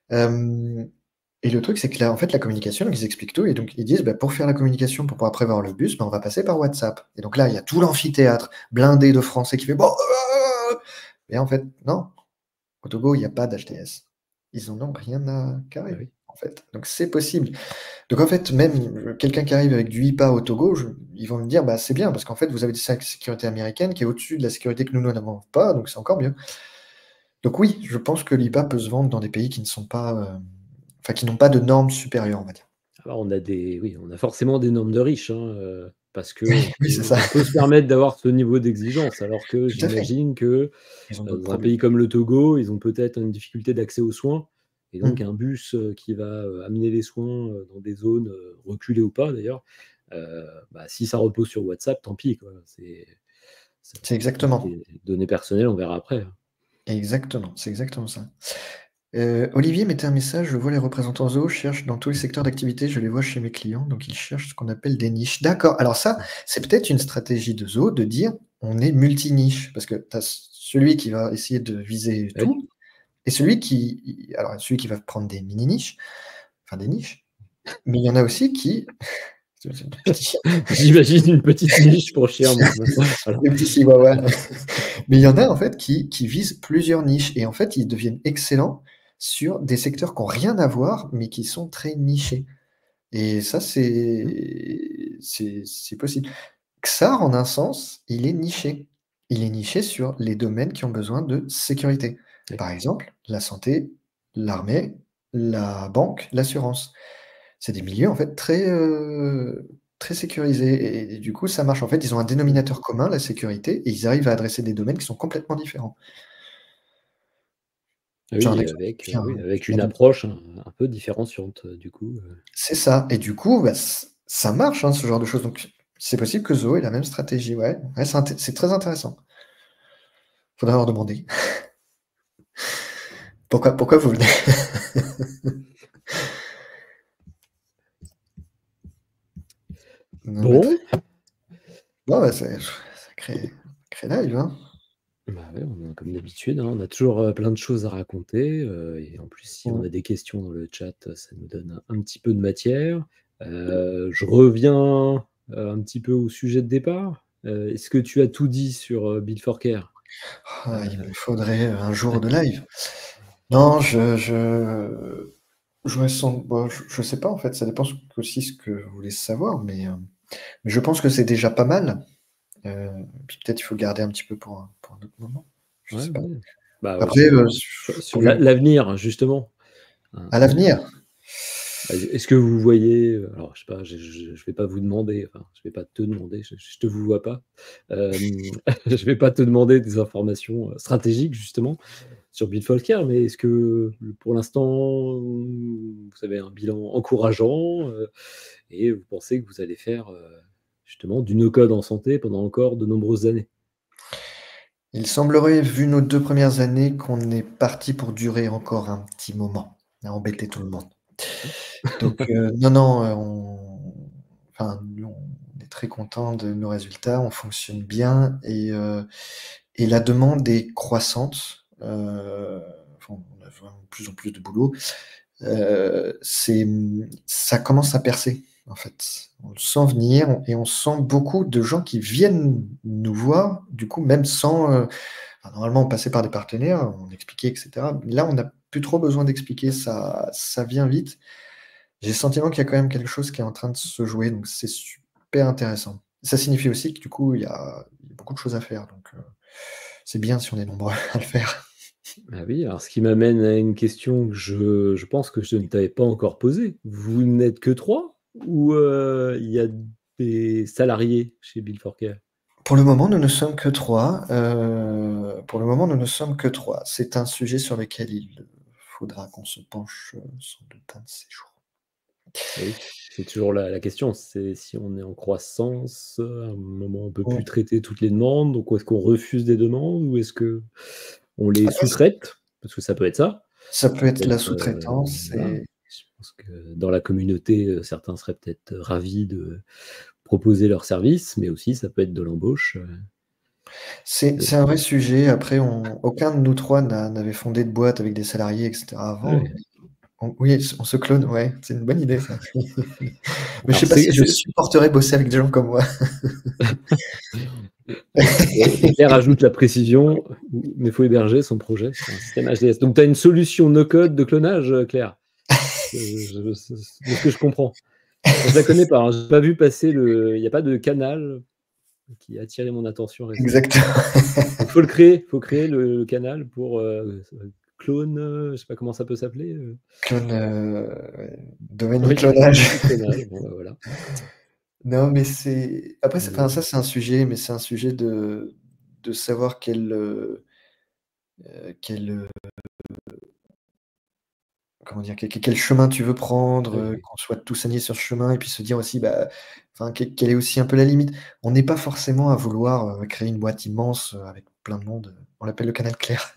Et le truc c'est que là en fait la communication, donc, ils expliquent tout et donc ils disent pour faire la communication pour pouvoir prévoir le bus, on va passer par WhatsApp. Et donc là il y a tout l'amphithéâtre blindé de Français qui fait bon. Et en fait non, au Togo il n'y a pas d'HTS. Ils en ont rien à carrer. Oui. En fait. Donc c'est possible. Donc en fait, même quelqu'un qui arrive avec du IPA au Togo, ils vont me dire c'est bien, parce qu'en fait, vous avez des sécurité américaine qui est au-dessus de la sécurité que nous n'avons pas, donc c'est encore mieux. Donc oui, je pense que l'IPA peut se vendre dans des pays qui ne sont pas, qui n'ont pas de normes supérieures, on va dire. Alors on a forcément des normes de riches, parce que oui, c'est ça. on peut se permettre d'avoir ce niveau d'exigence, alors que j'imagine que dans un pays comme le Togo, ils ont peut-être une difficulté d'accès aux soins. Et donc, un bus qui va amener les soins dans des zones reculées ou pas, d'ailleurs, si ça repose sur WhatsApp, tant pis. C'est exactement. Les données personnelles, on verra après. Exactement, c'est exactement ça. Olivier mettait un message, je vois les représentants zoo cherchent dans tous les secteurs d'activité, je les vois chez mes clients, donc ils cherchent ce qu'on appelle des niches. D'accord, alors ça, c'est peut-être une stratégie de zoo de dire on est multi-niche, parce que tu as celui qui va essayer de viser tout, et celui qui va prendre des mini-niches, enfin des niches, mais il y en a aussi qui... J'imagine une petite niche pour chien. Des petits chihuahuas. Mais il y en a en fait qui visent plusieurs niches, et en fait ils deviennent excellents sur des secteurs qui n'ont rien à voir, mais qui sont très nichés. Et ça, c'est possible. XAR, en un sens, il est niché. Il est niché sur les domaines qui ont besoin de sécurité. Oui. Par exemple, la santé, l'armée, la banque, l'assurance. C'est des milieux, en fait, très sécurisés. Et du coup, ça marche. En fait, ils ont un dénominateur commun, la sécurité, et ils arrivent à adresser des domaines qui sont complètement différents. Oui, avec une approche un peu différenciante, du coup. C'est ça. Et du coup, ça marche, ce genre de choses. Donc, c'est possible que Zoho ait la même stratégie. Ouais, c'est très intéressant. Faudrait leur demander. Pourquoi vous venez? Bon. Bon, ça crée live, hein. Comme d'habitude, on a toujours plein de choses à raconter. Et en plus, si on a des questions dans le chat, ça nous donne un petit peu de matière. Je reviens un petit peu au sujet de départ. Est-ce que tu as tout dit sur Build for Care? Il me faudrait un jour de live. Non, je sais pas en fait, ça dépend aussi ce que vous voulez savoir, mais je pense que c'est déjà pas mal. Puis peut-être il faut garder un petit peu pour un autre moment. Je sais pas. Après, sur l'avenir, justement. À l'avenir. Est-ce que vous voyez, alors je sais pas, je vais pas vous demander, enfin, je vais pas te demander, je te vous vois pas. Je vais pas te demander des informations, stratégiques justement sur Bitfolker, mais est-ce que, pour l'instant, vous avez un bilan encourageant, et vous pensez que vous allez faire, justement du no-code en santé pendant encore de nombreuses années? Il semblerait, vu nos 2 premières années, qu'on est parti pour durer encore un petit moment, à embêter tout le monde. Donc non, non, nous, on est très contents de nos résultats, on fonctionne bien et la demande est croissante. Enfin, on a vraiment de plus en plus de boulot. Ça commence à percer, en fait. On le sent venir et on sent beaucoup de gens qui viennent nous voir, du coup, même sans, enfin, normalement, on passait par des partenaires, on expliquait et cetera. Là, on n'a plus trop besoin d'expliquer, ça vient vite. J'ai le sentiment qu'il y a quand même quelque chose qui est en train de se jouer, donc c'est super intéressant. Ça signifie aussi que du coup, il y a beaucoup de choses à faire, donc c'est bien si on est nombreux à le faire. Ah oui, alors ce qui m'amène à une question que je pense que je ne t'avais pas encore posée. Vous n'êtes que 3 ou il y a des salariés chez Bill Forker? Pour le moment, nous ne sommes que 3. Pour le moment, nous ne sommes que 3. C'est un sujet sur lequel il faudra qu'on se penche, sans doute un de ces jours. Oui, c'est toujours la question, c'est si on est en croissance, à un moment on peut plus Mmh. traiter toutes les demandes, donc est-ce qu'on refuse des demandes ou est-ce qu'on les Après, sous-traite? Parce que ça peut être ça. ça peut Ça être peut la être, sous-traitance voilà. et Je pense que dans la communauté, certains seraient peut-être ravis de proposer leurs services, mais aussi ça peut être de l'embauche, c'est un vrai sujet. Après, aucun de nous 3 n'avait fondé de boîte avec des salariés et cetera avant. ouais. Oui, on se clone, ouais, c'est une bonne idée ça. Mais je Alors sais pas si je c'est supporterais bosser avec des gens comme moi. et Claire ajoute la précision, mais il faut héberger son projet sur un système HDS. Donc tu as une solution no code de clonage, Claire? De ce que je comprends. Moi, je la connais pas, hein, j'ai pas vu passer il y a pas de canal qui a attiré mon attention récemment. Exactement. Donc faut créer le canal pour, clone, je sais pas comment ça peut s'appeler, Clone, ouais, domaine du oui, clonage. du clonage, bon, bah, voilà. Non, mais après, enfin, Mais ça, c'est un sujet, mais c'est un sujet de savoir quel, comment dire? Quel chemin tu veux prendre, oui, oui. qu'on soit tous alignés sur ce chemin et puis se dire aussi, bah, enfin, quelle est aussi un peu la limite. On n'est pas forcément à vouloir, créer une boîte immense, avec plein de monde, on l'appelle le canal clair.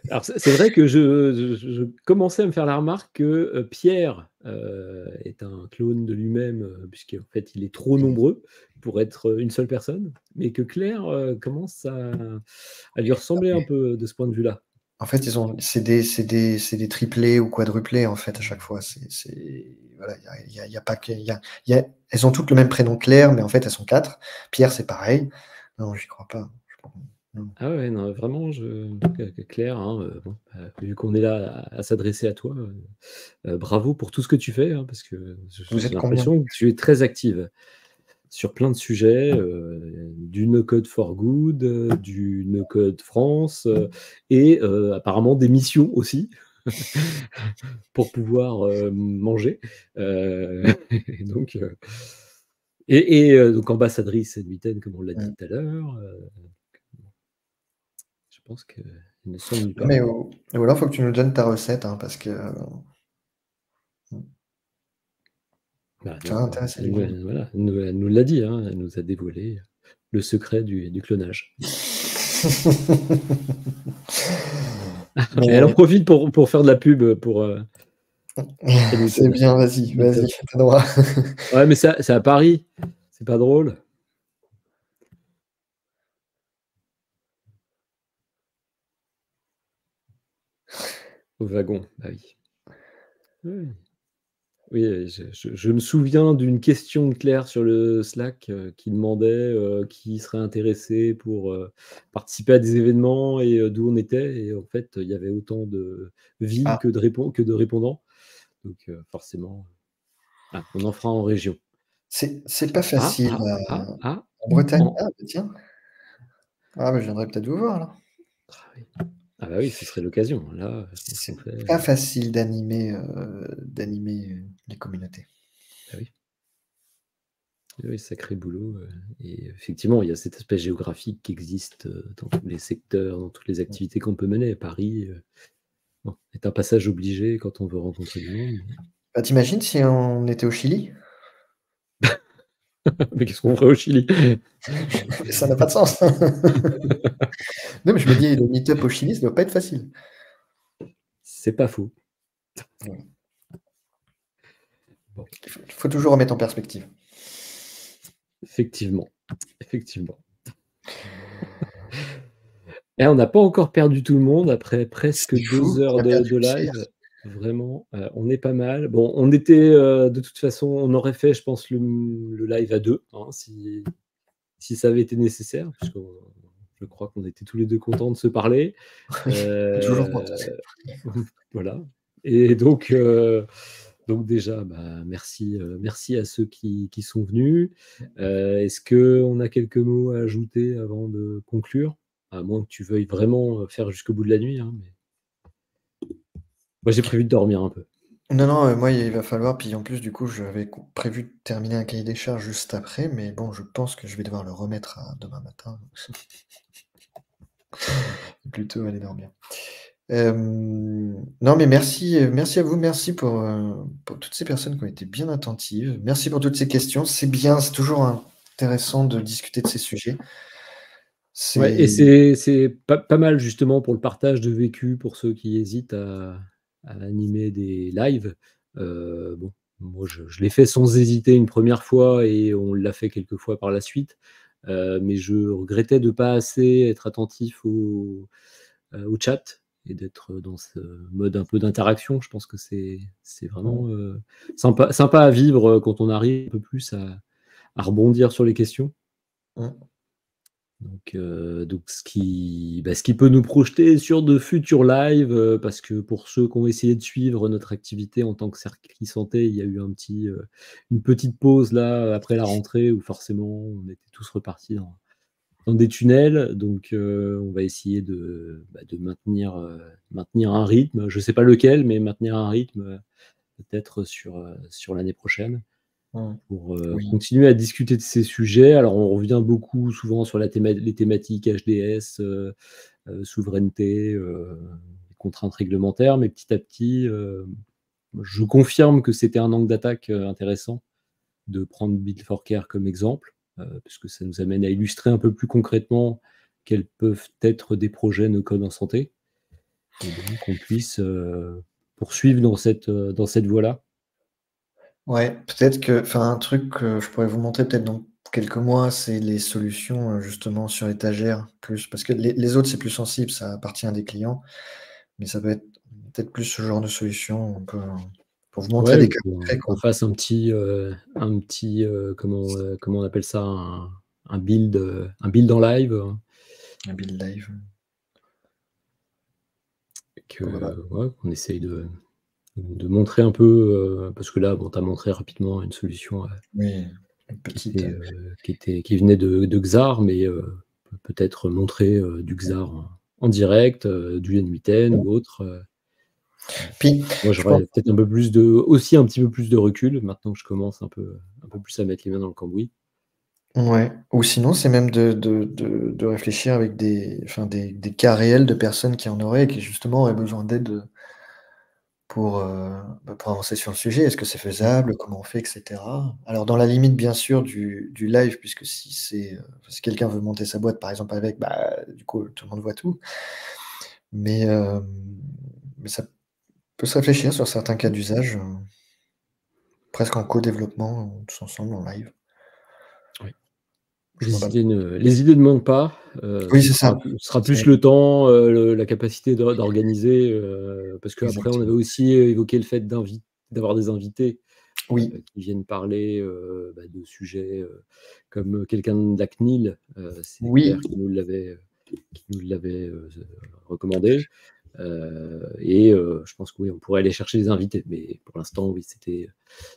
Alors c'est vrai que je commençais à me faire la remarque que, Pierre, est un clone de lui-même, puisqu'en fait il est trop nombreux pour être, une seule personne, mais que Claire, commence à lui ressembler un peu de ce point de vue-là. En fait, c'est des triplés ou quadruplés, en fait, à chaque fois. Voilà, il y a pas que il y a elles ont toutes le même prénom Claire, mais en fait, elles sont 4. Pierre, c'est pareil. Non, j'y crois pas. Je crois non. Ah ouais, non, vraiment, Claire, hein, bon, vu qu'on est là à s'adresser à toi, bravo pour tout ce que tu fais, hein, parce que Vous j'ai êtes combien? l'impression que tu es très active sur plein de sujets, du No Code for Good, du No Code France, et apparemment des missions aussi pour pouvoir, manger, et donc donc ambassadrice du Mitaine comme on l'a dit Mmh. tout à l'heure, je pense qu'elle ne s'ennuie pas. Mais ou alors, faut que tu nous donnes ta recette, hein, parce que, mmh, Bah, ça non, va intéresser du monde. voilà, elle nous l'a dit, hein, elle nous a dévoilé le secret du clonage. Mais Et elle en profite pour faire de la pub, pour, c'est Hamilton. bien, vas-y, Hamilton. vas-y, tu as droit. Ouais, mais c'est à Paris, c'est pas drôle. Au wagon, bah oui. Oui, oui, je me souviens d'une question de Claire sur le Slack, qui demandait, qui serait intéressé pour, participer à des événements et d'où on était et en fait, il y avait autant de villes Ah, que de répondants, donc forcément, on en fera en région. c'est pas Ah, facile, ah, ah, en Bretagne. en Ah, bah, tiens. Ah, bah, je viendrai peut-être vous voir alors. ah oui. Ah bah oui, ce serait l'occasion. Là, je pense C'est qu'on fait. pas facile d'animer les communautés. Ah oui. Oui, sacré boulot. Et effectivement, il y a cet aspect géographique qui existe dans tous les secteurs, dans toutes les activités qu'on peut mener. Paris est un passage obligé quand on veut rencontrer du monde. Bah, t'imagines si on était au Chili? Mais qu'est-ce qu'on ferait au Chili? Ça n'a pas de sens. Non, mais je me dis, le meet-up au Chili, ça doit pas être facile. C'est pas faux. Ouais. Bon. Il faut toujours remettre en perspective. Effectivement. Et on n'a pas encore perdu tout le monde après presque C'est fou, 2 heures on a perdu de le CR. live. Vraiment, on est pas mal. Bon, on était de toute façon, on aurait fait, je pense, le live à 2, hein, si ça avait été nécessaire, puisque je crois qu'on était tous les 2 contents de se parler. Toujours content. Voilà. Et donc déjà, merci à ceux qui sont venus. Est-ce qu'on a quelques mots à ajouter avant de conclure? À moins que tu veuilles vraiment faire jusqu'au bout de la nuit, hein, mais moi j'ai prévu de dormir un peu. Non, moi, il va falloir, puis en plus, du coup, j'avais prévu de terminer un cahier des charges juste après, mais bon, je pense que je vais devoir le remettre à demain matin. Plutôt aller dormir. Non, mais merci à vous, merci pour toutes ces personnes qui ont été bien attentives. Merci pour toutes ces questions. C'est bien, c'est toujours intéressant de discuter de ces sujets. Ouais, et c'est pas mal justement pour le partage de vécu, pour ceux qui hésitent à animer des lives. Bon, moi je l'ai fait sans hésiter une première fois et on l'a fait quelques fois par la suite. Mais je regrettais de pas assez être attentif au chat et d'être dans ce mode un peu d'interaction. Je pense que c'est vraiment sympa à vivre quand on arrive un peu plus à rebondir sur les questions. Donc ce qui peut nous projeter sur de futurs lives, parce que pour ceux qui ont essayé de suivre notre activité en tant que Cercle Santé, il y a eu une petite pause là après la rentrée où forcément on était tous repartis dans des tunnels. Donc on va essayer de maintenir un rythme. Je ne sais pas lequel, mais maintenir un rythme peut-être sur l'année prochaine. Pour continuer à discuter de ces sujets. Alors, on revient souvent sur les thématiques HDS, souveraineté, les contraintes réglementaires, mais petit à petit, je confirme que c'était un angle d'attaque intéressant de prendre Build for Care comme exemple, puisque ça nous amène à illustrer un peu plus concrètement quels peuvent être des projets no-code en santé, et donc qu'on puisse poursuivre dans cette voie-là. Ouais, peut-être que, un truc que je pourrais vous montrer peut-être dans quelques mois, c'est les solutions justement sur étagère, plus parce que les autres, c'est plus sensible, ça appartient à des clients, mais ça peut être peut-être plus ce genre de solution, pour vous montrer des cas concrets, Qu'on quoi. fasse un petit comment on appelle ça? Un build en live, Un build live. ouais, qu'on essaye de montrer un peu, parce que là, bon, tu as montré rapidement une solution, Oui, une petite. qui venait de Xar, mais peut-être montrer du Xar en direct, du N8N ou autre. Puis, Moi, je pense, j'aurais peut-être un petit peu plus de recul, maintenant que je commence un peu plus à mettre les mains dans le cambouis. ouais, ou sinon, c'est même de réfléchir avec des cas réels de personnes qui en auraient et qui justement auraient besoin d'aide pour avancer sur le sujet. Est-ce que c'est faisable? Comment on fait? Et cetera. Alors dans la limite bien sûr du live, puisque si quelqu'un veut monter sa boîte par exemple avec, du coup tout le monde voit tout. Mais ça peut se réfléchir sur certains cas d'usage, presque en co-développement, tous ensemble en live. Oui. Je m'emballe. Les idées ne manquent pas. Oui, Ce c'est ça. sera plus le temps, la capacité d'organiser, parce qu'après on avait Exactement. aussi évoqué le fait d'avoir des invités Oui, qui viennent parler de sujets comme quelqu'un de la CNIL, c'est oui. Claire qui nous l'avait recommandé. Et je pense que oui, on pourrait aller chercher des invités, mais pour l'instant, oui,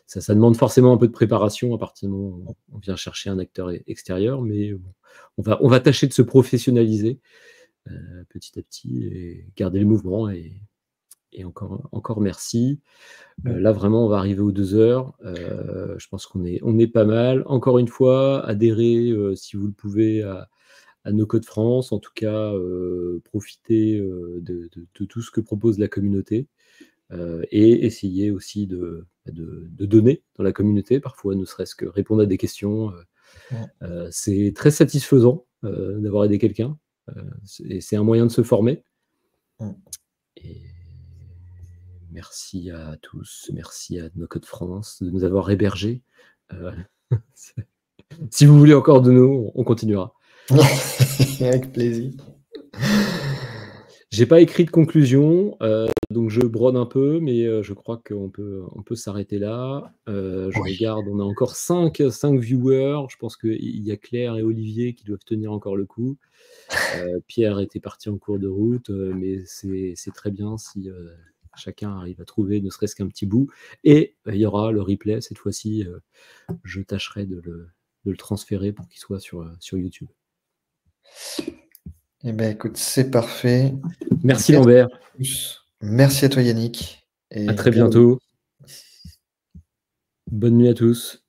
ça demande forcément un peu de préparation à partir du moment où on vient chercher un acteur extérieur, mais bon, on va tâcher de se professionnaliser petit à petit et garder le mouvement. Et encore merci. Là, vraiment, on va arriver aux 2 heures. Je pense qu'on est pas mal. Encore une fois, adhérez, si vous le pouvez, à No Code France. En tout cas, profitez de tout ce que propose la communauté. Et essayez aussi de donner dans la communauté, parfois ne serait-ce que répondre à des questions. C'est très satisfaisant d'avoir aidé quelqu'un. C'est un moyen de se former. Et merci à tous, merci à No Code France de nous avoir hébergés. Si vous voulez encore de nous, on continuera. Avec plaisir. J'ai pas écrit de conclusion, donc je brode un peu, mais je crois qu'on peut s'arrêter là. Je regarde, on a encore 5 viewers. Je pense qu'il y a Claire et Olivier qui doivent tenir encore le coup. Pierre était parti en cours de route, mais c'est très bien si chacun arrive à trouver ne serait-ce qu'un petit bout. Et il y aura le replay, cette fois-ci, je tâcherai de le transférer pour qu'il soit sur YouTube. Eh bien, écoute, c'est parfait. Merci Lambert. Merci à toi Yannick. Et à très bientôt. Bonne nuit à tous.